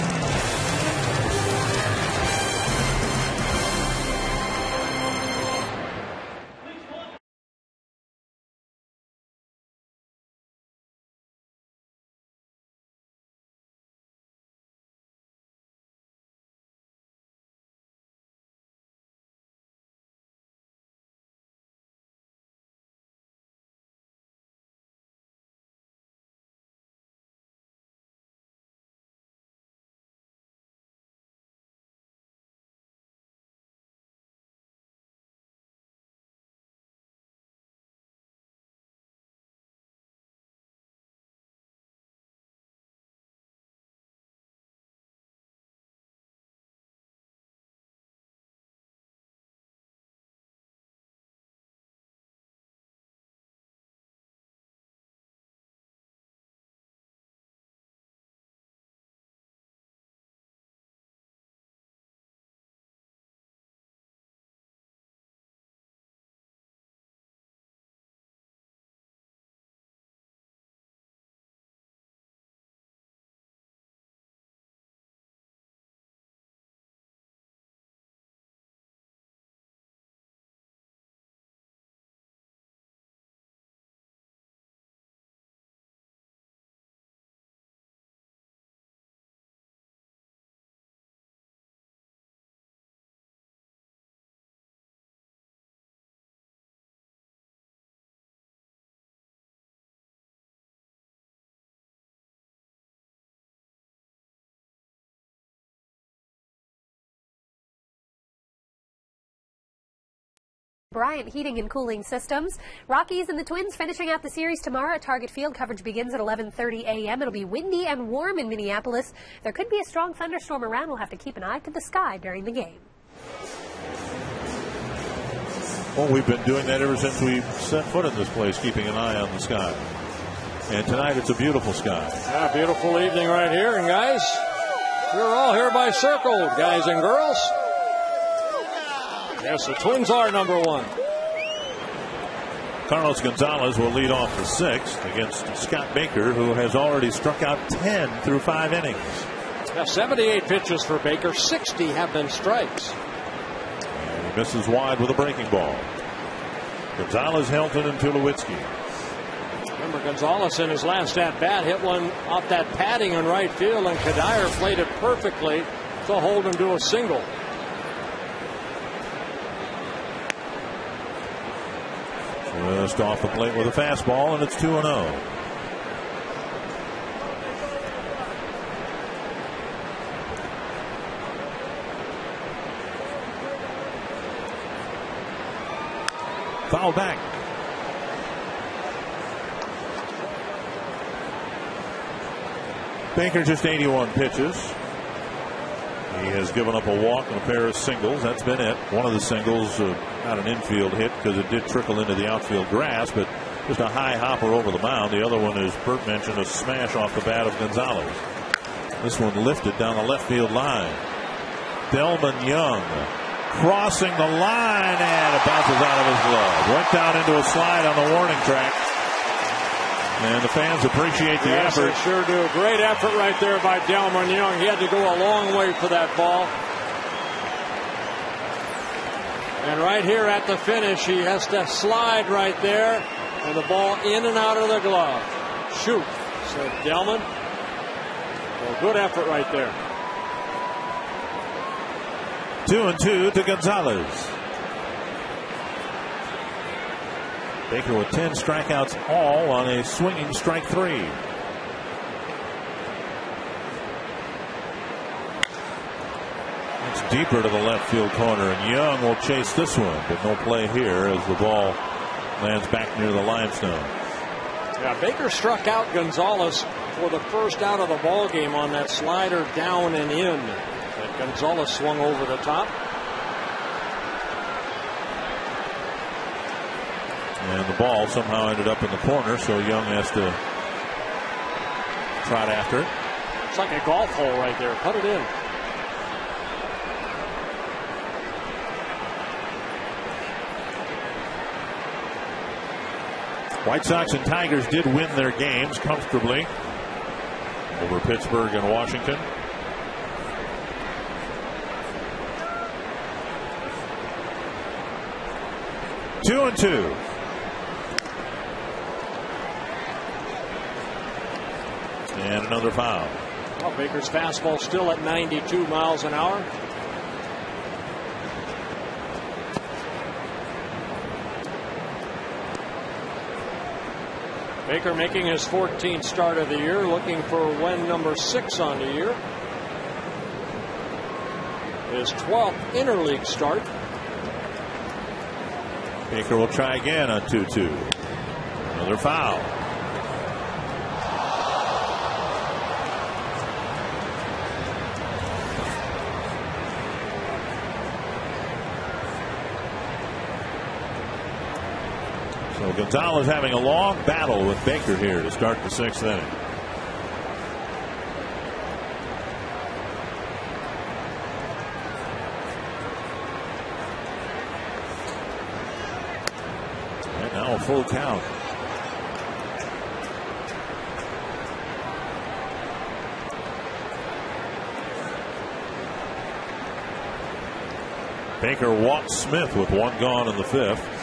Bryant Heating and Cooling Systems. Rockies and the Twins finishing out the series tomorrow at Target Field. Coverage begins at 11:30 a.m. It'll be windy and warm in Minneapolis. There could be a strong thunderstorm around. We'll have to keep an eye to the sky during the game. Well, we've been doing that ever since we set foot in this place, keeping an eye on the sky. And tonight it's a beautiful sky. Yeah, beautiful evening right here. And guys, You're all hereby circled, guys and girls. Yes, the Twins are number 1. Carlos Gonzalez will lead off the 6th against Scott Baker, who has already struck out 10 through 5 innings. Now 78 pitches for Baker, 60 have been strikes. And he misses wide with a breaking ball. Gonzalez, Helton, and Tulowitzki. Remember, Gonzalez in his last at-bat hit one off that padding in right field, and Kadire played it perfectly to hold him to a single. Just off the plate with a fastball, and it's 2-0. Foul back. Baker just 81 pitches. He has given up a walk and a pair of singles. That's been it. One of the singles, not an infield hit because it did trickle into the outfield grass, but just a high hopper over the mound. The other one, as Bert mentioned, a smash off the bat of Gonzalez. This one lifted down the left field line. Delman Young crossing the line, and it bounces out of his glove. Went down into a slide on the warning track. And the fans appreciate the effort. They sure do. Great effort right there by Delman Young. He had to go a long way for that ball. And right here at the finish, he has to slide right there. And the ball in and out of the glove. Shoot, said Delman. Well, good effort right there. 2-2 to Gonzalez. Baker with 10 strikeouts all on a swinging strike 3. It's deeper to the left field corner, and Young will chase this one, but no play here as the ball lands back near the limestone. Yeah, Baker struck out Gonzalez for the first out of the ball game on that slider down and in. But Gonzalez swung over the top. And the ball somehow ended up in the corner, so Young has to trot after it. It's like a golf hole right there. Put it in. White Sox and Tigers did win their games comfortably over Pittsburgh and Washington. Two and two. And another foul. Well, Baker's fastball still at 92 miles an hour. Baker making his 14th start of the year, looking for win number 6 on the year. His 12th interleague start. Baker will try again on 2-2. Another foul. So Gonzalez having a long battle with Baker here to start the 6th inning. And now a full count. Baker walks Smith with 1 gone in the 5th.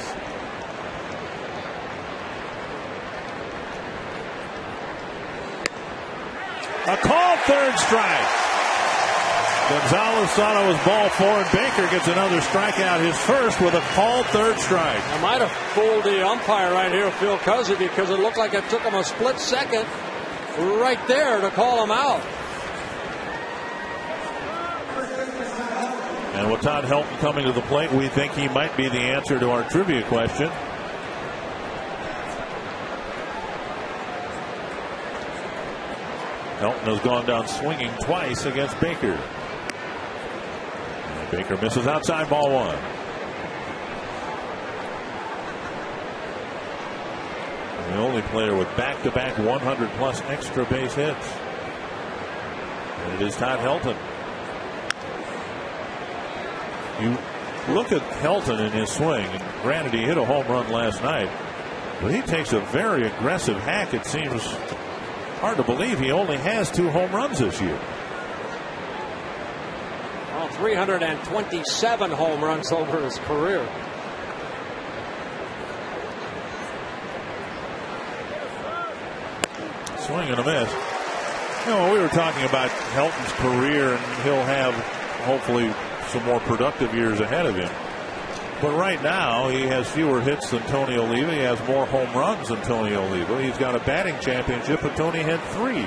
A called third strike. Gonzalez thought it was ball 4, and Baker gets another strikeout, his first, with a called third strike. I might have fooled the umpire right here, Phil Cuzzy, because it looked like it took him a split second right there to call him out. And with Todd Helton coming to the plate, we think he might be the answer to our trivia question. Helton has gone down swinging twice against Baker. And Baker misses outside, ball 1. And the only player with back-to-back 100-plus extra base hits. And it is Todd Helton. You look at Helton in his swing, and granted he hit a home run last night, but he takes a very aggressive hack. It seems hard to believe he only has 2 home runs this year. Well, 327 home runs over his career. Swing and a miss. You know, we were talking about Helton's career, and he'll have hopefully some more productive years ahead of him. But right now, he has fewer hits than Tony Oliva. He has more home runs than Tony Oliva. He's got a batting championship, but Tony had 3.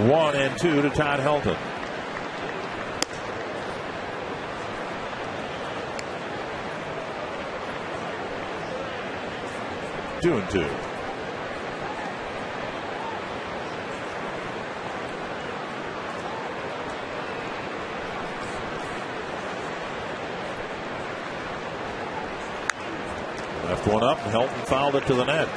1-2 to Todd Helton. Two and 2. Left one up, and Helton fouled it to the net.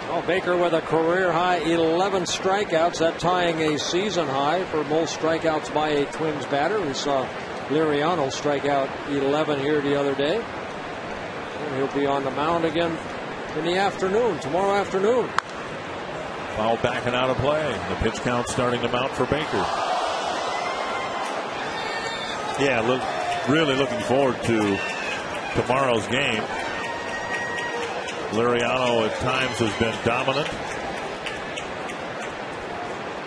Well, Baker with a career high 11 strikeouts, that tying a season high for most strikeouts by a Twins batter. We saw Liriano strike out 11 here the other day. And he'll be on the mound again in the afternoon, tomorrow afternoon. Foul backing out of play. The pitch count starting to mount for Baker. Yeah, really looking forward to tomorrow's game. Liriano at times has been dominant,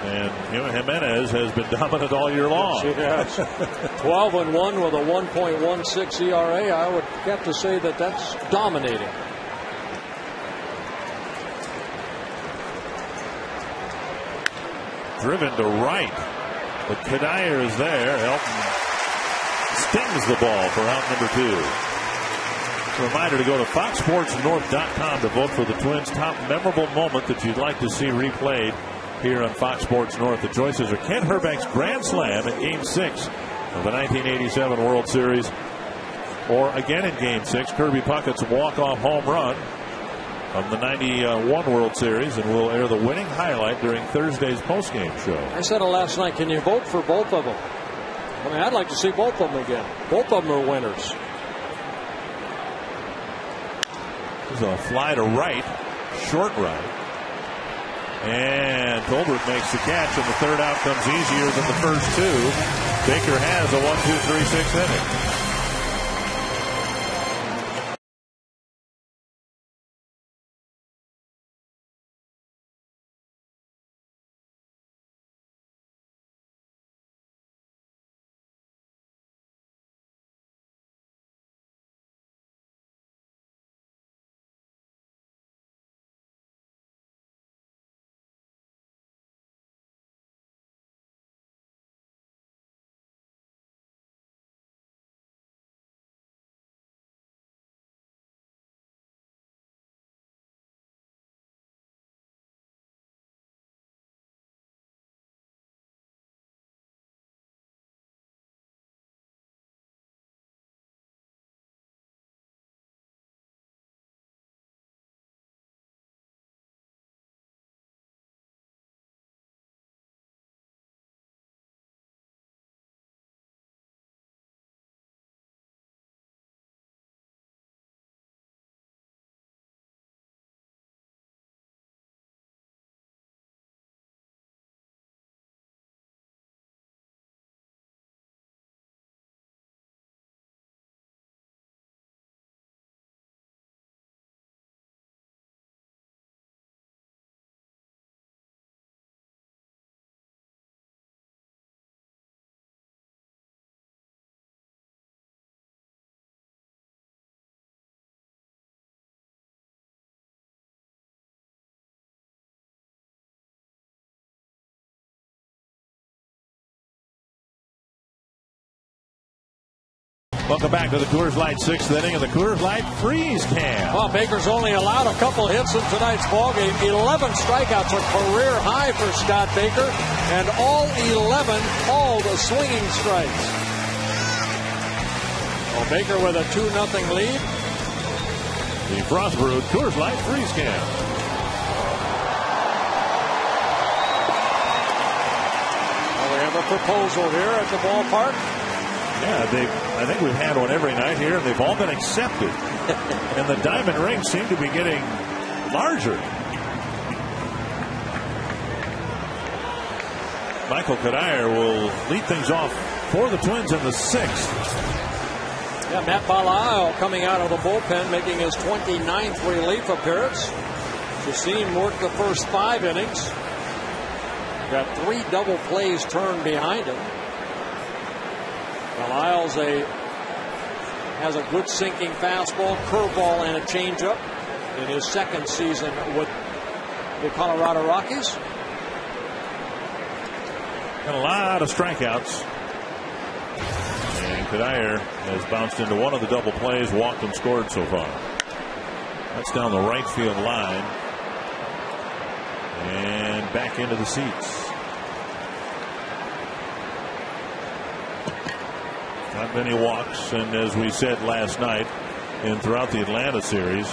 and Jimenez has been dominant all year long. Yes, 12-1 with a 1.16 ERA. I would have to say that that's dominating. Driven to right, but Kadire is there. Helton stings the ball for out number 2. A reminder to go to FoxSportsNorth.com to vote for the Twins' top memorable moment that you'd like to see replayed here on Fox Sports North. The choices are Kent Herbeck's grand slam in Game 6 of the 1987 World Series, or again in Game 6, Kirby Puckett's walk-off home run of the 91 World Series, and we'll air the winning highlight during Thursday's postgame show. I said it last night. Can you vote for both of them? I mean, I'd like to see both of them again. Both of them are winners. There's a fly to right, short right. And Tolbert makes the catch, and the third out comes easier than the first 2. Baker has a 1-2-3-6 inning. Welcome back to the Coors Light 6th inning of the Coors Light Freeze Can. Well, Baker's only allowed a couple hits in tonight's ballgame. 11 strikeouts, a career high for Scott Baker, and all 11 called swinging strikes. Well, Baker with a 2-0 lead. The Frost Brewed Coors Light Freeze Can. Well, we have a proposal here at the ballpark. Yeah, I think we've had one every night here, and they've all been accepted. And the diamond rings seem to be getting larger. Michael Kadire will lead things off for the Twins in the 6th. Yeah, Matt Balaio coming out of the bullpen, making his 29th relief appearance. Chacin worked the first 5 innings. Got 3 double plays turned behind him. Lyles has a good sinking fastball, curveball, and a changeup in his 2nd season with the Colorado Rockies. And a lot of strikeouts. And Kadire has bounced into one of the double plays, walked and scored so far. That's down the right field line. And back into the seats. Not many walks, and as we said last night and throughout the Atlanta series,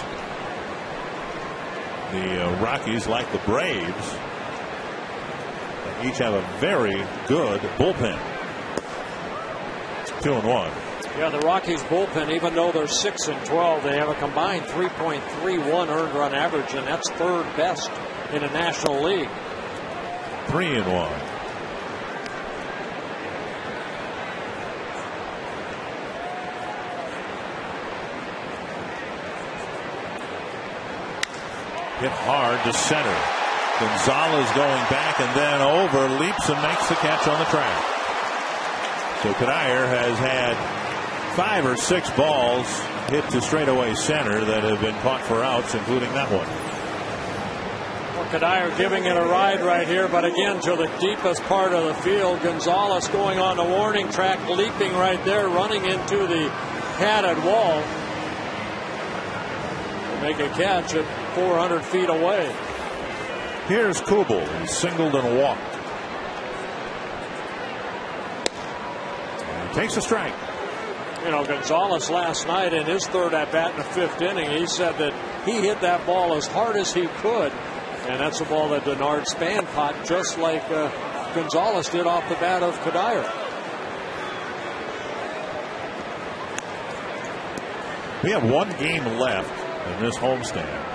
the Rockies, like the Braves, each have a very good bullpen. 2-1. Yeah, the Rockies bullpen, even though they're 6-12, they have a combined 3.31 earned run average, and that's 3rd best in the National League. 3-1. Hit hard to center. Gonzalez going back and then over, leaps and makes the catch on the track. So Kadire has had 5 or 6 balls hit to straightaway center that have been caught for outs, including that one. Well, Kadire giving it a ride right here, but again to the deepest part of the field. Gonzalez going on the warning track, leaping right there, running into the padded wall. Make a catch at 400 feet away. Here's Kubel. He singled and walked. And he takes a strike. You know, Gonzalez last night in his 3rd at bat in the 5th inning, he said that he hit that ball as hard as he could, and that's a ball that Denard Span caught, just like Gonzalez did off the bat of Kadire. We have 1 game left in this homestand.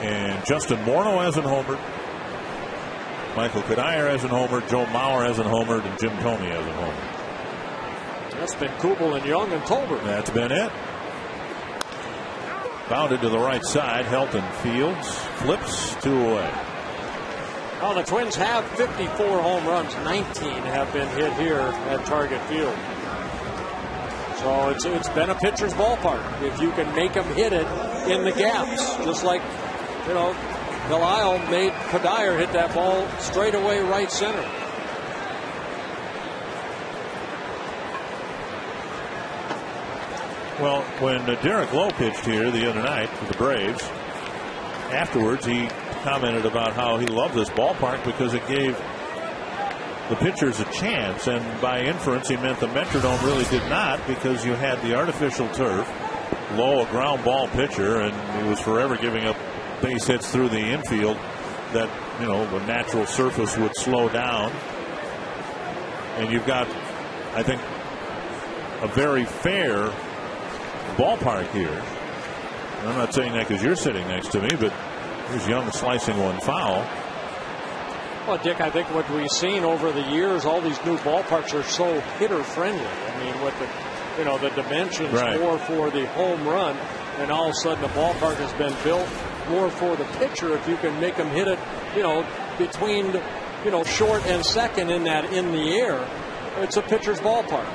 And Justin Morneau hasn't homered. Michael Kadire hasn't homered. Joe Mauer hasn't homered. And Jim Thome hasn't homered. That's been Kubel and Young and Tolbert. That's been it. Bounded to the right side. Helton fields. Flips 2 away. Well, the Twins have 54 home runs. 19 have been hit here at Target Field. So it's been a pitcher's ballpark. If you can make them hit it in the gaps, just like, you know, Belial made Kadire hit that ball straight away right center. Well, when Derek Lowe pitched here the other night for the Braves, afterwards he commented about how he loved this ballpark because it gave the pitchers a chance, and by inference he meant the Metrodome really did not, because you had the artificial turf, Lowe a ground ball pitcher, and he was forever giving up base hits through the infield that, you know, the natural surface would slow down. And you've got, I think, a very fair ballpark here. And I'm not saying that because you're sitting next to me, but here's Young slicing one foul. Well, Dick, I think what we've seen over the years, all these new ballparks are so hitter friendly. I mean, with the, you know, the dimensions more for the home run, and all of a sudden the ballpark has been built more for the pitcher. If you can make them hit it, you know, between, you know, short and second in the air, it's a pitcher's ballpark.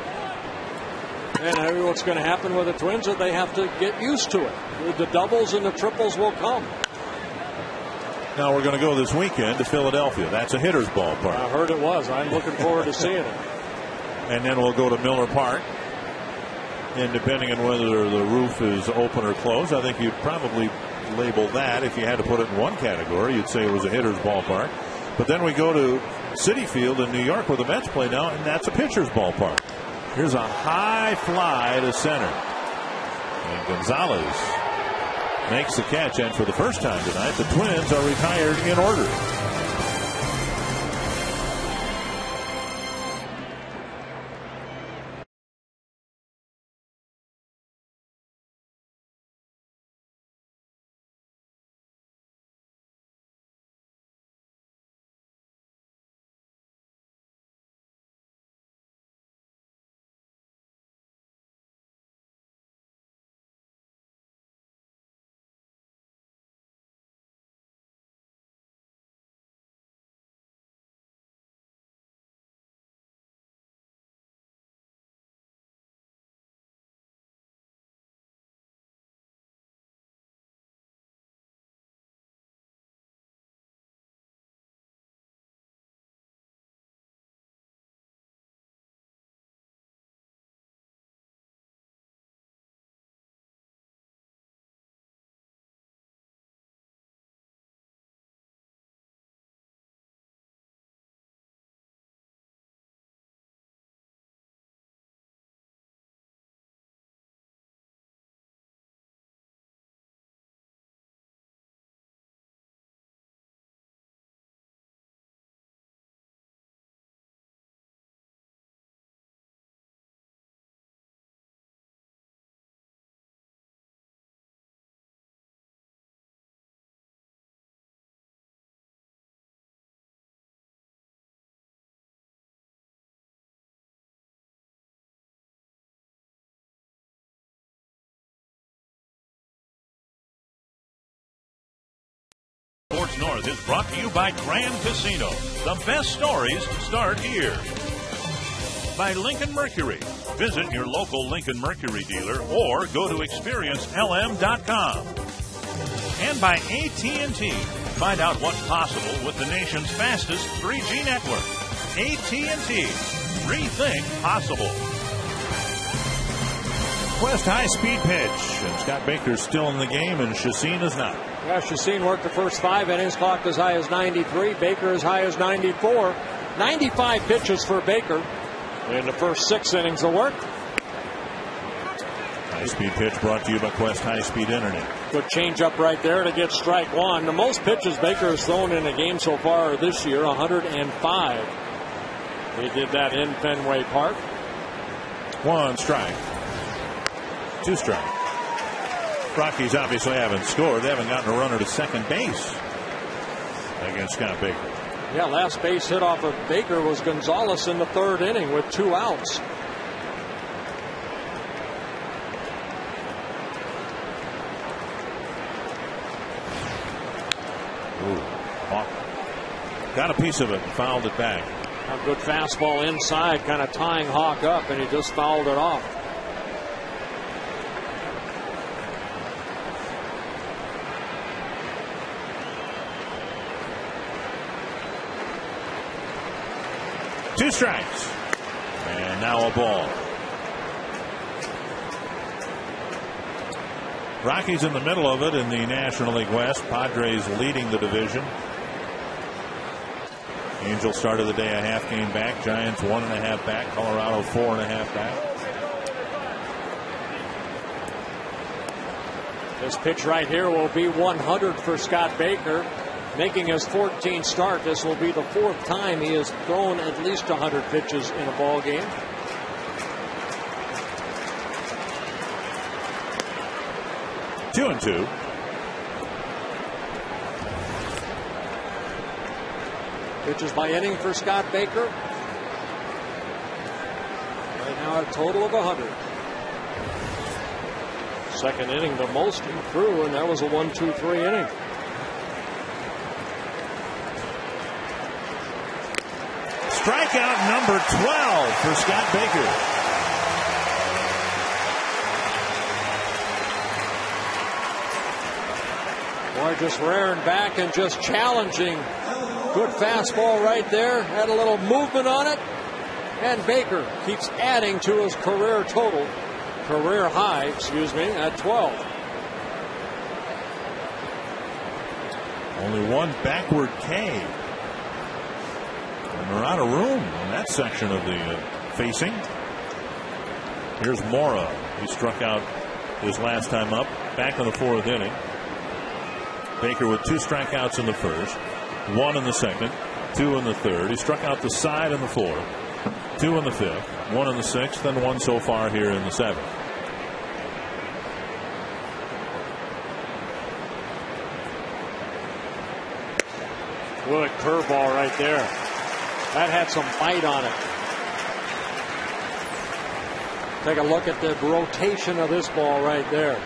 And what's going to happen with the Twins is they have to get used to it. The doubles and the triples will come. Now we're going to go this weekend to Philadelphia. That's a hitter's ballpark. I heard it was. I'm looking forward to seeing it. And then we'll go to Miller Park. And depending on whether the roof is open or closed, I think you'd probably label that. If you had to put it in one category, you'd say it was a hitter's ballpark. But then we go to Citi Field in New York where the Mets play now, and that's a pitcher's ballpark. Here's a high fly to center. And Gonzalez makes the catch, and for the first time tonight, the Twins are retired in order. Sports North is brought to you by Grand Casino. The best stories start here. By Lincoln Mercury. Visit your local Lincoln Mercury dealer or go to experiencelm.com. And by AT&T. Find out what's possible with the nation's fastest 3G network. AT&T. Rethink possible. Quest high-speed pitch, and Scott Baker's still in the game, and Chacin is not. Yeah, Chacin worked the first 5 innings, clocked as high as 93. Baker as high as 94. 95 pitches for Baker in the first 6 innings of work. High-speed pitch brought to you by Quest High-Speed Internet. Good changeup right there to get strike one. The most pitches Baker has thrown in a game so far this year, 105. He did that in Fenway Park. 1 strike. 2 strikes. Rockies obviously haven't scored. They haven't gotten a runner to second base against Scott Baker. Yeah, last base hit off of Baker was Gonzalez in the 3rd inning with 2 outs. Ooh, Hawk got a piece of it and fouled it back. A good fastball inside, kind of tying Hawk up, and he just fouled it off. Two strikes. And now a ball. Rockies in the middle of it in the National League West. Padres leading the division. Angels started the day a half game back. Giants 1.5 back. Colorado 4.5 back. This pitch right here will be 100 for Scott Baker. Making his 14th start, this will be the 4th time he has thrown at least 100 pitches in a ball game. Two and two. Pitches by inning for Scott Baker. Right now a total of 100. Second inning the most he threw, and that was a 1-2-3 inning. Strikeout number 12 for Scott Baker. Boy, just rearing back and just challenging. Good fastball right there. Had a little movement on it. And Baker keeps adding to his career high, at 12. Only one backward K. And they're out of room in that section of the facing. Here's Mora. He struck out his last time up, back in the 4th inning. Baker with 2 strikeouts in the first, 1 in the second, 2 in the third. He struck out the side in the 4th, 2 in the 5th, 1 in the 6th, and 1 so far here in the 7th. Good curveball right there. That had some bite on it. Take a look at the rotation of this ball right there.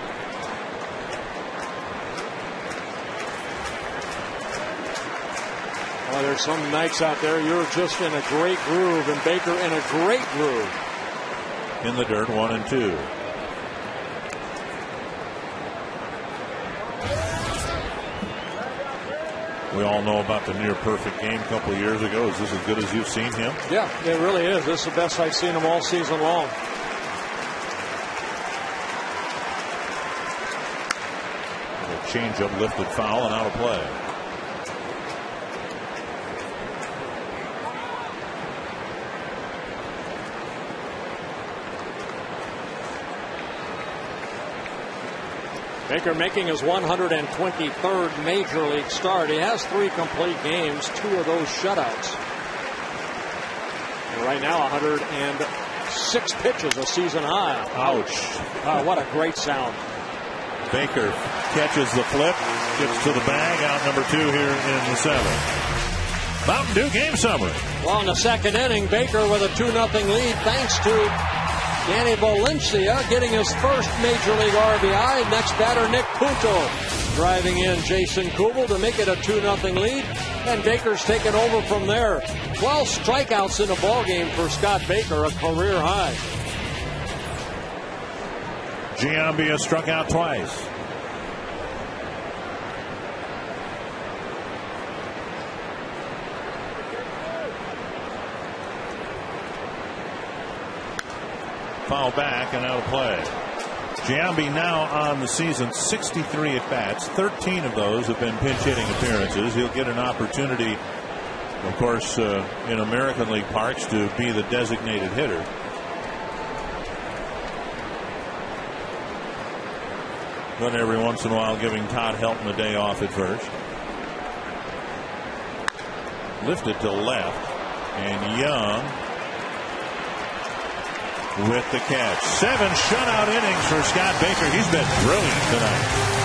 Oh, there's some nights out there you're just in a great groove, and Baker in a great groove. In the dirt, 1-2. We all know about the near perfect game a couple of years ago. Is this as good as you've seen him? Yeah, it really is. This is the best I've seen him all season long. A change-up lifted foul and out of play. Baker making his 123rd Major League start. He has 3 complete games, 2 of those shutouts. And right now, 106 pitches, a season high. Ouch. Oh, what a great sound. Baker catches the flip, gets to the bag, out number 2 here in the 7th. Mountain Dew game summary. Well, in the 2nd inning, Baker with a 2-0 lead thanks to Danny Valencia getting his first Major League RBI. Next batter, Nick Punto driving in Jason Kubel to make it a 2-0 lead. And Baker's taken over from there. 12 strikeouts in the ballgame for Scott Baker, a career high. Giambia struck out twice. Foul back and out of play. Giambi now on the season 63 at bats. 13 of those have been pinch hitting appearances. He'll get an opportunity, of course, in American League parks to be the designated hitter. But every once in a while giving Todd Helton a day off at first. Lifted to left, and Young with the catch. 7 shutout innings for Scott Baker. He's been brilliant tonight.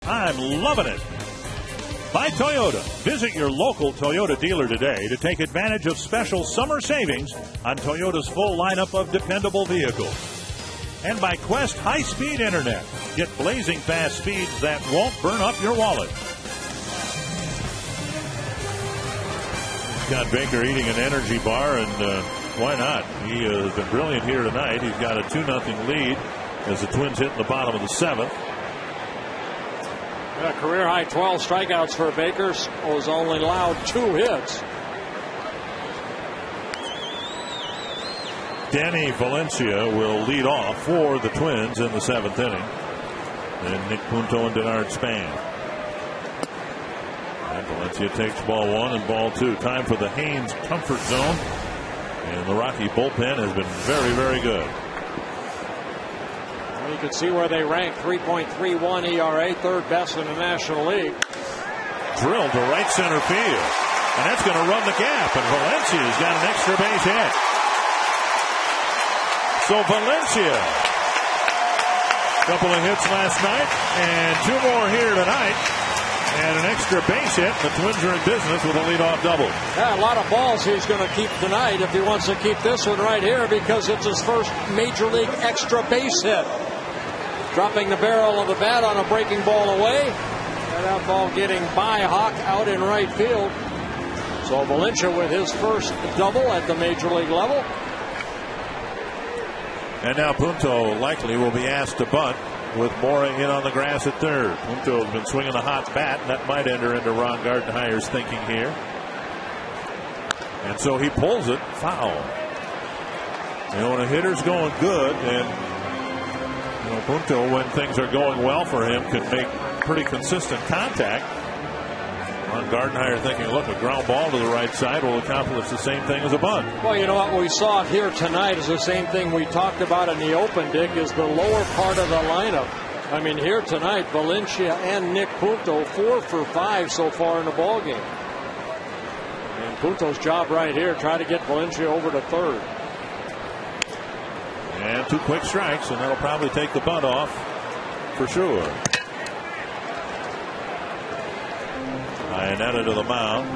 I'm loving it. By Toyota. Visit your local Toyota dealer today to take advantage of special summer savings on Toyota's full lineup of dependable vehicles. And by Quest high-speed internet. Get blazing fast speeds that won't burn up your wallet. Got Baker eating an energy bar, and why not? He has been brilliant here tonight. He's got a 2-0 lead as the Twins hit in the bottom of the 7th. Yeah, career high 12 strikeouts for Baker. Was only allowed 2 hits. Danny Valencia will lead off for the Twins in the 7th inning. Then Nick Punto and Denard Span. And Valencia takes ball 1 and ball 2. Time for the Haynes comfort zone. And the Rocky bullpen has been very, very good. Well, you can see where they rank. 3.31 ERA, 3rd best in the National League. Drilled to right center field. And that's going to run the gap. And Valencia's got an extra base hit. So Valencia, a couple of hits last night and 2 more here tonight. And an extra base hit. The Twins are in business with a leadoff double. Yeah, a lot of balls he's going to keep tonight if he wants to keep this one right here because it's his first Major League extra base hit. Dropping the barrel of the bat on a breaking ball away. And that ball getting by Hawk out in right field. So Valencia with his first double at the Major League level. And now Punto likely will be asked to bunt with Mora in on the grass at 3rd. Punto has been swinging a hot bat, and that might enter into Ron Gardenhire's thinking here. And so he pulls it foul. You know, when a hitter's going good, and you know, Punto, when things are going well for him, can make pretty consistent contact. Ron Gardenhire thinking, look, a ground ball to the right side will accomplish the same thing as a bunt. Well, you know what we saw here tonight is the same thing we talked about in the open, Dick, is the lower part of the lineup. I mean, here tonight, Valencia and Nick Punto 4 for 5 so far in the ballgame. And Punto's job right here, try to get Valencia over to 3rd. And 2 quick strikes, and that'll probably take the bunt off for sure. Iannetta to the mound.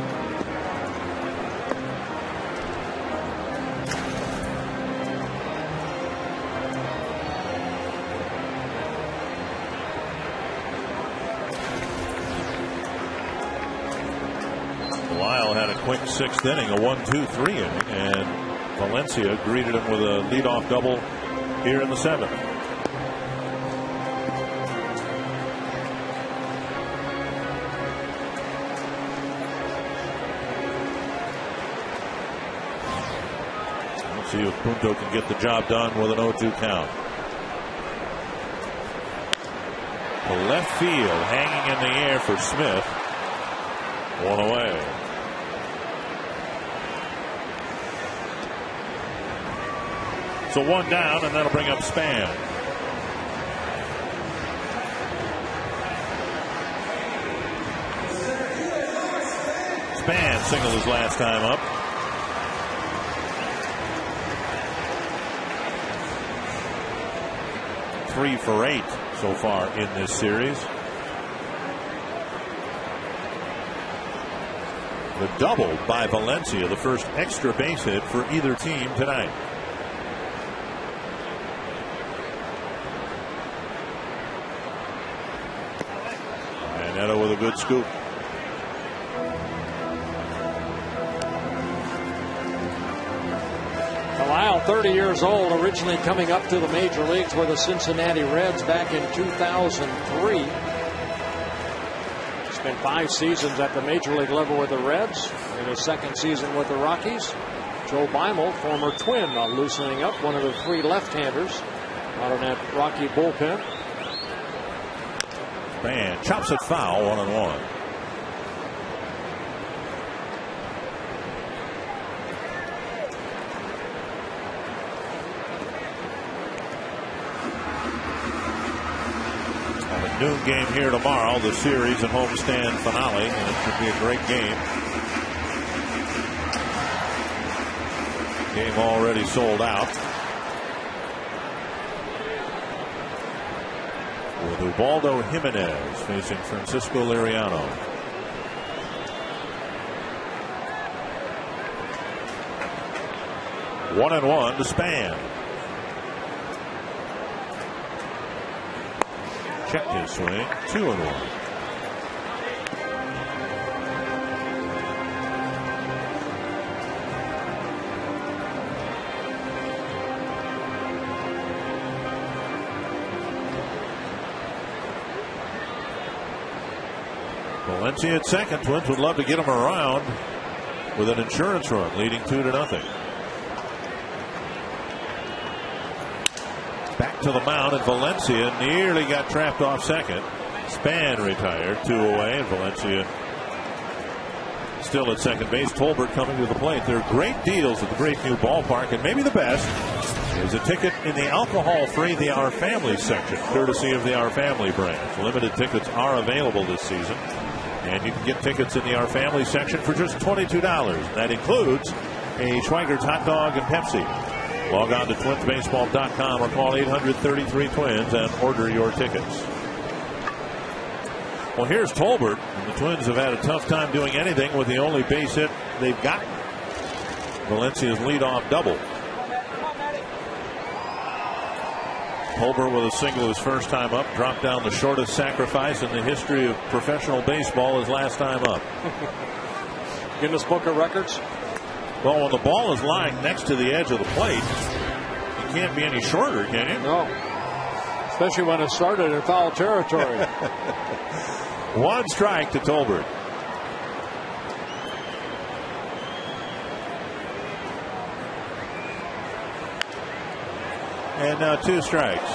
Lyle had a quick 6th inning, a 1-2-3 inning, and Valencia greeted him with a leadoff double here in the 7th. See if Punto can get the job done with an 0-2 count. The left field hanging in the air for Smith. 1 away. So 1 down, and that'll bring up Span. Span singled his last time up. 3 for 8 so far in this series. The double by Valencia, the first extra base hit for either team tonight. Iannetta with a good scoop. Lyle, 30 years old, originally coming up to the major leagues with the Cincinnati Reds back in 2003. Spent 5 seasons at the major league level with the Reds. In his 2nd season with the Rockies. Joe Beimel, former Twin, loosening up, one of the 3 left-handers out of that Rocky bullpen. Man, chops it foul, 1-1. Noon game here tomorrow, the series and homestand finale, and it should be a great game. Game already sold out. With Ubaldo Jimenez facing Francisco Liriano. One and one to Span. check his swing. 2-1. Valencia at second. Twins would love to get him around with an insurance run, leading 2-0. Back to the mound, and Valencia nearly got trapped off second. Span retired, 2 away, and Valencia still at second base. Tolbert coming to the plate. There are great deals at the great new ballpark, and maybe the best is a ticket in the alcohol-free The Our Family section, courtesy of the Our Family brand. Limited tickets are available this season, and you can get tickets in the Our Family section for just $22. That includes a Schweigert's hot dog and Pepsi. Log on to twinsbaseball.com or call 833-TWINS and order your tickets. Well, here's Tolbert, and the Twins have had a tough time doing anything with the only base hit they've gotten. Valencia's leadoff double. Tolbert with a single his first time up, dropped down the shortest sacrifice in the history of professional baseball his last time up. Guinness Book of Records? Well, when the ball is lying next to the edge of the plate, you can't be any shorter, can you? No. Especially when it started in foul territory. 1 strike to Tolbert. And now 2 strikes.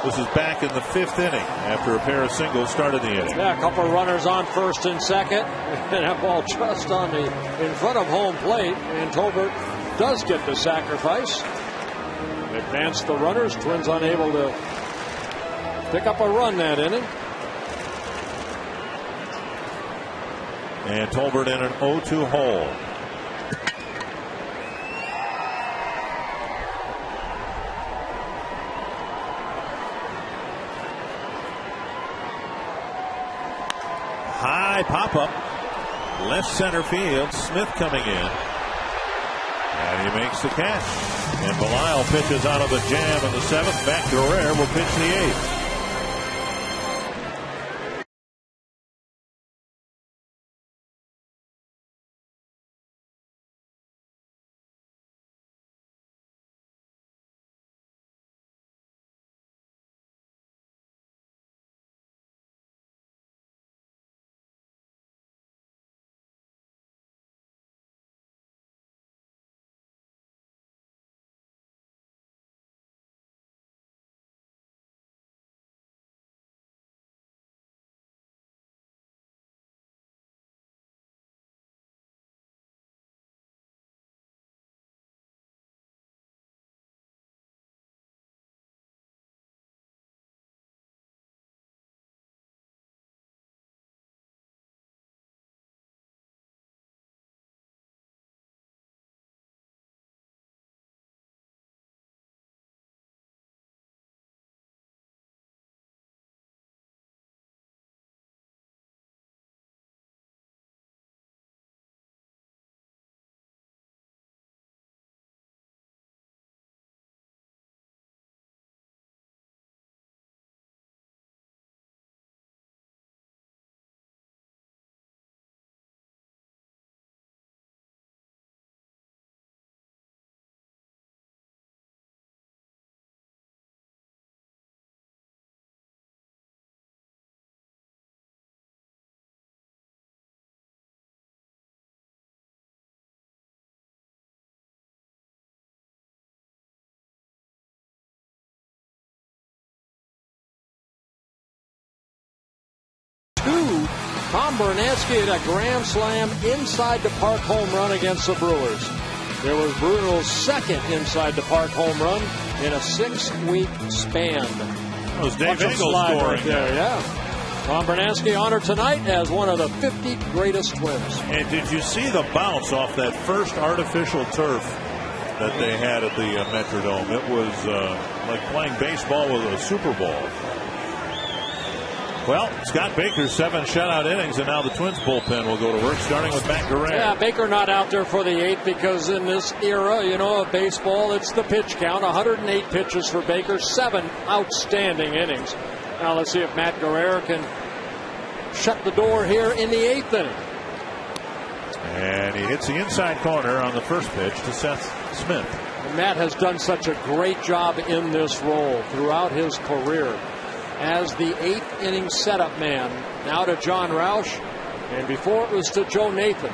This is back in the 5th inning after a pair of singles started the inning. Yeah, a couple of runners on first and second. And that ball just in front of home plate. And Tolbert does get the sacrifice. Advance the runners. Twins unable to pick up a run that inning. And Tolbert in an 0-2 hole. High pop-up, left center field. Smith coming in, and he makes the catch. And Belisle pitches out of the jam in the 7th. Matt Guerrero will pitch the 8th. Tom Bernanski hit a grand slam inside the park home run against the Brewers. There was Bruno's 2nd inside the park home run in a 6-week span. That was Dave Engel scoring right there, yeah. Tom Bernanski honored tonight as one of the 50 greatest Twins. And did you see the bounce off that first artificial turf that they had at the Metrodome? It was like playing baseball with a Super Bowl. Well, Scott Baker's 7 shutout innings, and now the Twins bullpen will go to work, starting with Matt Guerrero. Yeah, Baker not out there for the 8th because in this era, of baseball, it's the pitch count. 108 pitches for Baker, 7 outstanding innings. Now let's see if Matt Guerrero can shut the door here in the 8th inning. And he hits the inside corner on the first pitch to Seth Smith. And Matt has done such a great job in this role throughout his career as the 8th inning setup man. Now to John Roush, and before it was to Joe Nathan.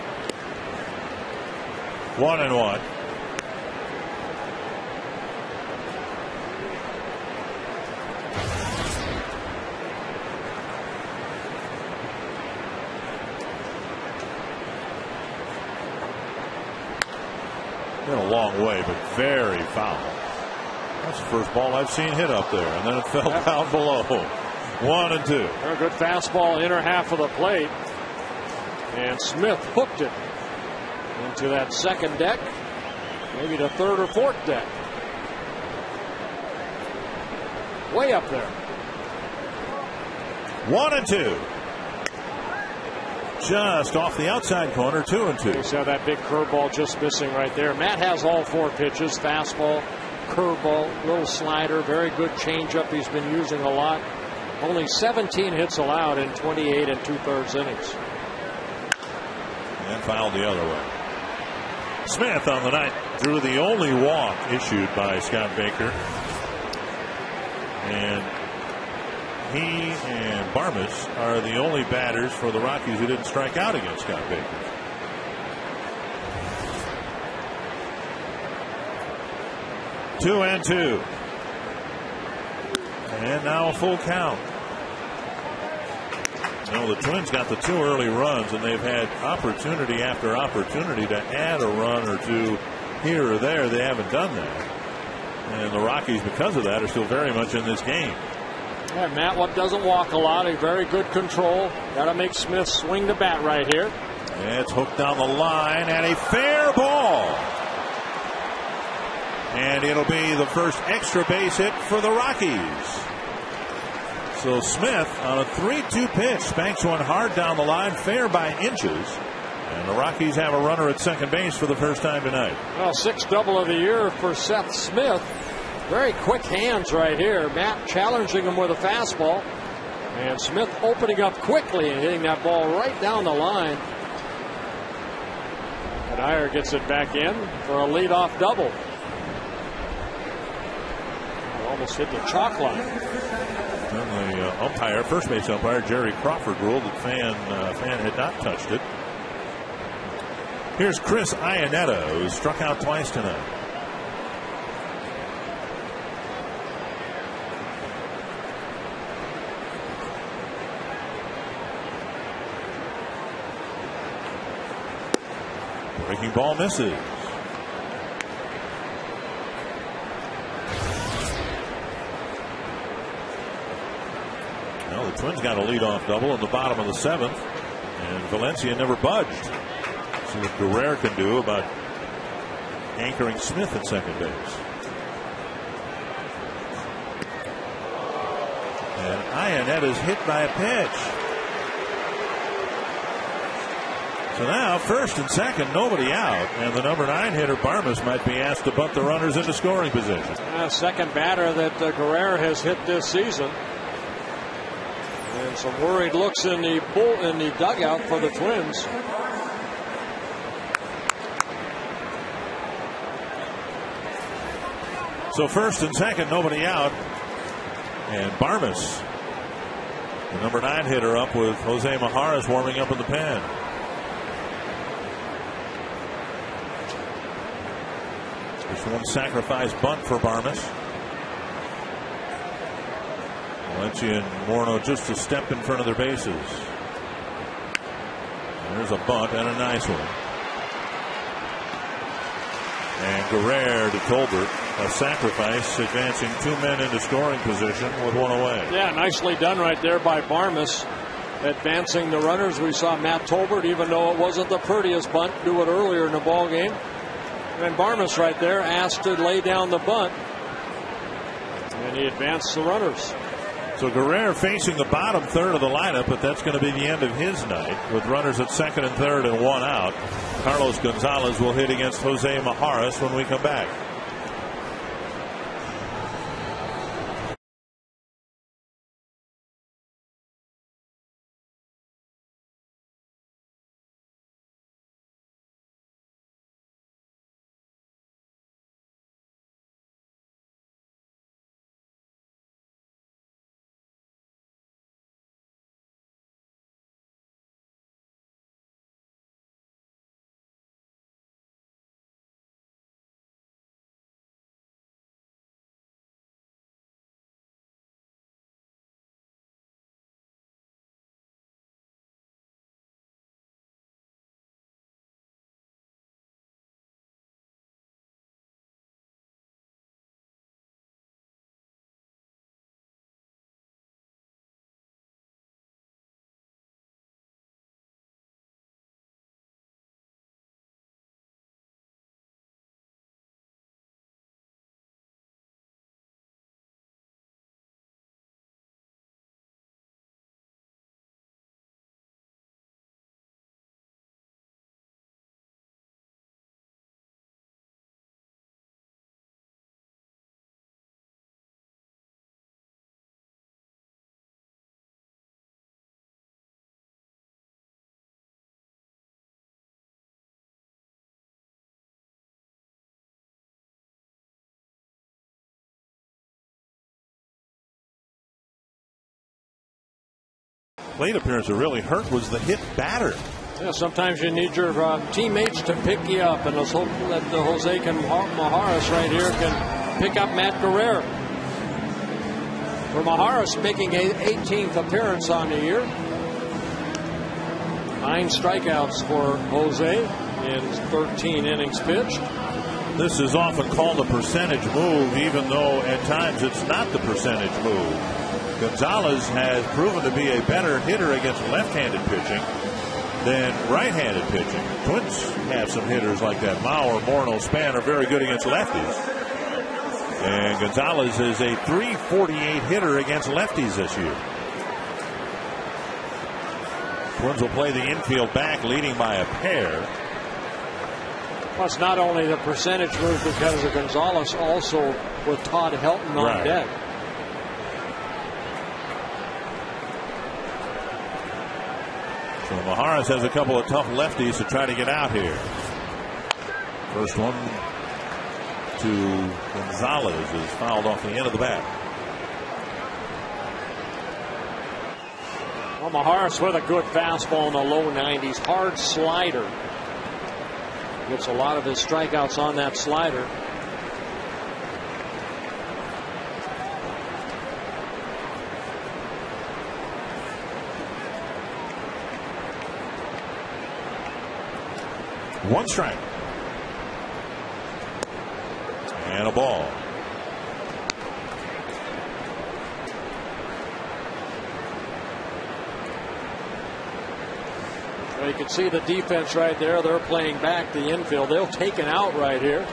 1-1. Been a long way, but very foul. That's the first ball I've seen hit up there, and then it fell down below. 1-2. A good fastball, inner half of the plate, and Smith hooked it into that second deck, maybe the third or fourth deck. Way up there. 1-2. Just off the outside corner, 2-2. You saw that big curveball just missing right there. Matt has all 4 pitches: fastball, curveball, little slider, very good changeup he's been using a lot. Only 17 hits allowed in 28 2/3 innings. And fouled the other way. Smith on the night drew the only walk issued by Scott Baker. And he and Barmes are the only batters for the Rockies who didn't strike out against Scott Baker. Two and two. And now a full count. You know, the Twins got the 2 early runs, and they've had opportunity after opportunity to add a run or two here or there. They haven't done that. And the Rockies, because of that, are still very much in this game. Yeah, Matt doesn't walk a lot. A very good control. Got to make Smith swing the bat right here. And it's hooked down the line, and a fair ball. And it'll be the first extra base hit for the Rockies. So Smith on a 3-2 pitch spanks one hard down the line, fair by inches. And the Rockies have a runner at second base for the first time tonight. Well, 6th double of the year for Seth Smith. Very quick hands right here. Matt challenging him with a fastball. And Smith opening up quickly and hitting that ball right down the line. And Iyer gets it back in for a leadoff double. Almost hit the chalk line. And the umpire, first base umpire Jerry Crawford, ruled that Fan had not touched it. Here's Chris Iannetta, who struck out twice tonight. Breaking ball misses. Well, the Twins got a leadoff double in the bottom of the 7th, and Valencia never budged. See what Guerrero can do about anchoring Smith at second base. And Iannetta's hit by a pitch. So now first and second, nobody out, and the number 9 hitter Barmes might be asked to bunt the runners into scoring position. Second batter that Guerrero has hit this season. And some worried looks in the dugout for the Twins. So first and second, nobody out. And Barmes, the number 9 hitter, up with Jose Majaras warming up in the pen. Just one sacrifice bunt for Barmes. Valencia and Morneau just a step in front of their bases. And there's a bunt and a nice one. And Guerrero to Tolbert, a sacrifice, advancing 2 men into scoring position with 1 away. Yeah, nicely done right there by Barmes, advancing the runners. We saw Matt Tolbert, even though it wasn't the prettiest bunt, do it earlier in the ball game. And Barmes right there asked to lay down the bunt, and he advanced the runners. So Guerrero facing the bottom third of the lineup, but that's going to be the end of his night with runners at second and third and 1 out. Carlos Gonzalez will hit against Jose Majaras when we come back. plate appearance that really hurt was the hit batter. Yeah, sometimes you need your teammates to pick you up, and let's hope that Jose Majaras right here can pick up Matt Guerrero. For Majaras making a 18th appearance on the year. 9 strikeouts for Jose in 13 innings pitched. This is often called a percentage move, even though at times it's not the percentage move. Gonzalez has proven to be a better hitter against left-handed pitching than right-handed pitching. Twins have some hitters like that. Mauer, Morneau, Span are very good against lefties. And Gonzalez is a .348 hitter against lefties this year. Twins will play the infield back, leading by a pair. Plus, not only the percentage move because of Gonzalez, also with Todd Helton on deck. So Majaras has a couple of tough lefties to try to get out here. First one to Gonzalez is fouled off the end of the bat. Well, Majaras with a good fastball in the low 90s. Hard slider. Gets a lot of his strikeouts on that slider. One strike. And a ball. Well, you can see the defense right there. They're playing back the infield. They'll take an out right here.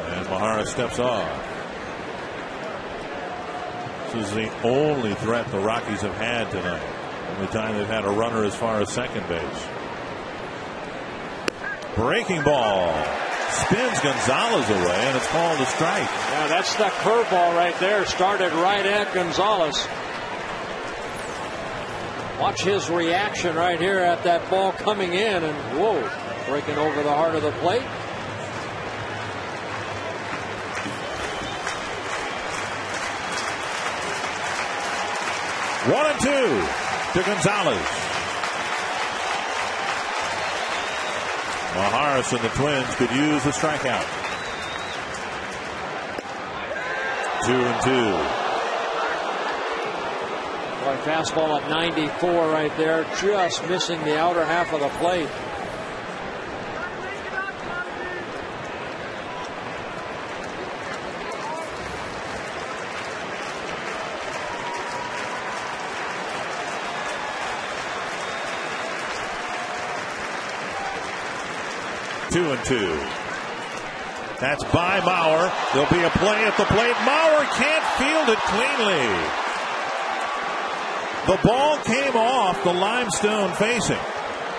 And Majaras steps off. This is the only threat the Rockies have had tonight. Only time they've had a runner as far as second base. Breaking ball. Spins Gonzalez away, and it's called a strike. Yeah, that's the curveball right there. Started right at Gonzalez. Watch his reaction right here at that ball coming in, and whoa, breaking over the heart of the plate. One and two to Gonzalez. Majaras and the Twins could use a strikeout. 2-2. Boy, fastball at 94 right there, just missing the outer half of the plate. Two and two. That's by Mauer. There'll be a play at the plate. Mauer can't field it cleanly. The ball came off the limestone facing,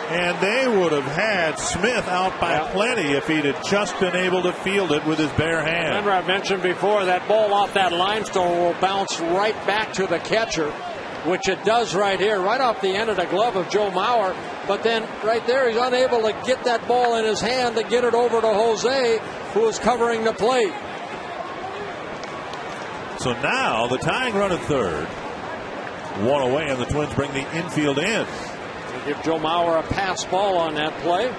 and they would have had Smith out by plenty if he'd have just been able to field it with his bare hand. Remember, I mentioned before that ball off that limestone will bounce right back to the catcher, which it does right here, right off the end of the glove of Joe Mauer. But then right there, he's unable to get that ball in his hand to get it over to Jose, who is covering the plate. So now the tying run at third. One away, and the Twins bring the infield in. They give Joe Mauer a pass ball on that play.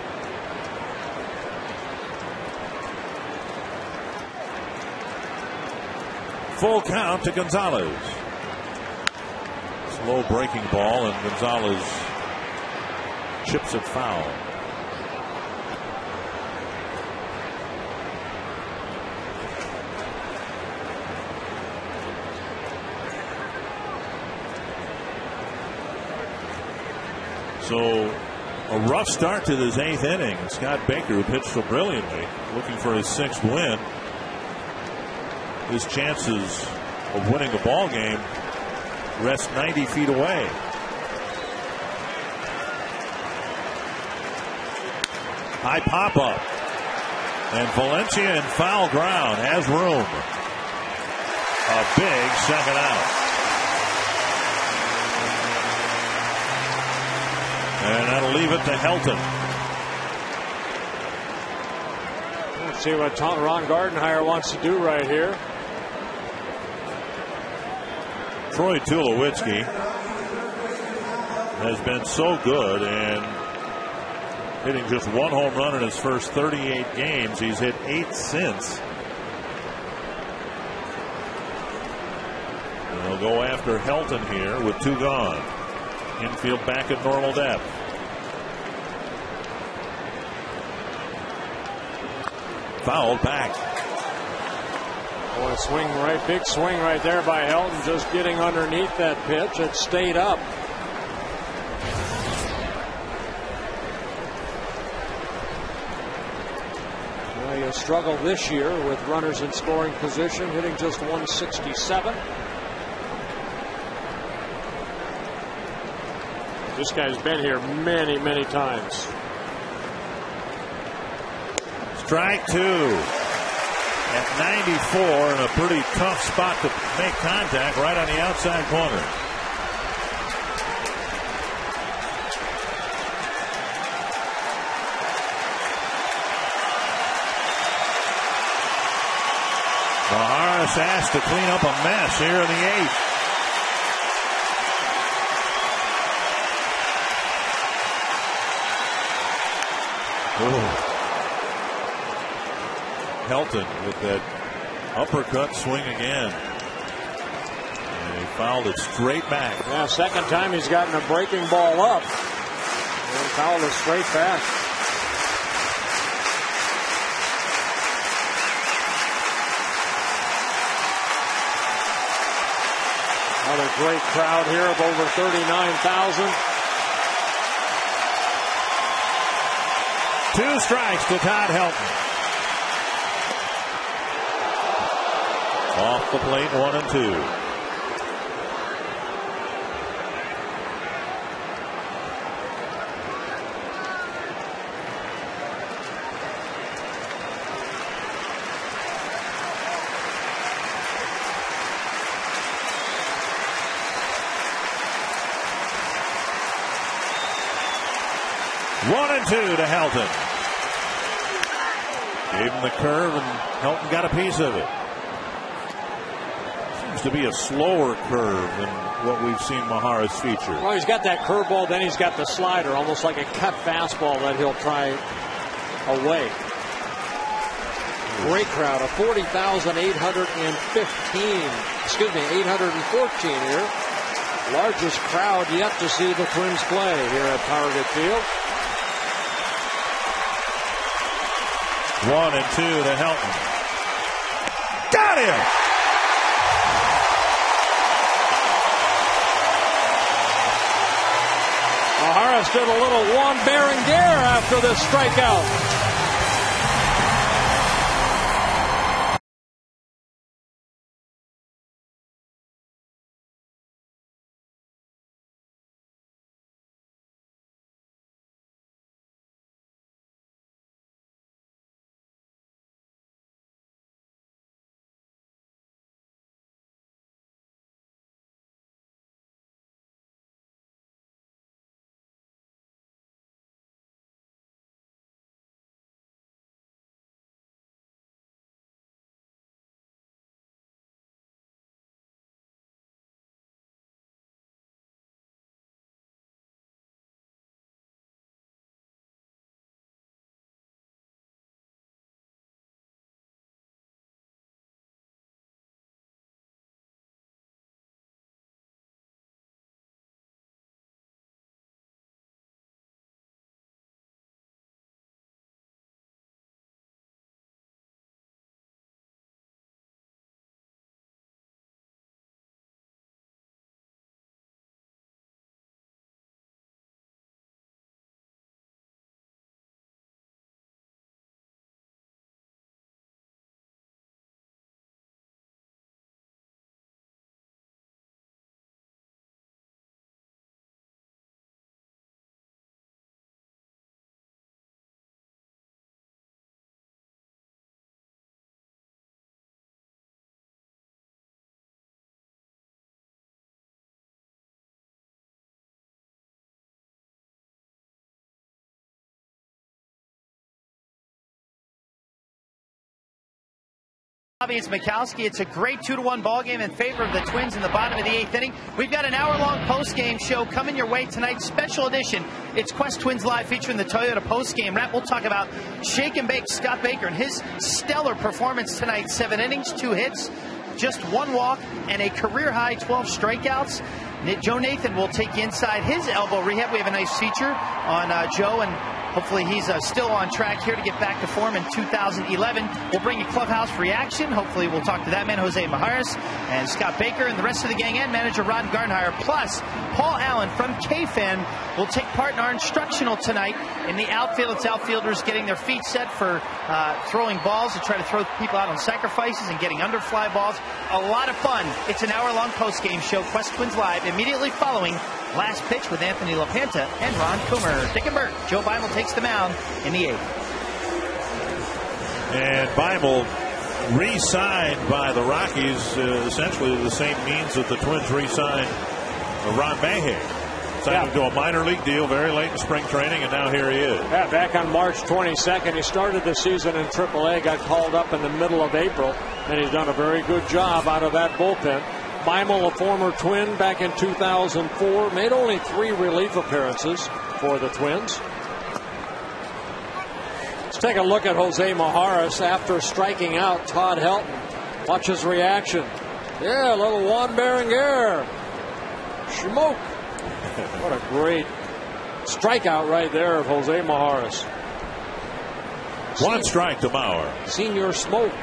Full count to Gonzalez. Slow breaking ball, and Gonzalez chips it foul. So a rough start to this eighth inning. Scott Baker, who pitched so brilliantly, looking for his sixth win. His chances of winning the ball game rest 90 feet away. High pop up, and Valencia in foul ground has room. A big second out. And that'll leave it to Helton. Let's see what Ron Gardenhire wants to do right here. Troy Tulowitzki has been so good and hitting just one home run in his first 38 games. He's hit 8 since. And they'll go after Helton here with 2 gone. Infield back at normal depth. Fouled back. Boy, swing right, big swing right there by Helton, just getting underneath that pitch. It stayed up. Well, he has struggled this year with runners in scoring position, hitting just 167. This guy's been here many, many times. Strike 2 at 94 in a pretty tough spot to make contact right on the outside corner. Maharis asked to clean up a mess here in the 8th. Ooh. Helton with that uppercut swing again. And he fouled it straight back. Yeah, second time he's gotten a breaking ball up and fouled it straight back. Another great crowd here of over 39,000. 2 strikes to Todd Helton. Off the plate, 1 and 2. One and 2 to Helton. Gave him the curve, and Helton got a piece of it. Seems to be a slower curve than what we've seen Maharis feature. Well, he's got that curveball, then he's got the slider, almost like a cut fastball that he'll try away. Great crowd of 814 here. Largest crowd yet to see the Twins play here at Target Field. 1 and 2 to Helton. Got him! Maharis did a little Juan Berenguer after this strikeout. It's Mikowski. It's a great 2-1 ball game in favor of the Twins in the bottom of the 8th inning. We've got an hour-long post-game show coming your way tonight. Special edition. It's Quest Twins Live featuring the Toyota post-game wrap. We'll talk about Shake and Bake Scott Baker and his stellar performance tonight. 7 innings, 2 hits, just 1 walk, and a career-high 12 strikeouts. Joe Nathan will take you inside his elbow rehab. We have a nice feature on Joe, and hopefully he's still on track here to get back to form in 2011. We'll bring you clubhouse reaction. Hopefully we'll talk to that man, Jose Majares, and Scott Baker, and the rest of the gang, and manager Ron Garnhire. Plus, Paul Allen from KFan will take part in our instructional tonight in the outfield. It's outfielders getting their feet set for throwing balls to try to throw people out on sacrifices and getting under fly balls. A lot of fun. It's an hour-long post-game show, Quest Twins Live, immediately following Last Pitch with Anthony LaPanta and Ron Coomer. Dick and Bert, Joe Beimel takes the mound in the 8th. And Beimel re-signed by the Rockies, essentially the same means that the Twins re-signed Ron Mahay. Signed him to a minor league deal very late in spring training, and now here he is. Yeah, back on March 22nd, he started the season in AAA, got called up in the middle of April, and he's done a very good job out of that bullpen. Beimel, a former Twin back in 2004, made only 3 relief appearances for the Twins. Let's take a look at Jose Majares after striking out Todd Helton. Watch his reaction. Yeah, a little Juan Berenguer. Smoke. What a great strikeout right there of Jose Majares. 1 strike to Mauer. Senior Smoke.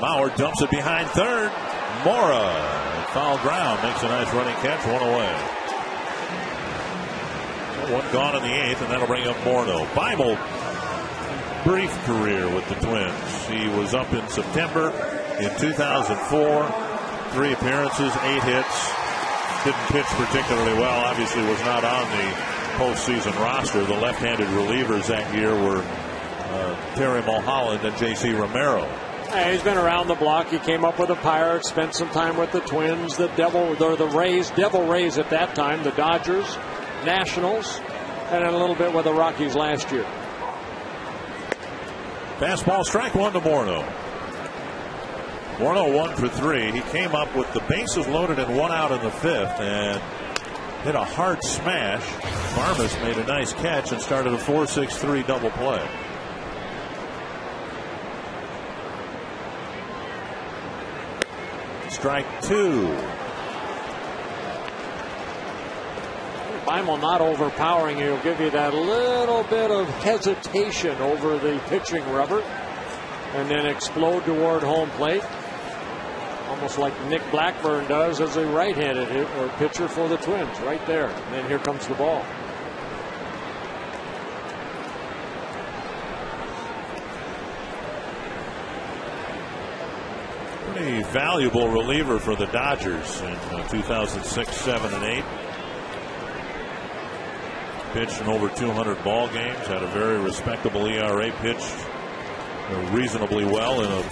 Mauer dumps it behind third. Mora, foul ground, makes a nice running catch, 1 away. So 1 gone in the 8th, and that'll bring up Morneau. Beimel, brief career with the Twins. He was up in September in 2004. 3 appearances, 8 hits. Didn't pitch particularly well. Obviously was not on the postseason roster. The left-handed relievers that year were Terry Mulholland and J.C. Romero. Hey, he's been around the block. He came up with the Pirates, spent some time with the Twins, the Rays, Devil Rays at that time, the Dodgers, Nationals, and then a little bit with the Rockies last year. Fastball, strike 1 to Morneau. Morneau 1 for 3. He came up with the bases loaded and 1 out in the 5th and hit a hard smash. Barmes made a nice catch and started a 4-6-3 double play. Strike 2. Beimel not overpowering you. He'll give you that little bit of hesitation over the pitching rubber and then explode toward home plate. Almost like Nick Blackburn does as a right-handed pitcher for the Twins. Right there. And then here comes the ball. Pretty valuable reliever for the Dodgers in 2006, 7, and 8. Pitched in over 200 ball games. Had a very respectable ERA. Pitched reasonably well in a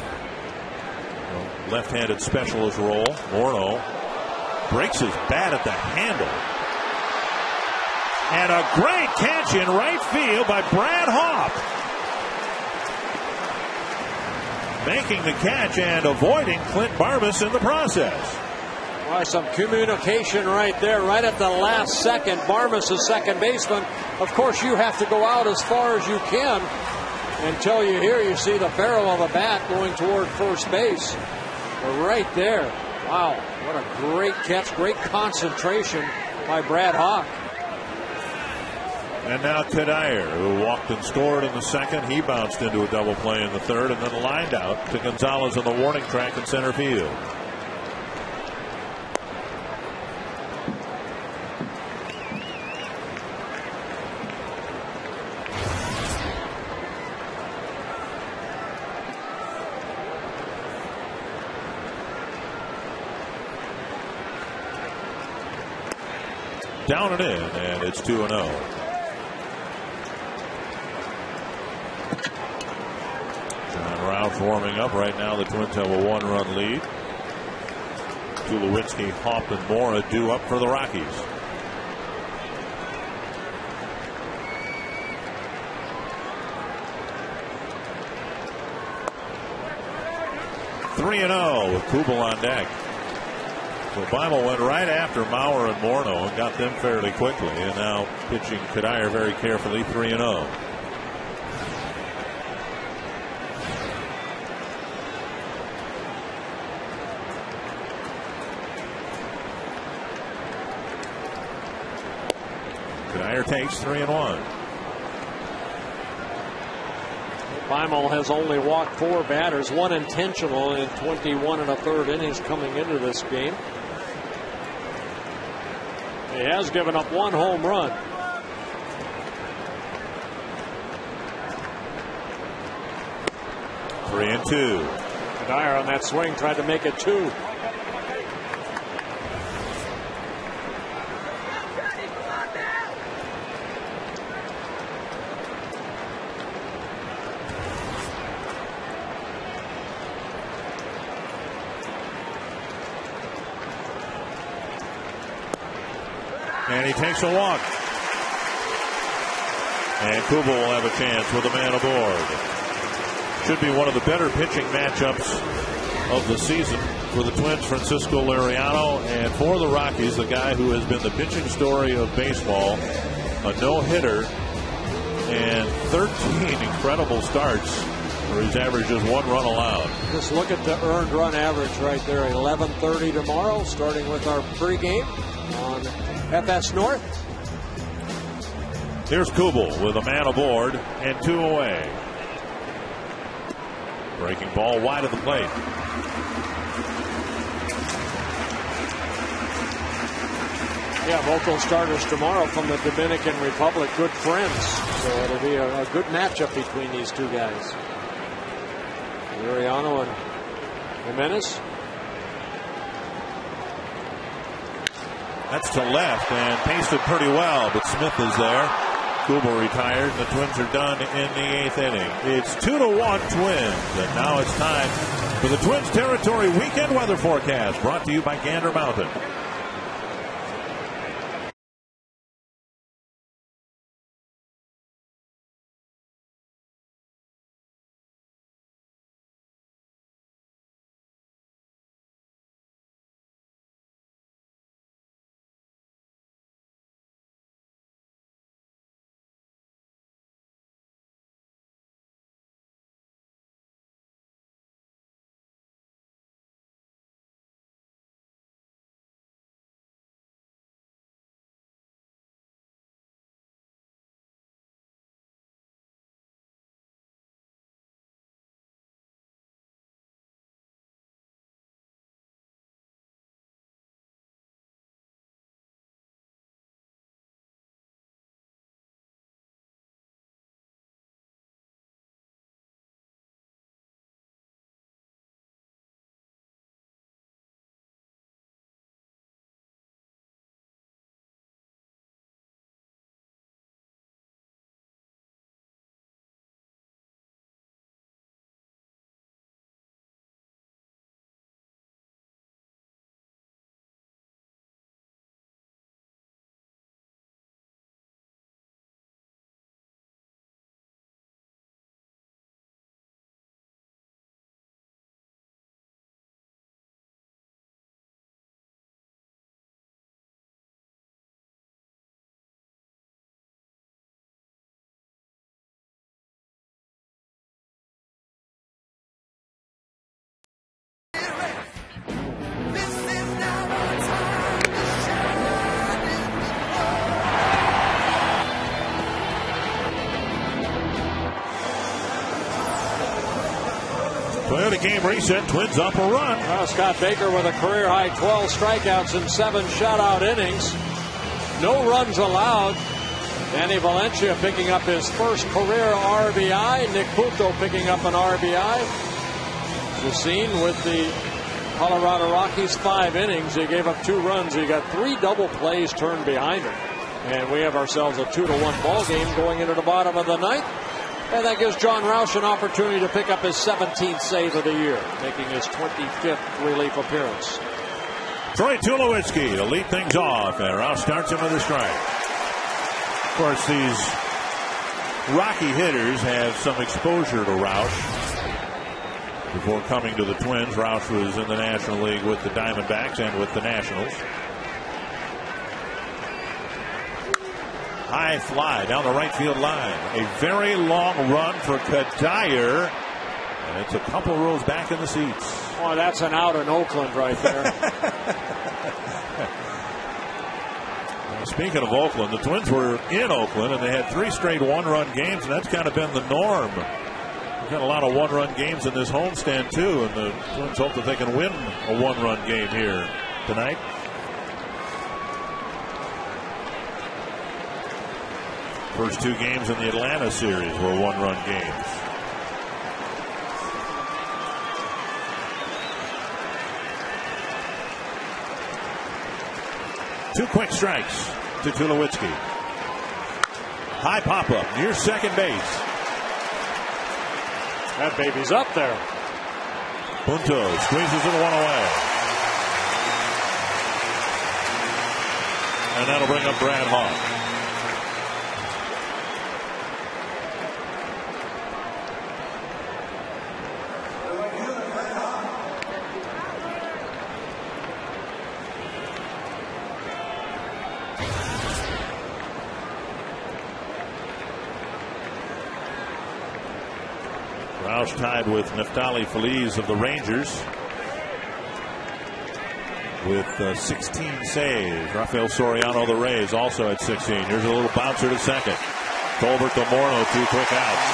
left-handed specialist role. Morneau breaks his bat at the handle. And a great catch in right field by Brad Hawk. Making the catch and avoiding Clint Barmes in the process. Well, some communication right there, right at the last second. Barmes is second baseman. Of course, you have to go out as far as you can until you see the barrel of a bat going toward first base. But right there. Wow, what a great catch, great concentration by Brad Hawk. And now Kadir, who walked and scored in the 2nd. He bounced into a double play in the 3rd and then lined out to Gonzalez on the warning track in center field. Down and in, and it's 2-0. Ralph warming up right now. The Twins have a 1-run lead. Tulowitzki, Hoff, and Mora due up for the Rockies. 3-0 with Kubel on deck. So Bible went right after Maurer and Morneau and got them fairly quickly, and now pitching Kadire very carefully. 3-0. Kadire takes 3-1. Beimel has only walked 4 batters, 1 intentional in 21 1/3 innings coming into this game. He has given up 1 home run. Three and 2. Kadire on that swing tried to make it 2. And he takes a walk. And Kubel will have a chance with a man aboard. Should be one of the better pitching matchups of the season for the Twins. Francisco Liriano, and for the Rockies, the guy who has been the pitching story of baseball, a no-hitter and 13 incredible starts where he's averaged just 1 run allowed. Just look at the earned run average right there. 11:30 tomorrow, starting with our pregame on FS North. Here's Kubel with a man aboard and 2 away. Breaking ball wide of the plate. Yeah, both those starters tomorrow from the Dominican Republic, good friends. So it'll be a good matchup between these two guys. Liriano and Jimenez. That's to left and pasted pretty well, but Smith is there. Kubel retired, and the Twins are done in the 8th inning. It's 2-1 Twins, and now it's time for the Twins Territory Weekend Weather Forecast, brought to you by Gander Mountain. Toyota game reset. Twins up a run. Well, Scott Baker with a career-high 12 strikeouts in 7 shutout innings. No runs allowed. Danny Valencia picking up his first career RBI. Nick Punto picking up an RBI. The scene with the Colorado Rockies 5 innings. He gave up 2 runs. He got 3 double plays turned behind him. And we have ourselves a 2-1 ball game going into the bottom of the 9th. And that gives John Roush an opportunity to pick up his 17th save of the year, making his 25th relief appearance. Troy Tulowitzki to lead things off, and Roush starts him with a strike. Of course, these Rocky hitters have some exposure to Roush. Before coming to the Twins, Roush was in the National League with the Diamondbacks and with the Nationals. High fly down the right field line. A very long run for Kadire. And it's a couple rows back in the seats. Oh, that's an out in Oakland right there. Speaking of Oakland, the Twins were in Oakland and they had 3 straight one-run games, and that's kind of been the norm. We've got a lot of one-run games in this homestand too, and the Twins hope that they can win a one-run game here tonight. First 2 games in the Atlanta series were one-run games. Two quick strikes to Tulowitzki. High pop-up near second base. That baby's up there. Punto squeezes it one away. And that'll bring up Brad Hawk. Roush tied with Neftali Feliz of the Rangers with 16 saves. Rafael Soriano of the Rays also at 16. Here's a little bouncer to second. Tolbert to Morneau, 2 quick outs.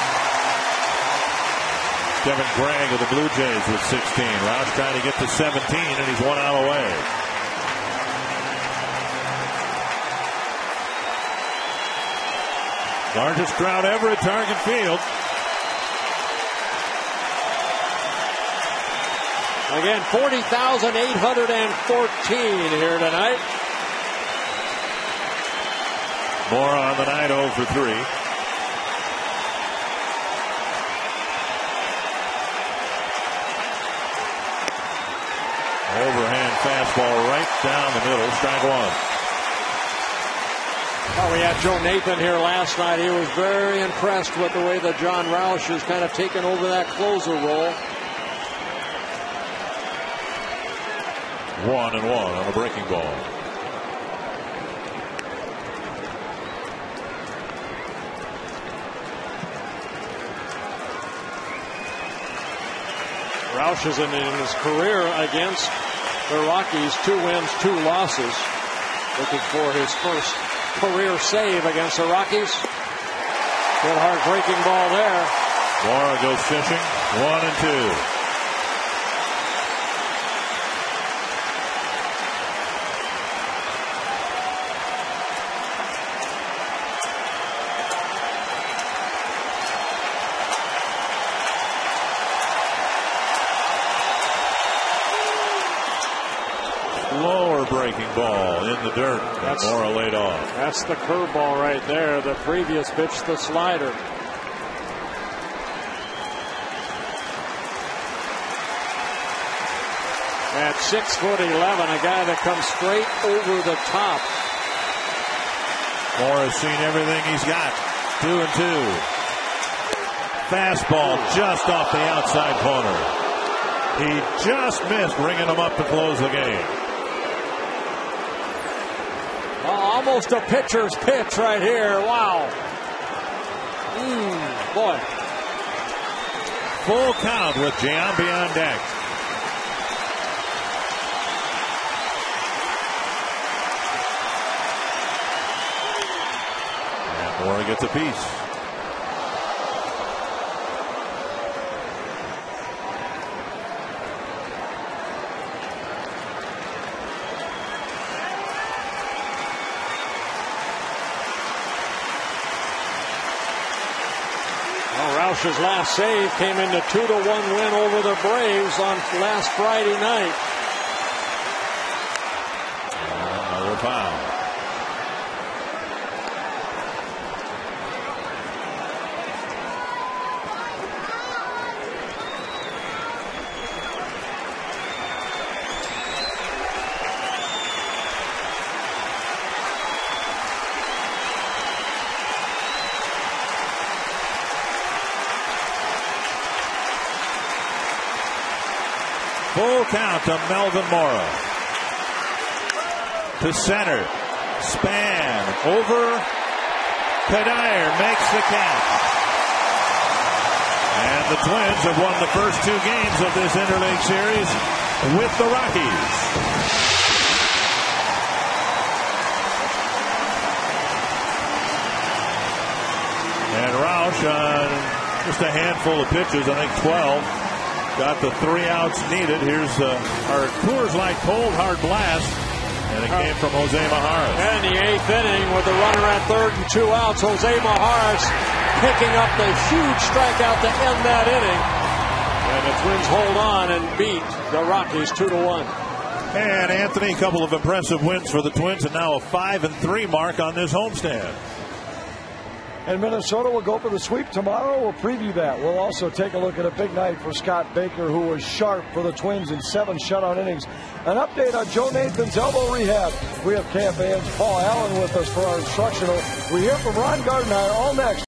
Kevin Gregg of the Blue Jays with 16. Roush trying to get to 17, and he's 1 out away. Largest crowd ever at Target Field. Again, 40,814 here tonight. More on the night, 0 for 3. Overhand fastball right down the middle, strike 1. Oh, we had Joe Nathan here last night. He was very impressed with the way that John Roush has kind of taken over that closer role. 1-1 on a breaking ball. Roush is in his career against the Rockies, 2 wins, 2 losses. Looking for his first career save against the Rockies. Good hard breaking ball there. Mora goes fishing. 1-2. Lower breaking ball in the dirt. Mora laid off. That's the curveball right there. The previous pitch, the slider. At 6'11", a guy that comes straight over the top. Mora's seen everything he's got. 2-2. Fastball just off the outside corner. He just missed ringing him up to close the game. Almost a pitcher's pitch right here. Wow. Boy. Full count with Giambi on deck. And Mora gets a piece. Roush's last save came in the 2-1 win over the Braves on last Friday night. Another foul. Full count to Melvin Morrow. To center. Span. Over. Kadire makes the catch. And the Twins have won the first 2 games of this interleague series with the Rockies. And Roush on just a handful of pitches, I think 12. Got the 3 outs needed. Here's our Coors Light Cold Hard Blast. And it came from Jose Majares. And the 8th inning with the runner at 3rd and 2 outs. Jose Majares picking up the huge strikeout to end that inning. And the Twins hold on and beat the Rockies 2-1. And Anthony, a couple of impressive wins for the Twins, and now a 5-3 mark on this homestand. And Minnesota will go for the sweep tomorrow. We'll preview that. We'll also take a look at a big night for Scott Baker, who was sharp for the Twins in 7 shutout innings. An update on Joe Nathan's elbow rehab. We have camp fans Paul Allen with us for our instructional. We hear from Ron Gardner all next.